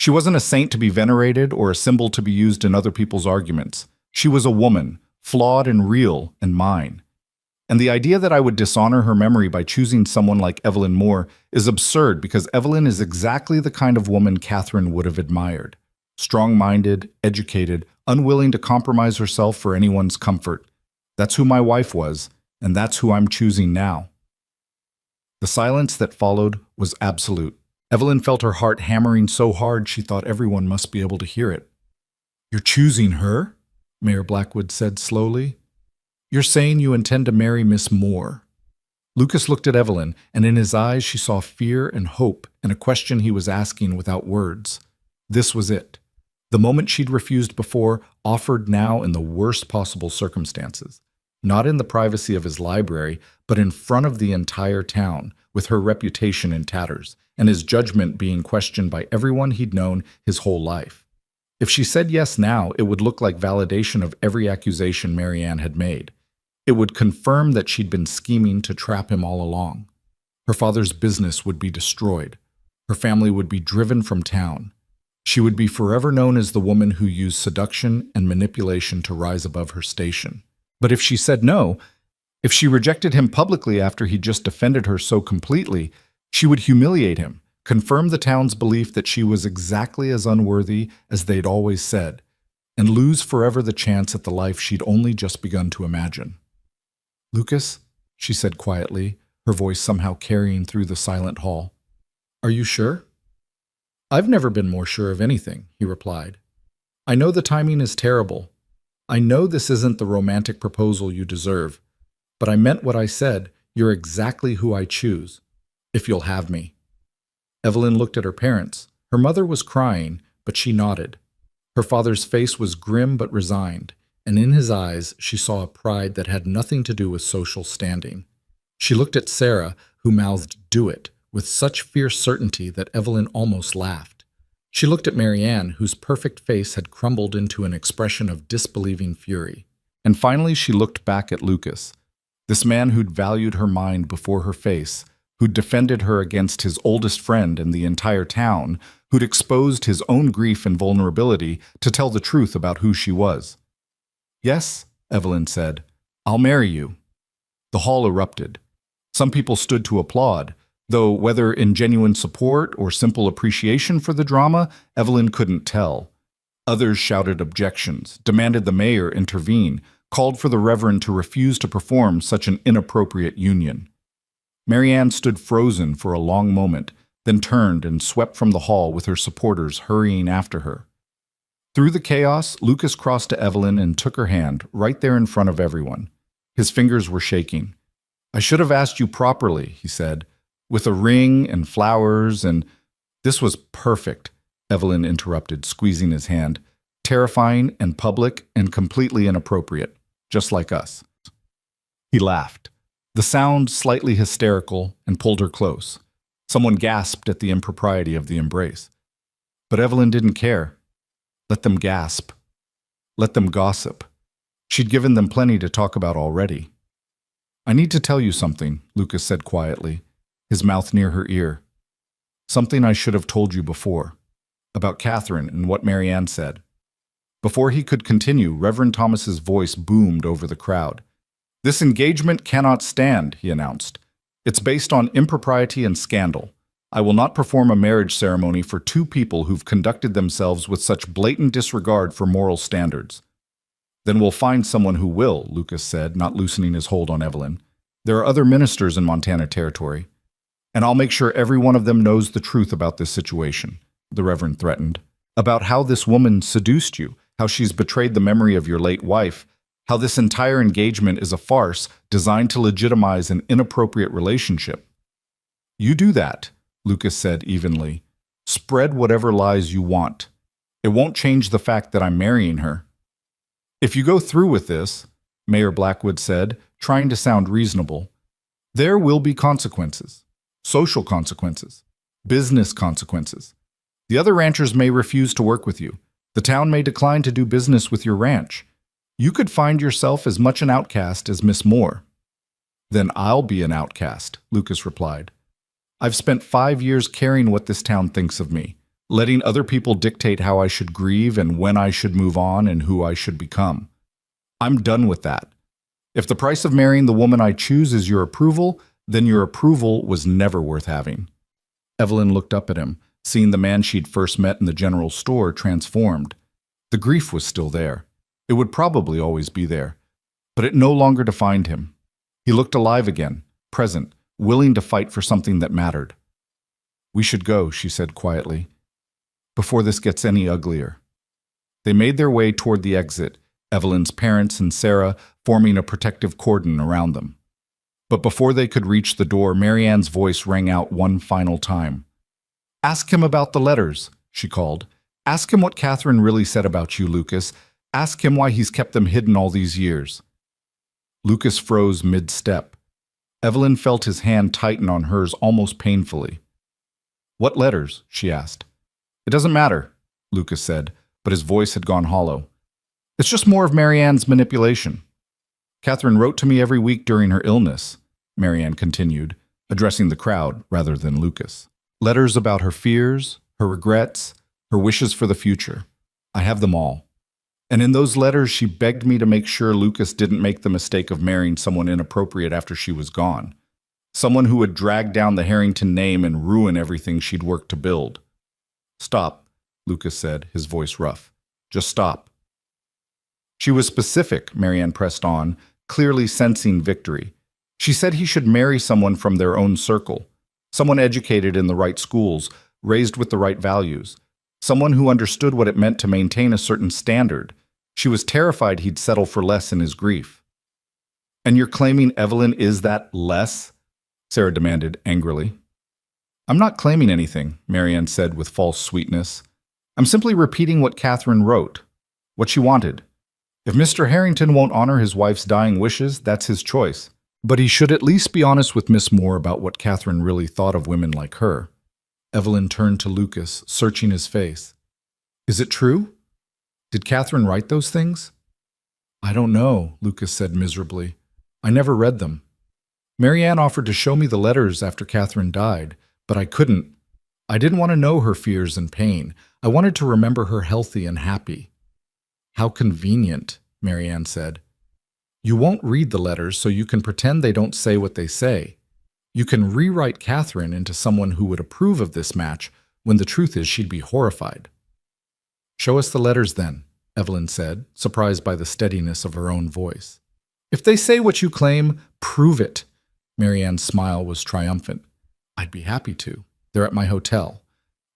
She wasn't a saint to be venerated or a symbol to be used in other people's arguments. She was a woman, flawed and real and mine. And the idea that I would dishonor her memory by choosing someone like Evelyn Moore is absurd because Evelyn is exactly the kind of woman Catherine would have admired. Strong-minded, educated, unwilling to compromise herself for anyone's comfort. That's who my wife was, and that's who I'm choosing now. The silence that followed was absolute. Evelyn felt her heart hammering so hard she thought everyone must be able to hear it. You're choosing her? Mayor Blackwood said slowly. You're saying you intend to marry Miss Moore. Lucas looked at Evelyn, and in his eyes she saw fear and hope and a question he was asking without words. This was it. The moment she'd refused before, offered now in the worst possible circumstances. Not in the privacy of his library, but in front of the entire town, with her reputation in tatters, and his judgment being questioned by everyone he'd known his whole life. If she said yes now, it would look like validation of every accusation Marianne had made. It would confirm that she'd been scheming to trap him all along. Her father's business would be destroyed. Her family would be driven from town. She would be forever known as the woman who used seduction and manipulation to rise above her station. But if she said no, if she rejected him publicly after he just defended her so completely, she would humiliate him, confirm the town's belief that she was exactly as unworthy as they'd always said, and lose forever the chance at the life she'd only just begun to imagine. Lucas, she said quietly, her voice somehow carrying through the silent hall. Are you sure? I've never been more sure of anything, he replied. I know the timing is terrible. I know this isn't the romantic proposal you deserve, but I meant what I said. You're exactly who I choose, if you'll have me. Evelyn looked at her parents. Her mother was crying, but she nodded. Her father's face was grim but resigned, and in his eyes she saw a pride that had nothing to do with social standing. She looked at Sarah, who mouthed, "Do it," with such fierce certainty that Evelyn almost laughed. She looked at Marianne, whose perfect face had crumbled into an expression of disbelieving fury. And finally she looked back at Lucas, this man who'd valued her mind before her face, who'd defended her against his oldest friend and the entire town, who'd exposed his own grief and vulnerability to tell the truth about who she was. Yes, Evelyn said, I'll marry you. The hall erupted. Some people stood to applaud, Though whether in genuine support or simple appreciation for the drama, Evelyn couldn't tell. Others shouted objections, demanded the mayor intervene, called for the reverend to refuse to perform such an inappropriate union. Marianne stood frozen for a long moment, then turned and swept from the hall with her supporters hurrying after her. Through the chaos, Lucas crossed to Evelyn and took her hand, right there in front of everyone. His fingers were shaking. "I should have asked you properly," he said, "with a ring and flowers and—" "This was perfect," Evelyn interrupted, squeezing his hand. "Terrifying and public and completely inappropriate, just like us." He laughed, the sound slightly hysterical, and pulled her close. Someone gasped at the impropriety of the embrace. But Evelyn didn't care. Let them gasp. Let them gossip. She'd given them plenty to talk about already. "I need to tell you something," Lucas said quietly, his mouth near her ear. "Something I should have told you before. About Catherine and what Marianne said." Before he could continue, Reverend Thomas's voice boomed over the crowd. "This engagement cannot stand," he announced. "It's based on impropriety and scandal. I will not perform a marriage ceremony for two people who've conducted themselves with such blatant disregard for moral standards." "Then we'll find someone who will," Lucas said, not loosening his hold on Evelyn. "There are other ministers in Montana Territory. And I'll make sure every one of them knows the truth about this situation," the Reverend threatened. "About how this woman seduced you, how she's betrayed the memory of your late wife, how this entire engagement is a farce designed to legitimize an inappropriate relationship." "You do that," Lucas said evenly. "Spread whatever lies you want. It won't change the fact that I'm marrying her." "If you go through with this," Mayor Blackwood said, trying to sound reasonable, "there will be consequences. Social consequences. Business consequences. The other ranchers may refuse to work with you. The town may decline to do business with your ranch. You could find yourself as much an outcast as Miss Moore." "Then I'll be an outcast," Lucas replied. "I've spent 5 years caring what this town thinks of me, letting other people dictate how I should grieve and when I should move on and who I should become. I'm done with that. If the price of marrying the woman I choose is your approval, then your approval was never worth having." Evelyn looked up at him, seeing the man she'd first met in the general store transformed. The grief was still there. It would probably always be there. But it no longer defined him. He looked alive again, present, willing to fight for something that mattered. "We should go," she said quietly, "before this gets any uglier." They made their way toward the exit, Evelyn's parents and Sarah forming a protective cordon around them. But before they could reach the door, Marianne's voice rang out one final time. "Ask him about the letters," she called. "Ask him what Catherine really said about you, Lucas. Ask him why he's kept them hidden all these years." Lucas froze mid-step. Evelyn felt his hand tighten on hers almost painfully. "What letters?" she asked. "It doesn't matter," Lucas said, but his voice had gone hollow. "It's just more of Marianne's manipulation. Catherine wrote to me every week during her illness," Marianne continued, addressing the crowd rather than Lucas. "Letters about her fears, her regrets, her wishes for the future. I have them all. And in those letters, she begged me to make sure Lucas didn't make the mistake of marrying someone inappropriate after she was gone. Someone who would drag down the Harrington name and ruin everything she'd worked to build." "Stop," Lucas said, his voice rough. "Just stop." "She was specific," Marianne pressed on, clearly sensing victory. "She said he should marry someone from their own circle, someone educated in the right schools, raised with the right values, someone who understood what it meant to maintain a certain standard. She was terrified he'd settle for less in his grief." "And you're claiming Evelyn is that less?" Sarah demanded angrily. "I'm not claiming anything," Marianne said with false sweetness. "I'm simply repeating what Catherine wrote, what she wanted. If Mr. Harrington won't honor his wife's dying wishes, that's his choice. But he should at least be honest with Miss Moore about what Catherine really thought of women like her." Evelyn turned to Lucas, searching his face. "Is it true? Did Catherine write those things?" "I don't know," Lucas said miserably. "I never read them. Marianne offered to show me the letters after Catherine died, but I couldn't. I didn't want to know her fears and pain. I wanted to remember her healthy and happy." "How convenient," Marianne said. "You won't read the letters, so you can pretend they don't say what they say." You can rewrite Catherine into someone who would approve of this match when the truth is she'd be horrified. Show us the letters then, Evelyn said, surprised by the steadiness of her own voice. If they say what you claim, prove it. Marianne's smile was triumphant. I'd be happy to. They're at my hotel.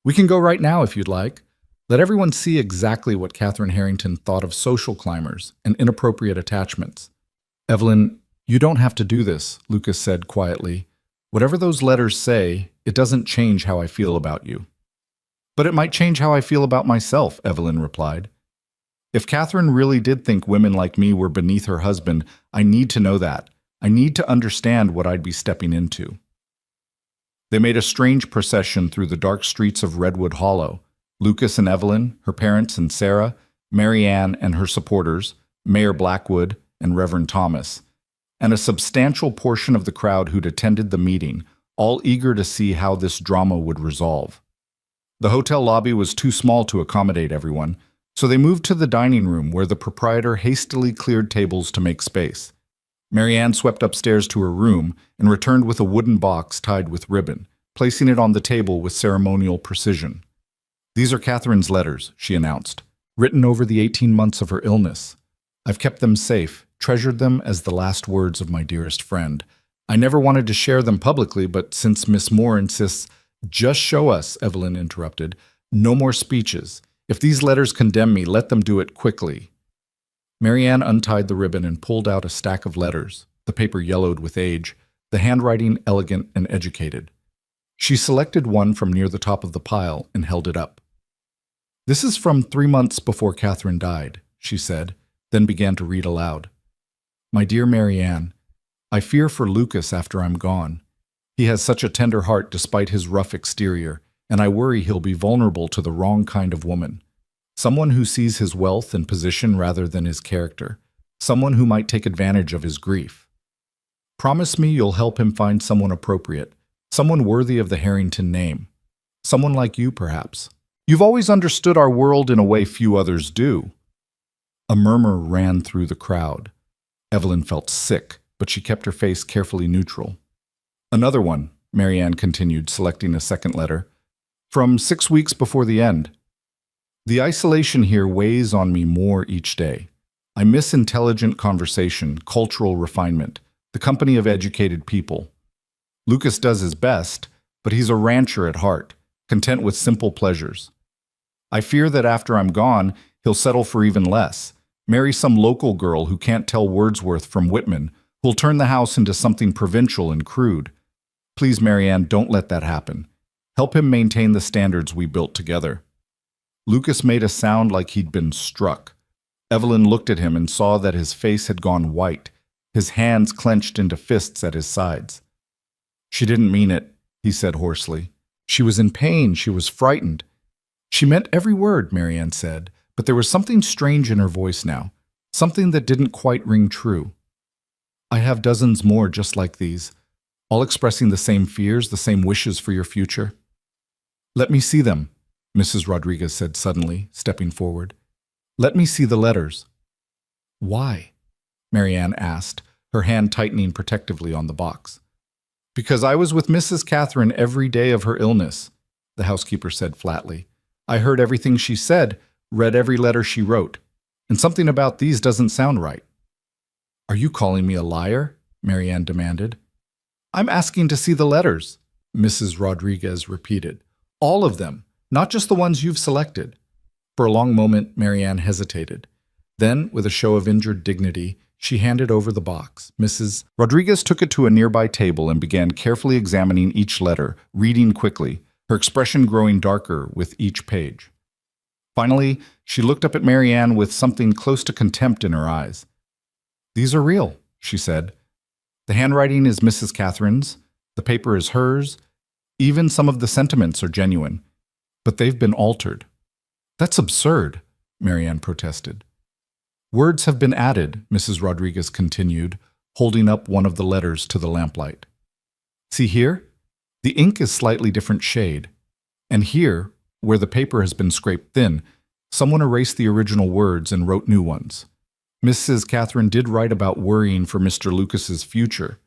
We can go right now if you'd like. Let everyone see exactly what Catherine Harrington thought of social climbers and inappropriate attachments. Evelyn, you don't have to do this, Lucas said quietly. Whatever those letters say, it doesn't change how I feel about you. But it might change how I feel about myself, Evelyn replied. If Catherine really did think women like me were beneath her husband, I need to know that. I need to understand what I'd be stepping into. They made a strange procession through the dark streets of Redwood Hollow. Lucas and Evelyn, her parents and Sarah, Marianne and her supporters, Mayor Blackwood and Reverend Thomas, and a substantial portion of the crowd who'd attended the meeting, all eager to see how this drama would resolve. The hotel lobby was too small to accommodate everyone, so they moved to the dining room where the proprietor hastily cleared tables to make space. Marianne swept upstairs to her room and returned with a wooden box tied with ribbon, placing it on the table with ceremonial precision. These are Catherine's letters, she announced, written over the 18 months of her illness. I've kept them safe, treasured them as the last words of my dearest friend. I never wanted to share them publicly, but since Miss Moore insists, just show us, Evelyn interrupted. No more speeches. If these letters condemn me, let them do it quickly. Marianne untied the ribbon and pulled out a stack of letters, the paper yellowed with age, the handwriting elegant and educated. She selected one from near the top of the pile and held it up. This is from 3 months before Catherine died, she said, then began to read aloud. My dear Marianne, I fear for Lucas after I'm gone. He has such a tender heart despite his rough exterior, and I worry he'll be vulnerable to the wrong kind of woman. Someone who sees his wealth and position rather than his character. Someone who might take advantage of his grief. Promise me you'll help him find someone appropriate, someone worthy of the Harrington name. Someone like you, perhaps. You've always understood our world in a way few others do. A murmur ran through the crowd. Evelyn felt sick, but she kept her face carefully neutral. Another one, Marianne continued, selecting a second letter. From 6 weeks before the end. The isolation here weighs on me more each day. I miss intelligent conversation, cultural refinement, the company of educated people. Lucas does his best, but he's a rancher at heart, content with simple pleasures. I fear that after I'm gone, he'll settle for even less, marry some local girl who can't tell Wordsworth from Whitman, who'll turn the house into something provincial and crude. Please, Marianne, don't let that happen. Help him maintain the standards we built together. Lucas made a sound like he'd been struck. Evelyn looked at him and saw that his face had gone white, his hands clenched into fists at his sides. She didn't mean it, he said hoarsely. She was in pain, she was frightened. She meant every word, Marianne said, but there was something strange in her voice now, something that didn't quite ring true. I have dozens more just like these, all expressing the same fears, the same wishes for your future. Let me see them, Mrs. Rodriguez said suddenly, stepping forward. Let me see the letters. Why? Marianne asked, her hand tightening protectively on the box. Because I was with Mrs. Catherine every day of her illness, the housekeeper said flatly. I heard everything she said, read every letter she wrote, and something about these doesn't sound right. Are you calling me a liar? Marianne demanded. I'm asking to see the letters, Mrs. Rodriguez repeated. All of them, not just the ones you've selected. For a long moment, Marianne hesitated. Then, with a show of injured dignity, she handed over the box. Mrs. Rodriguez took it to a nearby table and began carefully examining each letter, reading quickly, her expression growing darker with each page. Finally, she looked up at Marianne with something close to contempt in her eyes. These are real, she said. The handwriting is Mrs. Catherine's, the paper is hers, even some of the sentiments are genuine, but they've been altered. That's absurd, Marianne protested. Words have been added, Mrs. Rodriguez continued, holding up one of the letters to the lamplight. See here? The ink is slightly different shade. And here, where the paper has been scraped thin, someone erased the original words and wrote new ones. Mrs. Catherine did write about worrying for Mr. Lucas's future.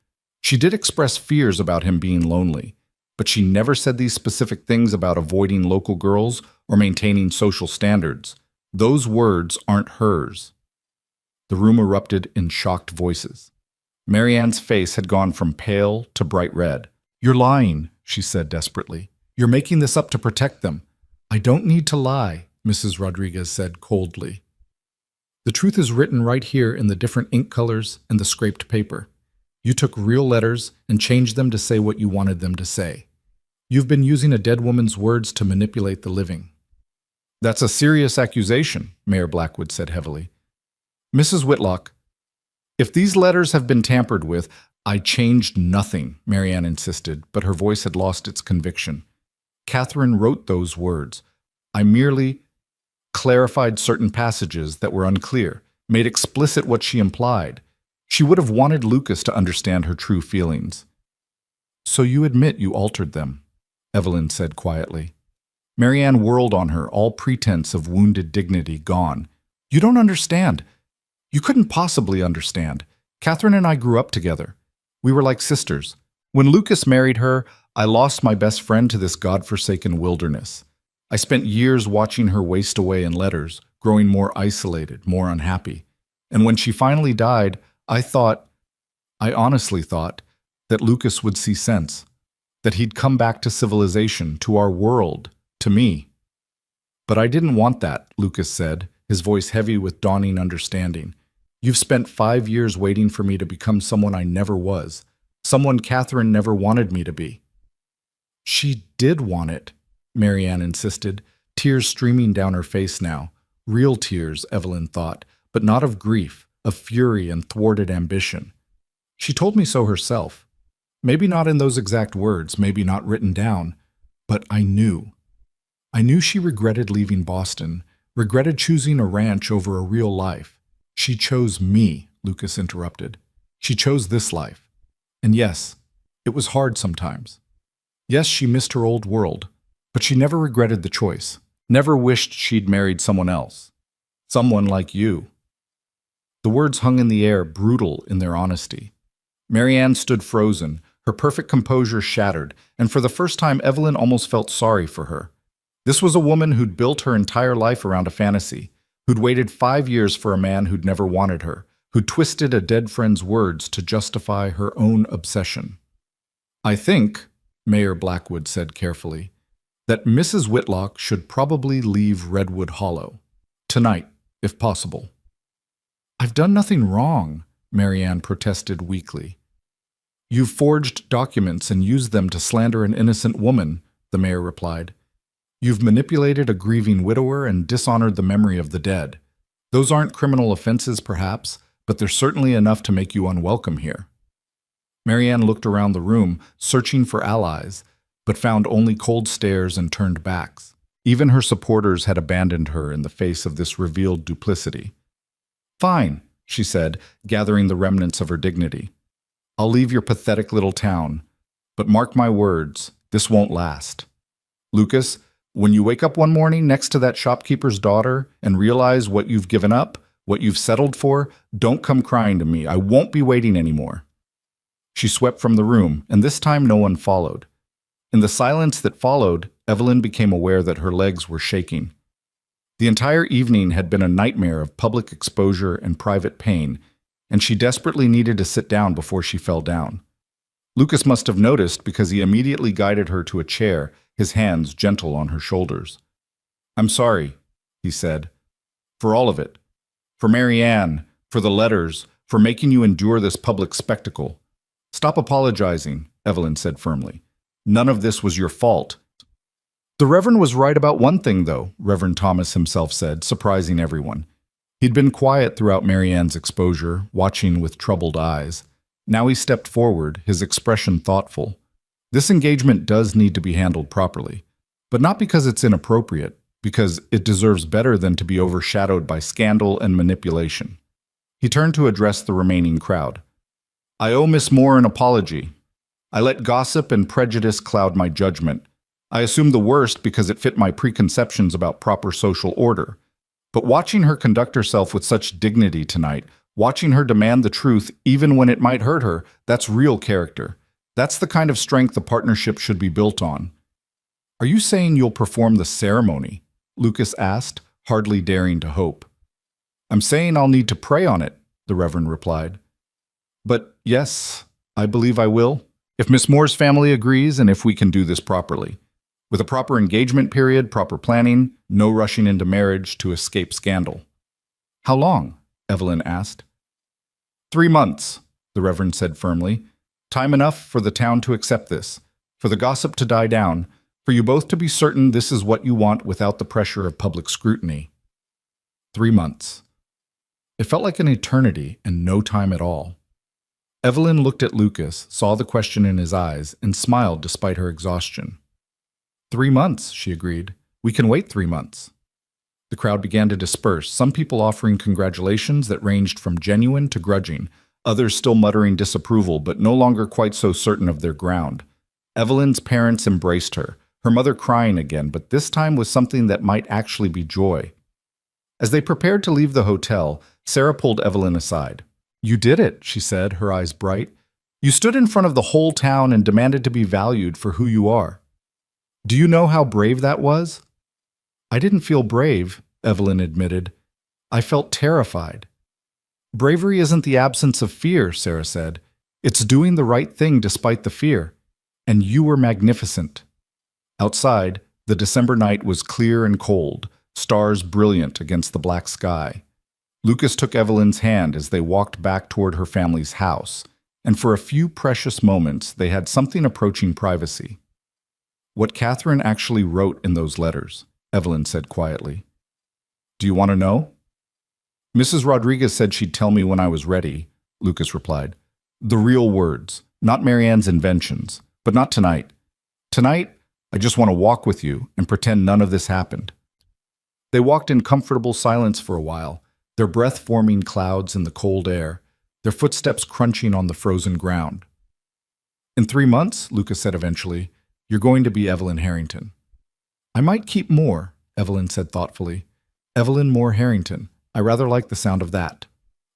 She did express fears about him being lonely, but she never said these specific things about avoiding local girls or maintaining social standards. Those words aren't hers. The room erupted in shocked voices. Marianne's face had gone from pale to bright red. "You're lying," she said desperately. "You're making this up to protect them." "I don't need to lie," Mrs. Rodriguez said coldly. "The truth is written right here in the different ink colors and the scraped paper. You took real letters and changed them to say what you wanted them to say. You've been using a dead woman's words to manipulate the living." "That's a serious accusation," Mayor Blackwood said heavily. "Mrs. Whitlock, if these letters have been tampered with—" "I changed nothing," Marianne insisted, but her voice had lost its conviction. "Catherine wrote those words. I merely clarified certain passages that were unclear, made explicit what she implied. She would have wanted Lucas to understand her true feelings." "So you admit you altered them," Evelyn said quietly. Marianne whirled on her, all pretense of wounded dignity gone. "You don't understand. You couldn't possibly understand. Catherine and I grew up together. We were like sisters. When Lucas married her, I lost my best friend to this godforsaken wilderness. I spent years watching her waste away in letters, growing more isolated, more unhappy. And when she finally died, I honestly thought, that Lucas would see sense, that he'd come back to civilization, to our world, to me. But I didn't want that," Lucas said, his voice heavy with dawning understanding. "You've spent 5 years waiting for me to become someone I never was, someone Catherine never wanted me to be." "She did want it," Marianne insisted, tears streaming down her face now. Real tears, Evelyn thought, but not of grief, of fury and thwarted ambition. "She told me so herself. Maybe not in those exact words, maybe not written down, but I knew. I knew she regretted leaving Boston, regretted choosing a ranch over a real life. She chose me," Lucas interrupted. "She chose this life. And yes, it was hard sometimes. Yes, she missed her old world, but she never regretted the choice, never wished she'd married someone else. Someone like you." The words hung in the air, brutal in their honesty. Marianne stood frozen, her perfect composure shattered, and for the first time Evelyn almost felt sorry for her. This was a woman who'd built her entire life around a fantasy, who'd waited 5 years for a man who'd never wanted her, who twisted a dead friend's words to justify her own obsession. "I think," Mayor Blackwood said carefully, "that Mrs. Whitlock should probably leave Redwood Hollow. Tonight, if possible." "I've done nothing wrong," Marianne protested weakly. "You've forged documents and used them to slander an innocent woman," the mayor replied. "You've manipulated a grieving widower and dishonored the memory of the dead. Those aren't criminal offenses, perhaps, but they're certainly enough to make you unwelcome here." Marianne looked around the room, searching for allies, but found only cold stares and turned backs. Even her supporters had abandoned her in the face of this revealed duplicity. "Fine," she said, gathering the remnants of her dignity. "I'll leave your pathetic little town, but mark my words, this won't last. Lucas, when you wake up one morning next to that shopkeeper's daughter and realize what you've given up, what you've settled for, don't come crying to me. I won't be waiting anymore." She swept from the room, and this time no one followed. In the silence that followed, Evelyn became aware that her legs were shaking. The entire evening had been a nightmare of public exposure and private pain, and she desperately needed to sit down before she fell down. Lucas must have noticed because he immediately guided her to a chair, his hands gentle on her shoulders. "I'm sorry," he said, "for all of it. For Marianne, for the letters, for making you endure this public spectacle." "Stop apologizing," Evelyn said firmly. "None of this was your fault." "The Reverend was right about one thing, though," Reverend Thomas himself said, surprising everyone. He'd been quiet throughout Marianne's exposure, watching with troubled eyes. Now he stepped forward, his expression thoughtful. "This engagement does need to be handled properly, but not because it's inappropriate, because it deserves better than to be overshadowed by scandal and manipulation." He turned to address the remaining crowd. "I owe Miss Moore an apology. I let gossip and prejudice cloud my judgment. I assumed the worst because it fit my preconceptions about proper social order. But watching her conduct herself with such dignity tonight, Watching her demand the truth, even when it might hurt her, that's real character. That's the kind of strength a partnership should be built on. Are you saying you'll perform the ceremony? Lucas asked, hardly daring to hope. I'm saying I'll need to pray on it, the Reverend replied. But yes, I believe I will, if Miss Moore's family agrees and if we can do this properly. With a proper engagement period, proper planning, no rushing into marriage to escape scandal. How long? Evelyn asked. 3 months, the Reverend said firmly. Time enough for the town to accept this, for the gossip to die down, for you both to be certain this is what you want without the pressure of public scrutiny. 3 months. It felt like an eternity and no time at all. Evelyn looked at Lucas, saw the question in his eyes, and smiled despite her exhaustion. 3 months, she agreed. We can wait 3 months. The crowd began to disperse, some people offering congratulations that ranged from genuine to grudging, others still muttering disapproval but no longer quite so certain of their ground. Evelyn's parents embraced her, her mother crying again, but this time with something that might actually be joy. As they prepared to leave the hotel, Sarah pulled Evelyn aside. You did it, she said, her eyes bright. You stood in front of the whole town and demanded to be valued for who you are. Do you know how brave that was? I didn't feel brave, Evelyn admitted. I felt terrified. Bravery isn't the absence of fear, Sarah said. It's doing the right thing despite the fear. And you were magnificent. Outside, the December night was clear and cold, stars brilliant against the black sky. Lucas took Evelyn's hand as they walked back toward her family's house, and for a few precious moments they had something approaching privacy. What Catherine actually wrote in those letters, Evelyn said quietly. Do you want to know? Mrs. Rodriguez said she'd tell me when I was ready, Lucas replied. The real words, not Marianne's inventions, but not tonight. Tonight, I just want to walk with you and pretend none of this happened. They walked in comfortable silence for a while, their breath forming clouds in the cold air, their footsteps crunching on the frozen ground. In 3 months, Lucas said eventually, you're going to be Evelyn Harrington. I might keep Moore, Evelyn said thoughtfully. Evelyn Moore Harrington. I rather like the sound of that.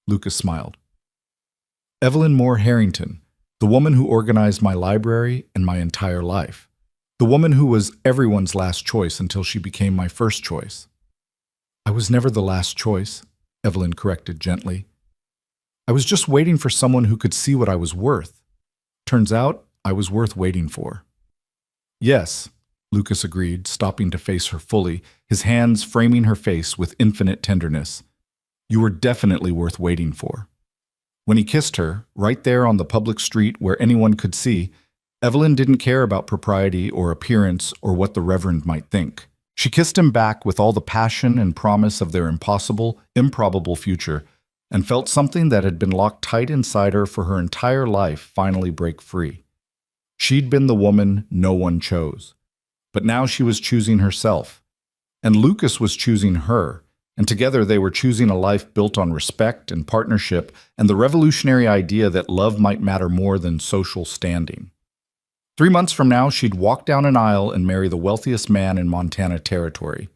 Lucas smiled. Evelyn Moore Harrington, the woman who organized my library and my entire life. The woman who was everyone's last choice until she became my first choice. I was never the last choice, Evelyn corrected gently. I was just waiting for someone who could see what I was worth. Turns out, I was worth waiting for. Yes, Lucas agreed, stopping to face her fully, his hands framing her face with infinite tenderness. You were definitely worth waiting for. When he kissed her, right there on the public street where anyone could see, Evelyn didn't care about propriety or appearance or what the Reverend might think. She kissed him back with all the passion and promise of their impossible, improbable future, and felt something that had been locked tight inside her for her entire life finally break free. She'd been the woman no one chose. But now she was choosing herself. And Lucas was choosing her, and together they were choosing a life built on respect and partnership and the revolutionary idea that love might matter more than social standing. 3 months from now, she'd walk down an aisle and marry the wealthiest man in Montana Territory.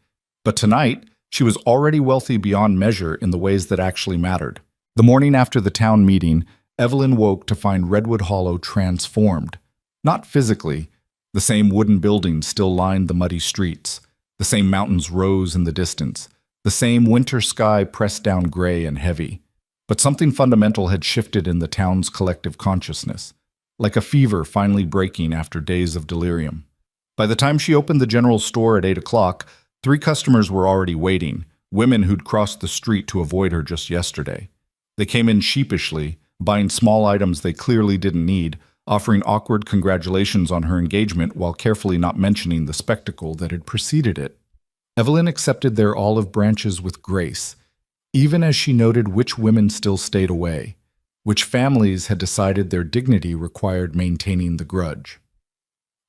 But tonight, she was already wealthy beyond measure in the ways that actually mattered. The morning after the town meeting, Evelyn woke to find Redwood Hollow transformed. Not physically. The same wooden buildings still lined the muddy streets. The same mountains rose in the distance. The same winter sky pressed down gray and heavy. But something fundamental had shifted in the town's collective consciousness, like a fever finally breaking after days of delirium. By the time she opened the general store at 8 o'clock, 3 customers were already waiting, women who'd crossed the street to avoid her just yesterday. They came in sheepishly, buying small items they clearly didn't need, offering awkward congratulations on her engagement while carefully not mentioning the spectacle that had preceded it. Evelyn accepted their olive branches with grace, even as she noted which women still stayed away, which families had decided their dignity required maintaining the grudge.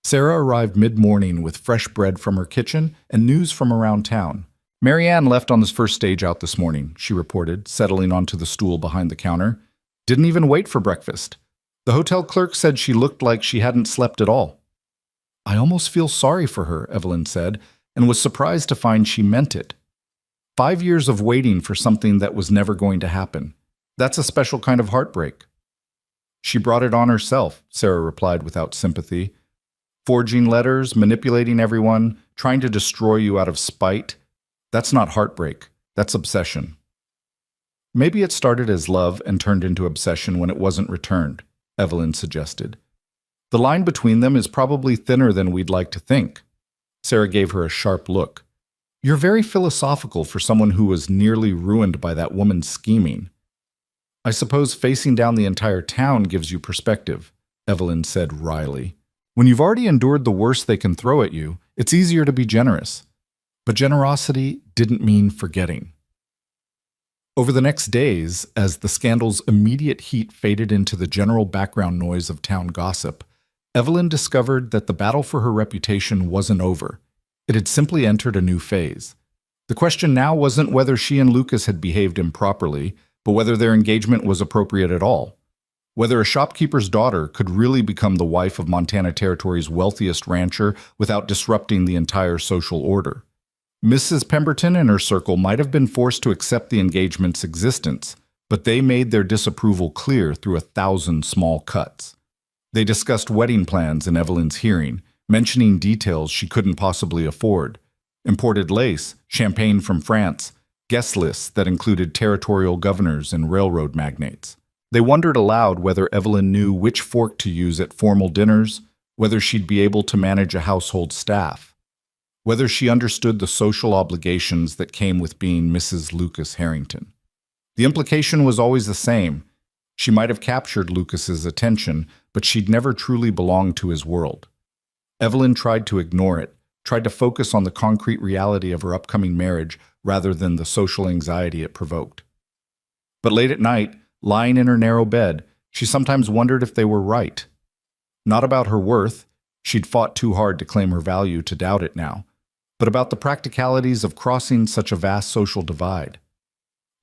Sarah arrived mid-morning with fresh bread from her kitchen and news from around town. Marianne left on this first stage out this morning, she reported, settling onto the stool behind the counter. Didn't even wait for breakfast. The hotel clerk said she looked like she hadn't slept at all. I almost feel sorry for her, Evelyn said, and was surprised to find she meant it. 5 years of waiting for something that was never going to happen. That's a special kind of heartbreak. She brought it on herself, Sarah replied without sympathy. Forging letters, manipulating everyone, trying to destroy you out of spite. That's not heartbreak. That's obsession. Maybe it started as love and turned into obsession when it wasn't returned, Evelyn suggested. The line between them is probably thinner than we'd like to think. Sarah gave her a sharp look. You're very philosophical for someone who was nearly ruined by that woman's scheming. I suppose facing down the entire town gives you perspective, Evelyn said wryly. When you've already endured the worst they can throw at you, it's easier to be generous. But generosity didn't mean forgetting. Over the next days, as the scandal's immediate heat faded into the general background noise of town gossip, Evelyn discovered that the battle for her reputation wasn't over. It had simply entered a new phase. The question now wasn't whether she and Lucas had behaved improperly, but whether their engagement was appropriate at all. Whether a shopkeeper's daughter could really become the wife of Montana Territory's wealthiest rancher without disrupting the entire social order. Mrs. Pemberton and her circle might have been forced to accept the engagement's existence, but they made their disapproval clear through 1,000 small cuts. They discussed wedding plans in Evelyn's hearing, mentioning details she couldn't possibly afford. Imported lace, champagne from France, guest lists that included territorial governors and railroad magnates. They wondered aloud whether Evelyn knew which fork to use at formal dinners, whether she'd be able to manage a household staff, whether she understood the social obligations that came with being Mrs. Lucas Harrington. The implication was always the same. She might have captured Lucas's attention, but she'd never truly belonged to his world. Evelyn tried to ignore it, tried to focus on the concrete reality of her upcoming marriage rather than the social anxiety it provoked. But late at night, lying in her narrow bed, she sometimes wondered if they were right. Not about her worth, she'd fought too hard to claim her value to doubt it now, but about the practicalities of crossing such a vast social divide.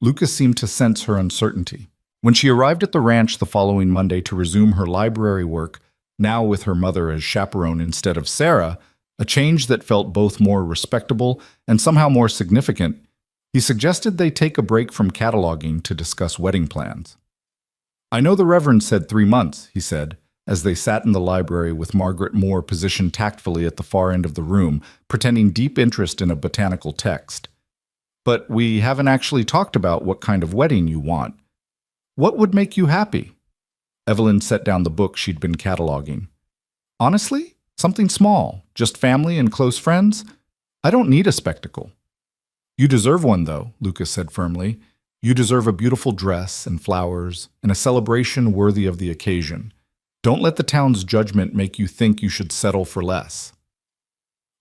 Lucas seemed to sense her uncertainty. When she arrived at the ranch the following Monday to resume her library work, now with her mother as chaperone instead of Sarah, a change that felt both more respectable and somehow more significant, he suggested they take a break from cataloging to discuss wedding plans. I know the Reverend said 3 months, he said, as they sat in the library with Margaret Moore positioned tactfully at the far end of the room, pretending deep interest in a botanical text. But we haven't actually talked about what kind of wedding you want. What would make you happy? Evelyn set down the book she'd been cataloging. Honestly, something small, just family and close friends. I don't need a spectacle. You deserve one, though, Lucas said firmly. You deserve a beautiful dress and flowers and a celebration worthy of the occasion. Don't let the town's judgment make you think you should settle for less.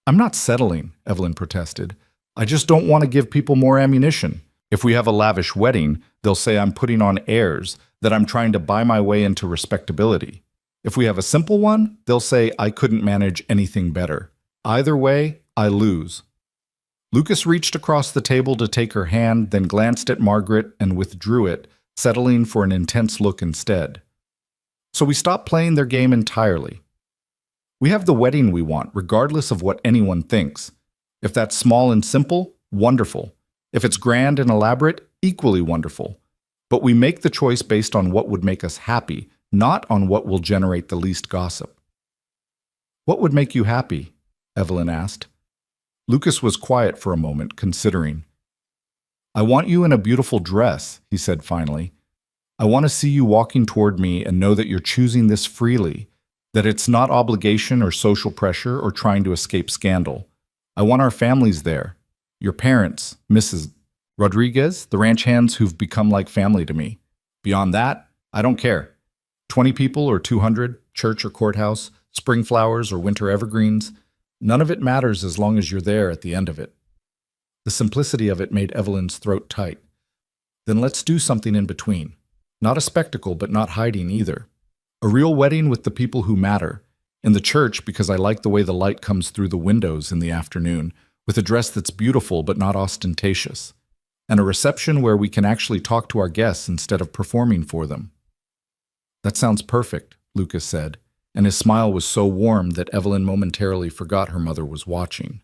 I'm not settling, Evelyn protested. I just don't want to give people more ammunition. If we have a lavish wedding, they'll say I'm putting on airs, that I'm trying to buy my way into respectability. If we have a simple one, they'll say I couldn't manage anything better. Either way, I lose. Lucas reached across the table to take her hand, then glanced at Margaret and withdrew it, settling for an intense look instead. So we stopped playing their game entirely. We have the wedding we want, regardless of what anyone thinks. If that's small and simple, wonderful. If it's grand and elaborate, equally wonderful. But we make the choice based on what would make us happy, not on what will generate the least gossip. What would make you happy? Evelyn asked. Lucas was quiet for a moment, considering. I want you in a beautiful dress, he said finally. I want to see you walking toward me and know that you're choosing this freely, that it's not obligation or social pressure or trying to escape scandal. I want our families there. Your parents, Mrs. Rodriguez, the ranch hands who've become like family to me. Beyond that, I don't care. 20 people or 200, church or courthouse, spring flowers or winter evergreens, none of it matters as long as you're there at the end of it. The simplicity of it made Evelyn's throat tight. Then let's do something in between. Not a spectacle, but not hiding either. A real wedding with the people who matter. In the church because I like the way the light comes through the windows in the afternoon, with a dress that's beautiful but not ostentatious. And a reception where we can actually talk to our guests instead of performing for them. That sounds perfect, Lucas said, and his smile was so warm that Evelyn momentarily forgot her mother was watching.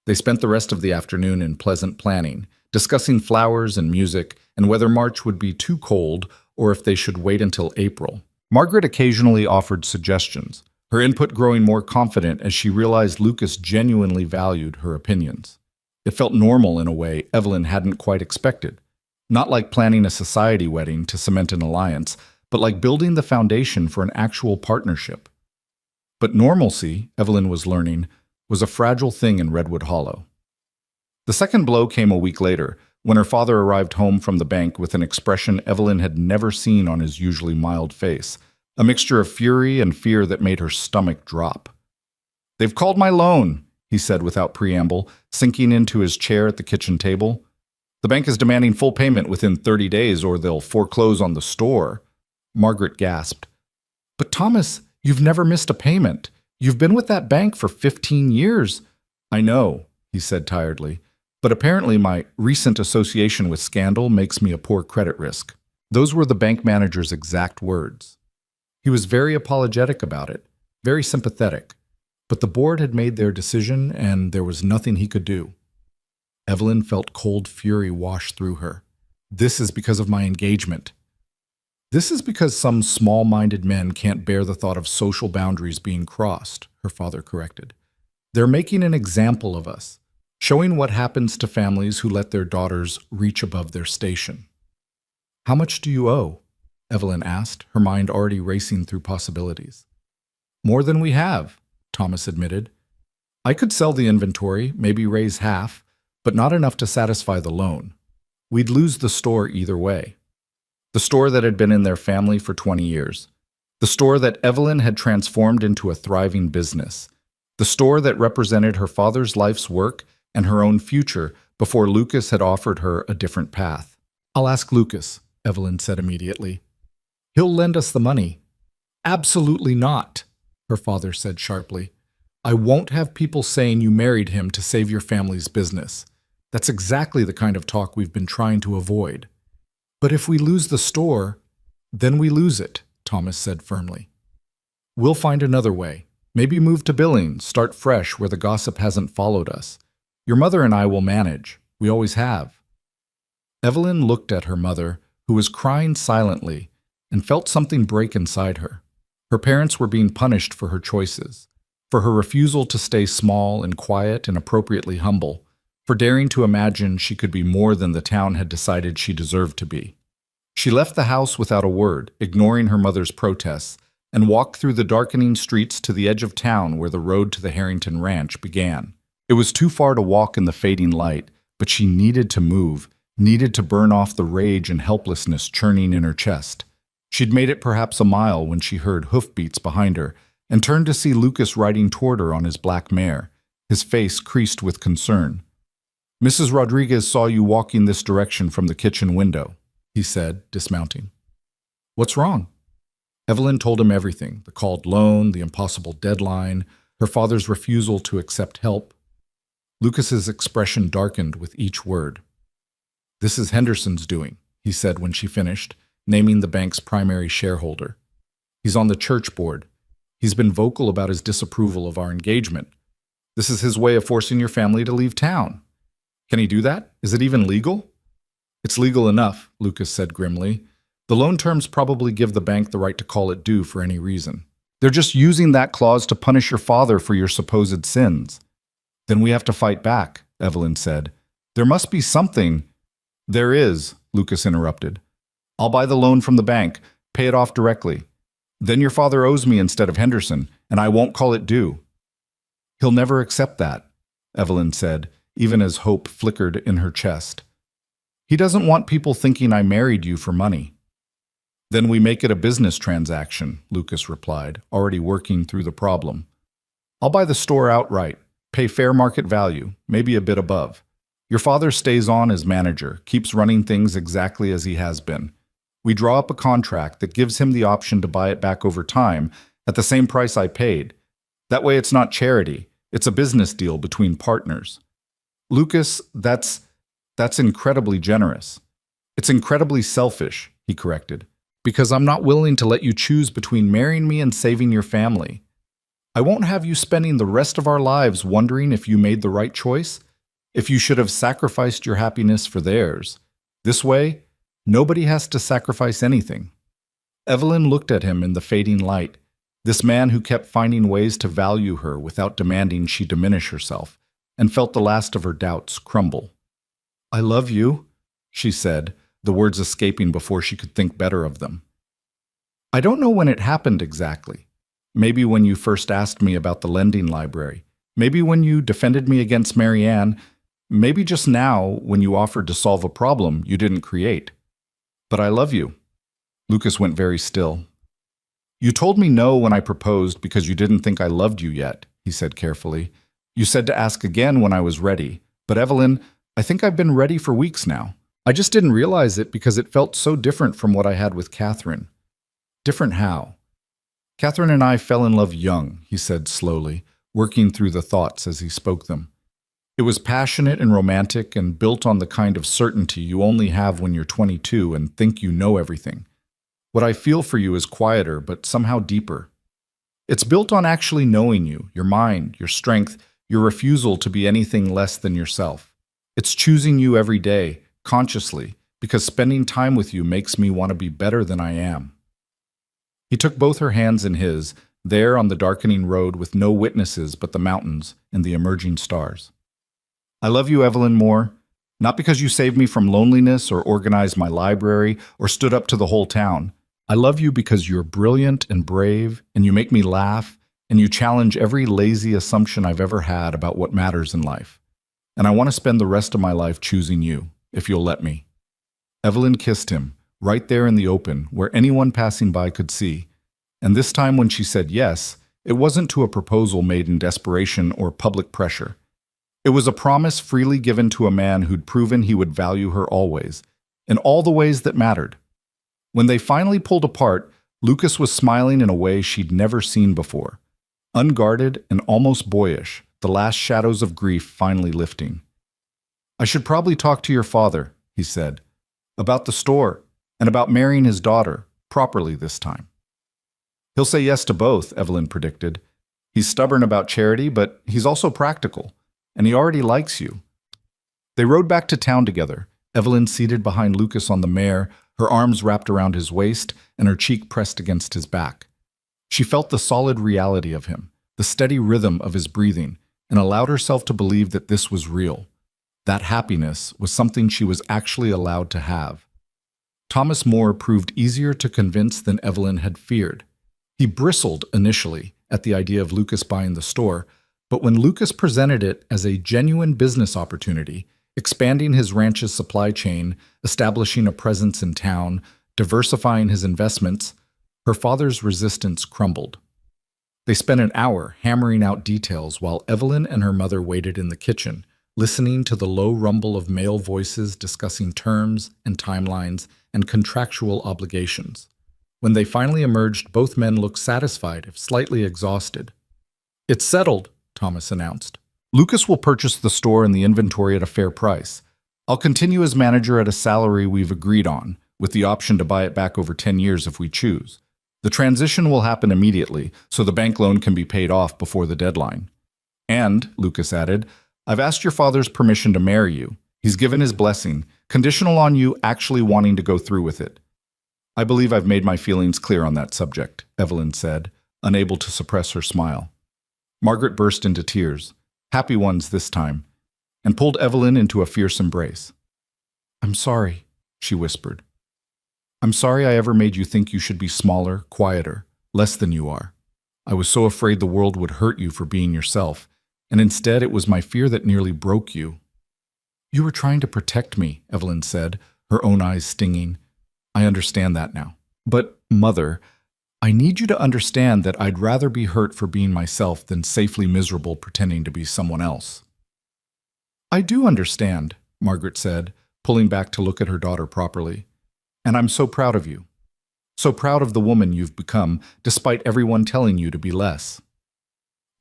They spent the rest of the afternoon in pleasant planning, discussing flowers and music and whether March would be too cold or if they should wait until April. Margaret occasionally offered suggestions, her input growing more confident as she realized Lucas genuinely valued her opinions. It felt normal in a way Evelyn hadn't quite expected. Not like planning a society wedding to cement an alliance, but like building the foundation for an actual partnership. But normalcy, Evelyn was learning, was a fragile thing in Redwood Hollow. The second blow came a week later, when her father arrived home from the bank with an expression Evelyn had never seen on his usually mild face, a mixture of fury and fear that made her stomach drop. "They've called my loan," he said without preamble, sinking into his chair at the kitchen table. "The bank is demanding full payment within 30 days or they'll foreclose on the store." Margaret gasped. "But Thomas, you've never missed a payment. You've been with that bank for 15 years. "I know," he said tiredly, "but apparently my recent association with scandal makes me a poor credit risk." Those were the bank manager's exact words. He was very apologetic about it, very sympathetic, but the board had made their decision and there was nothing he could do. Evelyn felt cold fury wash through her. "This is because of my engagement." "This is because some small-minded men can't bear the thought of social boundaries being crossed," her father corrected. "They're making an example of us, showing what happens to families who let their daughters reach above their station." "How much do you owe?" Evelyn asked, her mind already racing through possibilities. "More than we have," Thomas admitted. "I could sell the inventory, maybe raise half, but not enough to satisfy the loan. We'd lose the store either way." The store that had been in their family for 20 years. The store that Evelyn had transformed into a thriving business. The store that represented her father's life's work and her own future before Lucas had offered her a different path. "I'll ask Lucas," Evelyn said immediately. "He'll lend us the money." "Absolutely not," her father said sharply. "I won't have people saying you married him to save your family's business. That's exactly the kind of talk we've been trying to avoid." "But if we lose the store, then we lose it," Thomas said firmly. "We'll find another way. Maybe move to Billings, start fresh where the gossip hasn't followed us. Your mother and I will manage. We always have." Evelyn looked at her mother, who was crying silently, and felt something break inside her. Her parents were being punished for her choices, for her refusal to stay small and quiet and appropriately humble, for daring to imagine she could be more than the town had decided she deserved to be. She left the house without a word, ignoring her mother's protests, and walked through the darkening streets to the edge of town where the road to the Harrington Ranch began. It was too far to walk in the fading light, but she needed to move, needed to burn off the rage and helplessness churning in her chest. She'd made it perhaps a mile when she heard hoofbeats behind her and turned to see Lucas riding toward her on his black mare, his face creased with concern. "Mrs. Rodriguez saw you walking this direction from the kitchen window," he said, dismounting. "What's wrong?" Evelyn told him everything, the called loan, the impossible deadline, her father's refusal to accept help. Lucas's expression darkened with each word. "This is Henderson's doing," he said when she finished, naming the bank's primary shareholder. "He's on the church board. He's been vocal about his disapproval of our engagement. This is his way of forcing your family to leave town. Can he do that? Is it even legal?" "It's legal enough," Lucas said grimly. "The loan terms probably give the bank the right to call it due for any reason. They're just using that clause to punish your father for your supposed sins." "Then we have to fight back," Evelyn said. "There must be something." "There is," Lucas interrupted. "I'll buy the loan from the bank, pay it off directly. Then your father owes me instead of Henderson, and I won't call it due." "He'll never accept that," Evelyn said, even as hope flickered in her chest. "He doesn't want people thinking I married you for money." "Then we make it a business transaction," Lucas replied, already working through the problem. "I'll buy the store outright, pay fair market value, maybe a bit above. Your father stays on as manager, keeps running things exactly as he has been. We draw up a contract that gives him the option to buy it back over time at the same price I paid. That way it's not charity, it's a business deal between partners." "Lucas, that's incredibly generous." "It's incredibly selfish," he corrected, "because I'm not willing to let you choose between marrying me and saving your family. I won't have you spending the rest of our lives wondering if you made the right choice. If you should have sacrificed your happiness for theirs. This way, nobody has to sacrifice anything. Evelyn looked at him in the fading light, this man who kept finding ways to value her without demanding she diminish herself, and felt the last of her doubts crumble. "I love you," she said, the words escaping before she could think better of them. "I don't know when it happened exactly. Maybe when you first asked me about the lending library. Maybe when you defended me against Marianne. Maybe just now when you offered to solve a problem you didn't create. But I love you." Lucas went very still. "You told me no when I proposed because you didn't think I loved you yet," he said carefully. "You said to ask again when I was ready. But Evelyn, I think I've been ready for weeks now. I just didn't realize it because it felt so different from what I had with Catherine." "Different how?" "Catherine and I fell in love young," he said slowly, working through the thoughts as he spoke them. "It was passionate and romantic and built on the kind of certainty you only have when you're 22 and think you know everything. What I feel for you is quieter, but somehow deeper. It's built on actually knowing you, your mind, your strength, your refusal to be anything less than yourself. It's choosing you every day, consciously, because spending time with you makes me want to be better than I am." He took both her hands in his, there on the darkening road with no witnesses but the mountains and the emerging stars. "I love you, Evelyn Moore, not because you saved me from loneliness or organized my library or stood up to the whole town. I love you because you're brilliant and brave, and you make me laugh, and you challenge every lazy assumption I've ever had about what matters in life. And I want to spend the rest of my life choosing you, if you'll let me." Evelyn kissed him, right there in the open, where anyone passing by could see. And this time when she said yes, it wasn't to a proposal made in desperation or public pressure. It was a promise freely given to a man who'd proven he would value her always, in all the ways that mattered. When they finally pulled apart, Lucas was smiling in a way she'd never seen before. Unguarded and almost boyish, the last shadows of grief finally lifting. "I should probably talk to your father," he said, "about the store and about marrying his daughter, properly this time." "He'll say yes to both," Evelyn predicted. "He's stubborn about charity, but he's also practical. And he already likes you." They rode back to town together, Evelyn seated behind Lucas on the mare, her arms wrapped around his waist and her cheek pressed against his back. She felt the solid reality of him, the steady rhythm of his breathing, and allowed herself to believe that this was real. That happiness was something she was actually allowed to have. Thomas More proved easier to convince than Evelyn had feared. He bristled initially at the idea of Lucas buying the store, but when Lucas presented it as a genuine business opportunity, expanding his ranch's supply chain, establishing a presence in town, diversifying his investments, her father's resistance crumbled. They spent an hour hammering out details while Evelyn and her mother waited in the kitchen, listening to the low rumble of male voices discussing terms and timelines and contractual obligations. When they finally emerged, both men looked satisfied, if slightly exhausted. "It's settled," Thomas announced. "Lucas will purchase the store and the inventory at a fair price. I'll continue as manager at a salary we've agreed on, with the option to buy it back over 10 years if we choose. The transition will happen immediately, so the bank loan can be paid off before the deadline. And," Lucas added, "I've asked your father's permission to marry you. He's given his blessing, conditional on you actually wanting to go through with it." "I believe I've made my feelings clear on that subject," Evelyn said, unable to suppress her smile. Margaret burst into tears, happy ones this time, and pulled Evelyn into a fierce embrace. "I'm sorry," she whispered. "I'm sorry I ever made you think you should be smaller, quieter, less than you are. I was so afraid the world would hurt you for being yourself, and instead it was my fear that nearly broke you." "You were trying to protect me," Evelyn said, her own eyes stinging. "I understand that now. But, Mother, I need you to understand that I'd rather be hurt for being myself than safely miserable pretending to be someone else." "I do understand," Margaret said, pulling back to look at her daughter properly. "And I'm so proud of you. So proud of the woman you've become, despite everyone telling you to be less."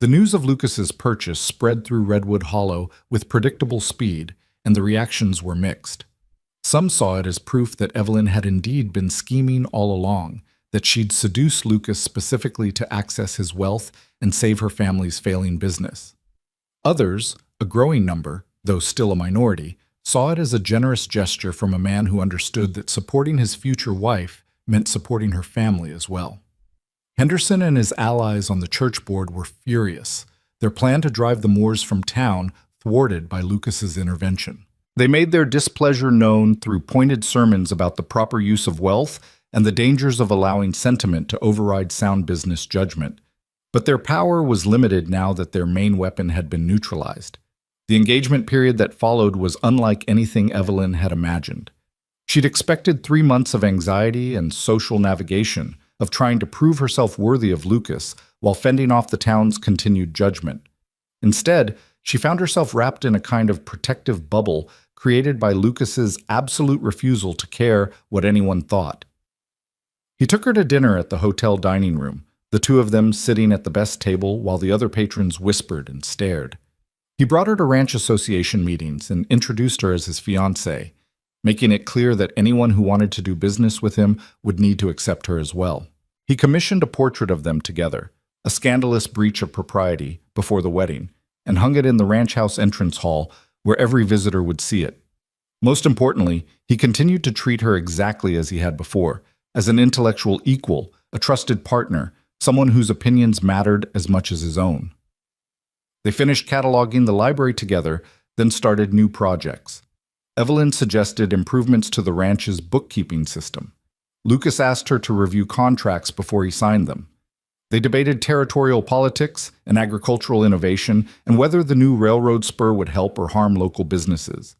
The news of Lucas's purchase spread through Redwood Hollow with predictable speed, and the reactions were mixed. Some saw it as proof that Evelyn had indeed been scheming all along, that she'd seduced Lucas specifically to access his wealth and save her family's failing business. Others, a growing number, though still a minority, saw it as a generous gesture from a man who understood that supporting his future wife meant supporting her family as well. Henderson and his allies on the church board were furious, their plan to drive the Moors from town thwarted by Lucas's intervention. They made their displeasure known through pointed sermons about the proper use of wealth and the dangers of allowing sentiment to override sound business judgment. But their power was limited now that their main weapon had been neutralized. The engagement period that followed was unlike anything Evelyn had imagined. She'd expected 3 months of anxiety and social navigation, of trying to prove herself worthy of Lucas while fending off the town's continued judgment. Instead, she found herself wrapped in a kind of protective bubble created by Lucas's absolute refusal to care what anyone thought. He took her to dinner at the hotel dining room, the two of them sitting at the best table while the other patrons whispered and stared. He brought her to ranch association meetings and introduced her as his fiancée, making it clear that anyone who wanted to do business with him would need to accept her as well. He commissioned a portrait of them together, a scandalous breach of propriety, before the wedding, and hung it in the ranch house entrance hall where every visitor would see it. Most importantly, he continued to treat her exactly as he had before, as an intellectual equal, a trusted partner, someone whose opinions mattered as much as his own. They finished cataloging the library together, then started new projects. Evelyn suggested improvements to the ranch's bookkeeping system. Lucas asked her to review contracts before he signed them. They debated territorial politics and agricultural innovation and whether the new railroad spur would help or harm local businesses.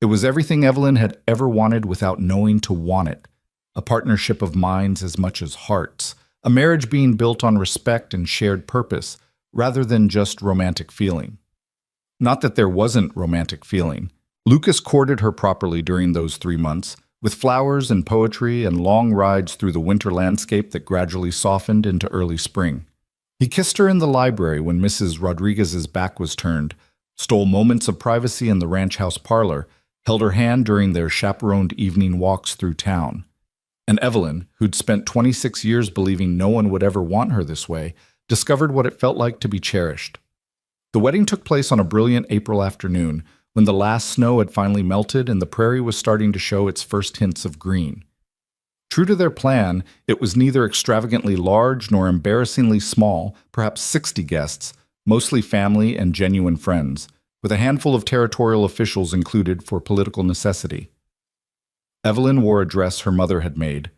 It was everything Evelyn had ever wanted without knowing to want it, a partnership of minds as much as hearts, a marriage being built on respect and shared purpose, rather than just romantic feeling. Not that there wasn't romantic feeling. Lucas courted her properly during those 3 months, with flowers and poetry and long rides through the winter landscape that gradually softened into early spring. He kissed her in the library when Mrs. Rodriguez's back was turned, stole moments of privacy in the ranch house parlor, held her hand during their chaperoned evening walks through town. And Evelyn, who'd spent 26 years believing no one would ever want her this way, discovered what it felt like to be cherished. The wedding took place on a brilliant April afternoon, when the last snow had finally melted and the prairie was starting to show its first hints of green. True to their plan, it was neither extravagantly large nor embarrassingly small, perhaps 60 guests, mostly family and genuine friends, with a handful of territorial officials included for political necessity. Evelyn wore a dress her mother had made,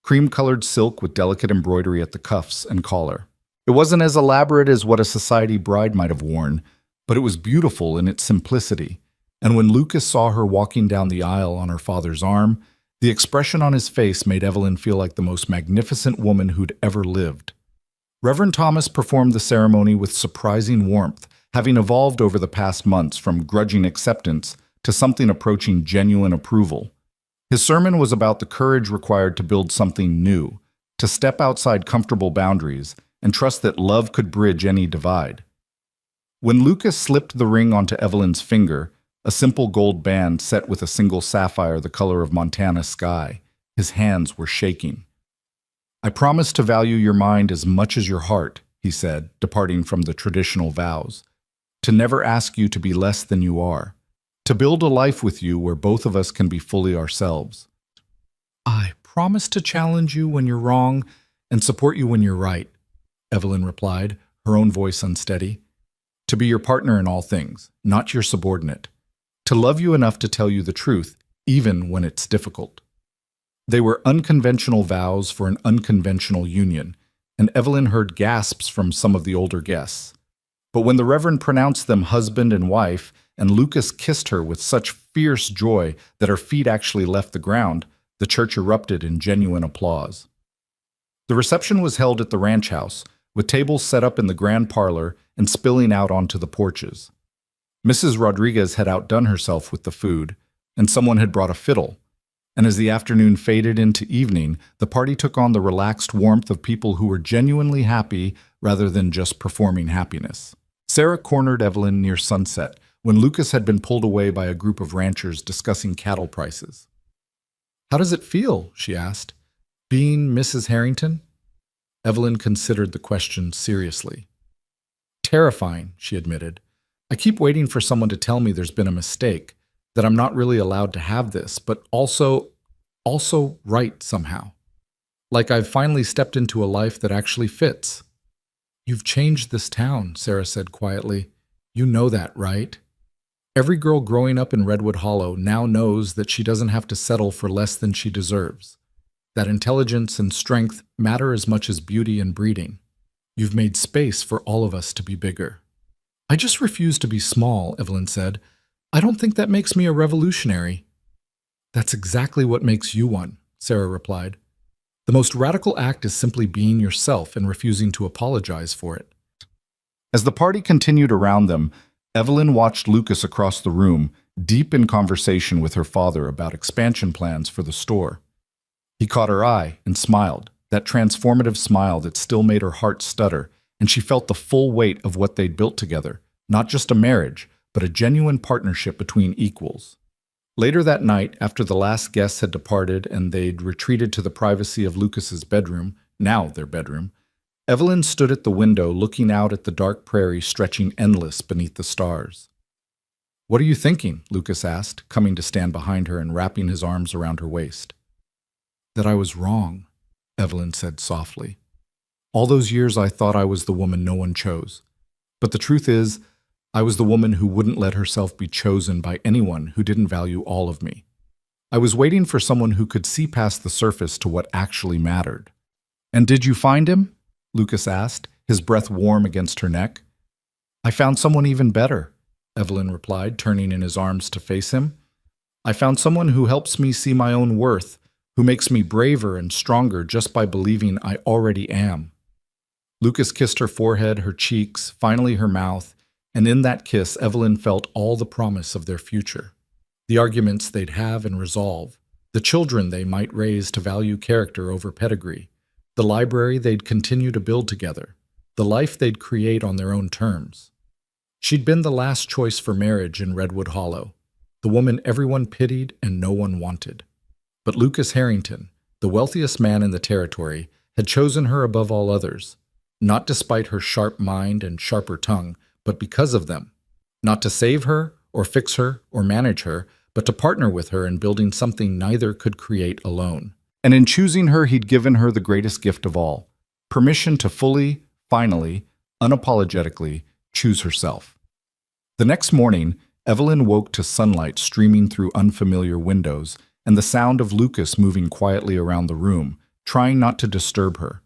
cream-colored silk with delicate embroidery at the cuffs and collar. It wasn't as elaborate as what a society bride might have worn, but it was beautiful in its simplicity, and when Lucas saw her walking down the aisle on her father's arm, the expression on his face made Evelyn feel like the most magnificent woman who'd ever lived. Reverend Thomas performed the ceremony with surprising warmth, having evolved over the past months from grudging acceptance to something approaching genuine approval. His sermon was about the courage required to build something new, to step outside comfortable boundaries, and trust that love could bridge any divide. When Lucas slipped the ring onto Evelyn's finger, a simple gold band set with a single sapphire the color of Montana sky, his hands were shaking. "I promise to value your mind as much as your heart," he said, departing from the traditional vows. "To never ask you to be less than you are. To build a life with you where both of us can be fully ourselves. I promise to challenge you when you're wrong and support you when you're right," Evelyn replied, her own voice unsteady. "To be your partner in all things, not your subordinate. To love you enough to tell you the truth, even when it's difficult." They were unconventional vows for an unconventional union, and Evelyn heard gasps from some of the older guests. But when the Reverend pronounced them husband and wife, and Lucas kissed her with such fierce joy that her feet actually left the ground, the church erupted in genuine applause. The reception was held at the ranch house, with tables set up in the grand parlor and spilling out onto the porches. Mrs. Rodriguez had outdone herself with the food, and someone had brought a fiddle. And as the afternoon faded into evening, the party took on the relaxed warmth of people who were genuinely happy rather than just performing happiness. Sarah cornered Evelyn near sunset, when Lucas had been pulled away by a group of ranchers discussing cattle prices. "How does it feel?" she asked. "Being Mrs. Harrington?" Evelyn considered the question seriously. "Terrifying," she admitted, I keep waiting for someone to tell me there's been a mistake, that I'm not really allowed to have this, but also right somehow. Like I've finally stepped into a life that actually fits. You've changed this town, Sarah said quietly. You know that, right? Every girl growing up in Redwood Hollow now knows that she doesn't have to settle for less than she deserves, that intelligence and strength matter as much as beauty and breeding. You've made space for all of us to be bigger. I just refuse to be small, Evelyn said. I don't think that makes me a revolutionary. That's exactly what makes you one, Sarah replied. The most radical act is simply being yourself and refusing to apologize for it. As the party continued around them, Evelyn watched Lucas across the room, deep in conversation with her father about expansion plans for the store. He caught her eye and smiled, that transformative smile that still made her heart stutter, and she felt the full weight of what they'd built together, not just a marriage, but a genuine partnership between equals. Later that night, after the last guests had departed and they'd retreated to the privacy of Lucas's bedroom, now their bedroom, Evelyn stood at the window looking out at the dark prairie stretching endless beneath the stars. "What are you thinking?" Lucas asked, coming to stand behind her and wrapping his arms around her waist. "That I was wrong," Evelyn said softly. "All those years I thought I was the woman no one chose. But the truth is, I was the woman who wouldn't let herself be chosen by anyone who didn't value all of me. I was waiting for someone who could see past the surface to what actually mattered." "And did you find him?" Lucas asked, his breath warm against her neck. "I found someone even better," Evelyn replied, turning in his arms to face him. "I found someone who helps me see my own worth, who makes me braver and stronger just by believing I already am." Lucas kissed her forehead, her cheeks, finally her mouth, and in that kiss Evelyn felt all the promise of their future. The arguments they'd have and resolve, the children they might raise to value character over pedigree, the library they'd continue to build together, the life they'd create on their own terms. She'd been the last choice for marriage in Redwood Hollow, the woman everyone pitied and no one wanted. But Lucas Harrington, the wealthiest man in the territory, had chosen her above all others, not despite her sharp mind and sharper tongue, but because of them. Not to save her, or fix her, or manage her, but to partner with her in building something neither could create alone. And in choosing her, he'd given her the greatest gift of all, permission to fully, finally, unapologetically choose herself. The next morning, Evelyn woke to sunlight streaming through unfamiliar windows and the sound of Lucas moving quietly around the room, trying not to disturb her.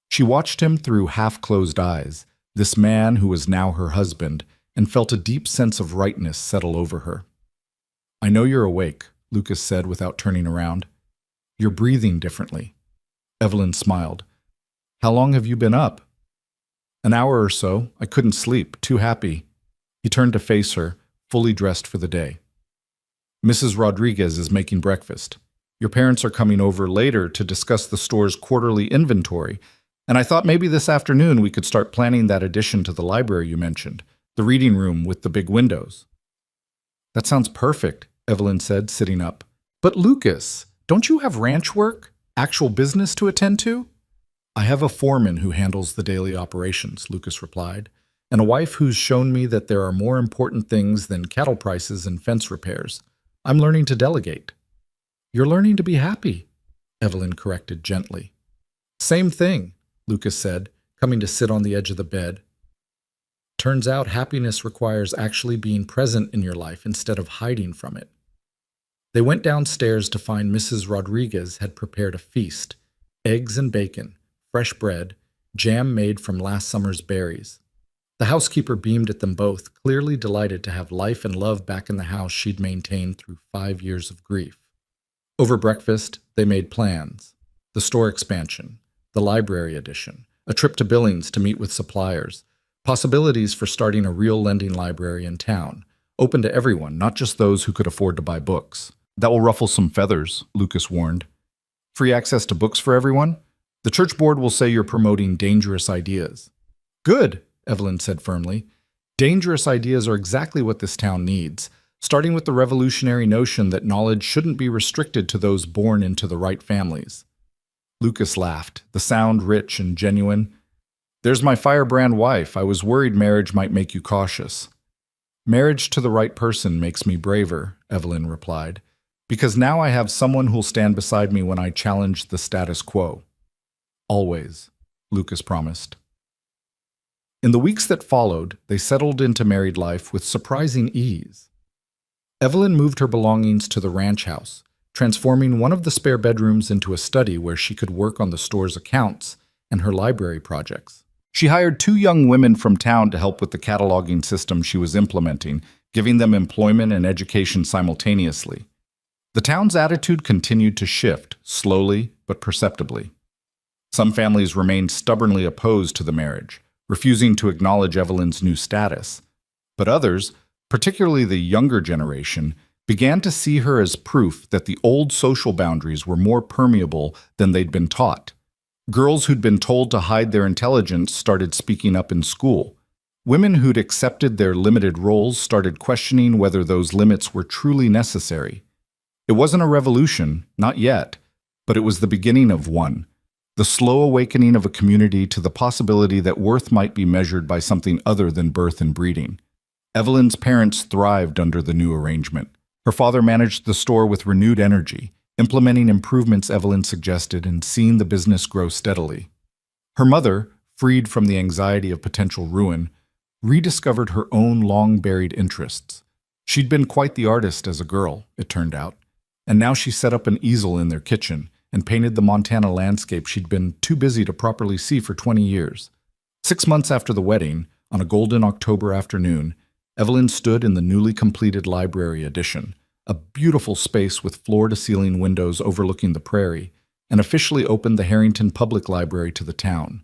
She watched him through half-closed eyes, this man who was now her husband, and felt a deep sense of rightness settle over her. "I know you're awake," Lucas said without turning around. "You're breathing differently." Evelyn smiled. "How long have you been up?" "An hour or so. I couldn't sleep, too happy." He turned to face her, fully dressed for the day. "Mrs. Rodriguez is making breakfast. Your parents are coming over later to discuss the store's quarterly inventory, and I thought maybe this afternoon we could start planning that addition to the library you mentioned, the reading room with the big windows." "That sounds perfect," Evelyn said, sitting up. "But Lucas, don't you have ranch work, actual business to attend to?" "I have a foreman who handles the daily operations," Lucas replied, "and a wife who's shown me that there are more important things than cattle prices and fence repairs. I'm learning to delegate." "You're learning to be happy," Evelyn corrected gently. "Same thing," Lucas said, coming to sit on the edge of the bed. "Turns out happiness requires actually being present in your life instead of hiding from it." They went downstairs to find Mrs. Rodriguez had prepared a feast: eggs and bacon, fresh bread, jam made from last summer's berries. The housekeeper beamed at them both, clearly delighted to have life and love back in the house she'd maintained through 5 years of grief. Over breakfast, they made plans: the store expansion, the library addition, a trip to Billings to meet with suppliers, possibilities for starting a real lending library in town, open to everyone, not just those who could afford to buy books. "That will ruffle some feathers," Lucas warned. "Free access to books for everyone? The church board will say you're promoting dangerous ideas." "Good," Evelyn said firmly. "Dangerous ideas are exactly what this town needs, starting with the revolutionary notion that knowledge shouldn't be restricted to those born into the right families." Lucas laughed, the sound rich and genuine. "There's my firebrand wife. I was worried marriage might make you cautious." Marriage to the right person makes me braver, Evelyn replied, because now I have someone who'll stand beside me when I challenge the status quo. Always, Lucas promised. In the weeks that followed, they settled into married life with surprising ease. Evelyn moved her belongings to the ranch house, transforming one of the spare bedrooms into a study where she could work on the store's accounts and her library projects. She hired 2 young women from town to help with the cataloging system she was implementing, giving them employment and education simultaneously. The town's attitude continued to shift, slowly but perceptibly. Some families remained stubbornly opposed to the marriage, refusing to acknowledge Evelyn's new status. But others, particularly the younger generation, began to see her as proof that the old social boundaries were more permeable than they'd been taught. Girls who'd been told to hide their intelligence started speaking up in school. Women who'd accepted their limited roles started questioning whether those limits were truly necessary. It wasn't a revolution, not yet, but it was the beginning of one. The slow awakening of a community to the possibility that worth might be measured by something other than birth and breeding. Evelyn's parents thrived under the new arrangement. Her father managed the store with renewed energy, implementing improvements Evelyn suggested and seeing the business grow steadily. Her mother, freed from the anxiety of potential ruin, rediscovered her own long-buried interests. She'd been quite the artist as a girl, it turned out, and now she set up an easel in their kitchen and painted the Montana landscape she'd been too busy to properly see for 20 years. 6 months after the wedding, on a golden October afternoon, Evelyn stood in the newly completed library addition, a beautiful space with floor-to-ceiling windows overlooking the prairie, and officially opened the Harrington Public Library to the town.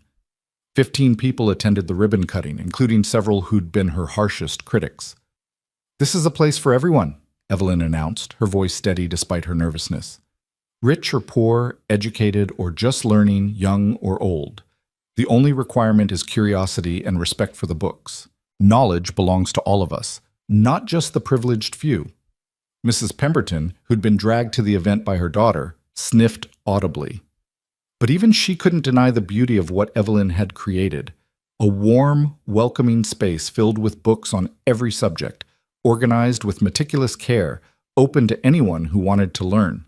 15 people attended the ribbon cutting, including several who'd been her harshest critics. "This is a place for everyone," Evelyn announced, her voice steady despite her nervousness. "Rich or poor, educated or just learning, young or old. The only requirement is curiosity and respect for the books. Knowledge belongs to all of us, not just the privileged few." Mrs. Pemberton, who'd been dragged to the event by her daughter, sniffed audibly. But even she couldn't deny the beauty of what Evelyn had created. A warm, welcoming space filled with books on every subject, organized with meticulous care, open to anyone who wanted to learn.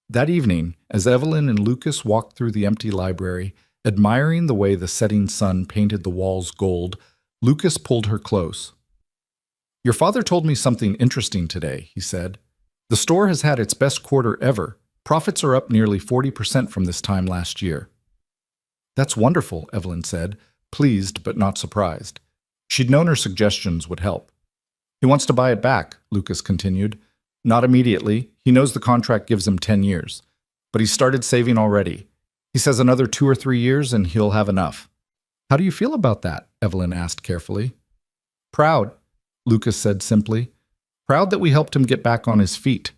That evening, as Evelyn and Lucas walked through the empty library, admiring the way the setting sun painted the walls gold, Lucas pulled her close. "Your father told me something interesting today," he said. "The store has had its best quarter ever. Profits are up nearly 40% from this time last year." "That's wonderful," Evelyn said, pleased but not surprised. She'd known her suggestions would help. "He wants to buy it back," Lucas continued. "Not immediately. He knows the contract gives him 10 years. But he's started saving already. He says another 2 or 3 years and he'll have enough." "How do you feel about that?" Evelyn asked carefully. "Proud," Lucas said simply. "Proud that we helped him get back on his feet.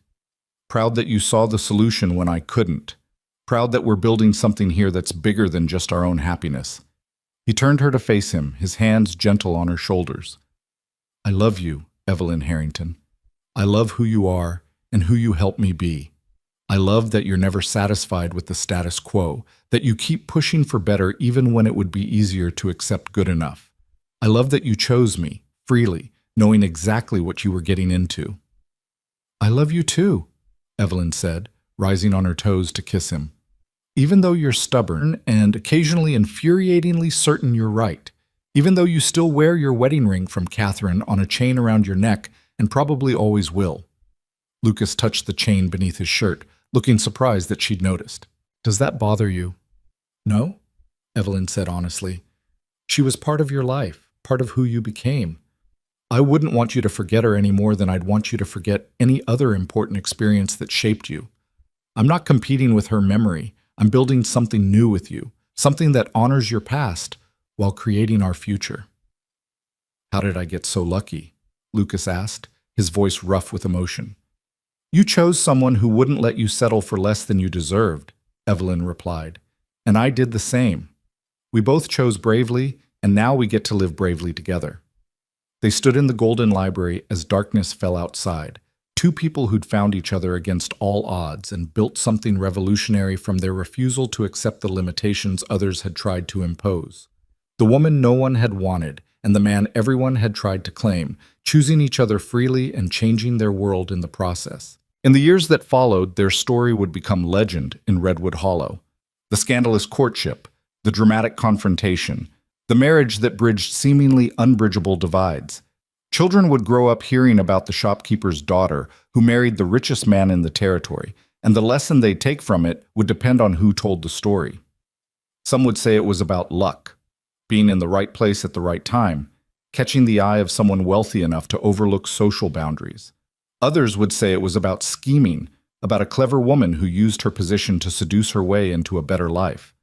Proud that you saw the solution when I couldn't. Proud that we're building something here that's bigger than just our own happiness." He turned her to face him, his hands gentle on her shoulders. "I love you, Evelyn Harrington. I love who you are and who you help me be. I love that you're never satisfied with the status quo, that you keep pushing for better even when it would be easier to accept good enough. I love that you chose me, freely, knowing exactly what you were getting into." "I love you too," Evelyn said, rising on her toes to kiss him. "Even though you're stubborn and occasionally infuriatingly certain you're right, even though you still wear your wedding ring from Catherine on a chain around your neck and probably always will." Lucas touched the chain beneath his shirt, looking surprised that she'd noticed. "Does that bother you?" "No," Evelyn said honestly. "She was part of your life, part of who you became. I wouldn't want you to forget her any more than I'd want you to forget any other important experience that shaped you. I'm not competing with her memory. I'm building something new with you, something that honors your past while creating our future." "How did I get so lucky?" Lucas asked, his voice rough with emotion. "You chose someone who wouldn't let you settle for less than you deserved," Evelyn replied. "And I did the same. We both chose bravely, and now we get to live bravely together." They stood in the Golden Library as darkness fell outside, 2 people who'd found each other against all odds and built something revolutionary from their refusal to accept the limitations others had tried to impose. The woman no one had wanted, and the man everyone had tried to claim, choosing each other freely and changing their world in the process. In the years that followed, their story would become legend in Redwood Hollow. The scandalous courtship, the dramatic confrontation, the marriage that bridged seemingly unbridgeable divides. Children would grow up hearing about the shopkeeper's daughter who married the richest man in the territory, and the lesson they'd take from it would depend on who told the story. Some would say it was about luck, being in the right place at the right time, catching the eye of someone wealthy enough to overlook social boundaries. Others would say it was about scheming, about a clever woman who used her position to seduce her way into a better life.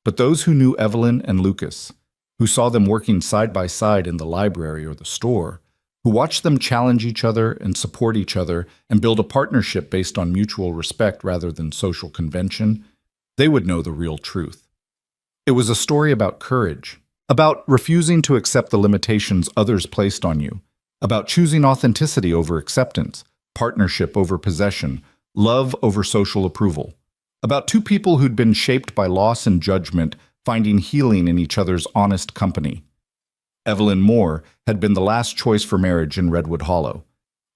But those who knew Evelyn and Lucas, who saw them working side by side in the library or the store, who watched them challenge each other and support each other and build a partnership based on mutual respect rather than social convention, they would know the real truth. It was a story about courage, about refusing to accept the limitations others placed on you, about choosing authenticity over acceptance, partnership over possession, love over social approval, about two people who'd been shaped by loss and judgment, finding healing in each other's honest company. Evelyn Moore had been the last choice for marriage in Redwood Hollow.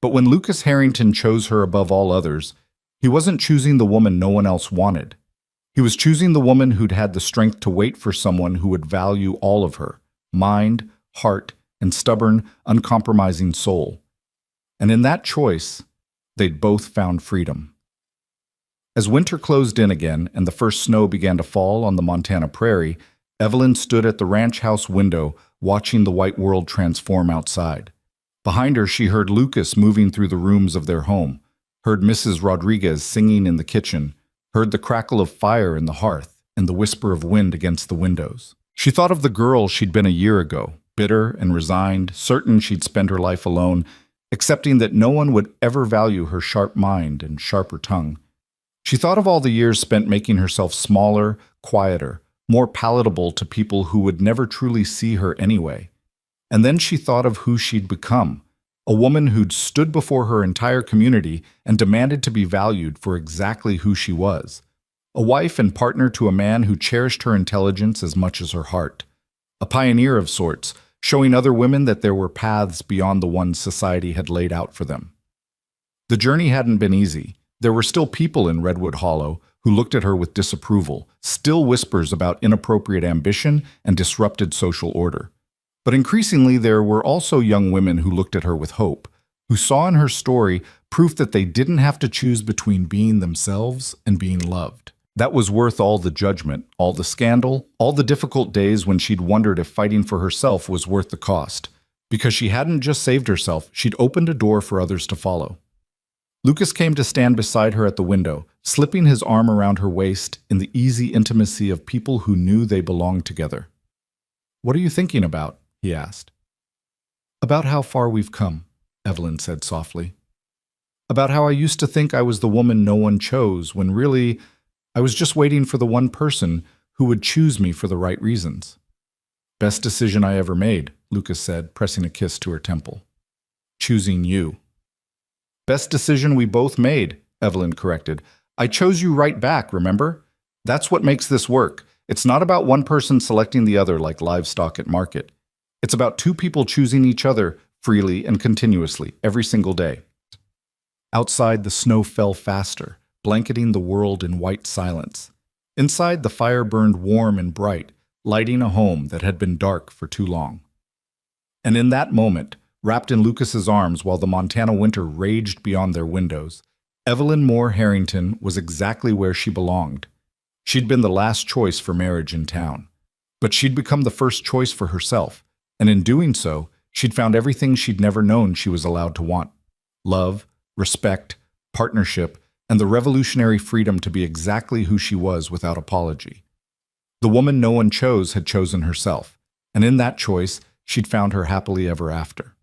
But when Lucas Harrington chose her above all others, he wasn't choosing the woman no one else wanted. He was choosing the woman who'd had the strength to wait for someone who would value all of her, mind, heart, and stubborn, uncompromising soul. And in that choice, they'd both found freedom. As winter closed in again and the first snow began to fall on the Montana prairie, Evelyn stood at the ranch house window watching the white world transform outside. Behind her, she heard Lucas moving through the rooms of their home, heard Mrs. Rodriguez singing in the kitchen, heard the crackle of fire in the hearth and the whisper of wind against the windows. She thought of the girl she'd been a year ago, bitter and resigned, certain she'd spend her life alone, accepting that no one would ever value her sharp mind and sharper tongue. She thought of all the years spent making herself smaller, quieter, more palatable to people who would never truly see her anyway. And then she thought of who she'd become, a woman who'd stood before her entire community and demanded to be valued for exactly who she was. A wife and partner to a man who cherished her intelligence as much as her heart. A pioneer of sorts, showing other women that there were paths beyond the ones society had laid out for them. The journey hadn't been easy. There were still people in Redwood Hollow who looked at her with disapproval, still whispers about inappropriate ambition and disrupted social order. But increasingly, there were also young women who looked at her with hope, who saw in her story proof that they didn't have to choose between being themselves and being loved. That was worth all the judgment, all the scandal, all the difficult days when she'd wondered if fighting for herself was worth the cost. Because she hadn't just saved herself, she'd opened a door for others to follow. Lucas came to stand beside her at the window, slipping his arm around her waist in the easy intimacy of people who knew they belonged together. "What are you thinking about?" he asked. "About how far we've come," Evelyn said softly. "About how I used to think I was the woman no one chose, when really I was just waiting for the one person who would choose me for the right reasons." "Best decision I ever made," Lucas said, pressing a kiss to her temple. "Choosing you." "Best decision we both made," Evelyn corrected. "I chose you right back, remember? That's what makes this work. It's not about one person selecting the other like livestock at market. It's about two people choosing each other freely and continuously, every single day." Outside, the snow fell faster, blanketing the world in white silence. Inside, the fire burned warm and bright, lighting a home that had been dark for too long. And in that moment, wrapped in Lucas's arms while the Montana winter raged beyond their windows, Evelyn Moore Harrington was exactly where she belonged. She'd been the last choice for marriage in town, but she'd become the first choice for herself, and in doing so, she'd found everything she'd never known she was allowed to want: love, respect, partnership, and the revolutionary freedom to be exactly who she was without apology. The woman no one chose had chosen herself, and in that choice, she'd found her happily ever after.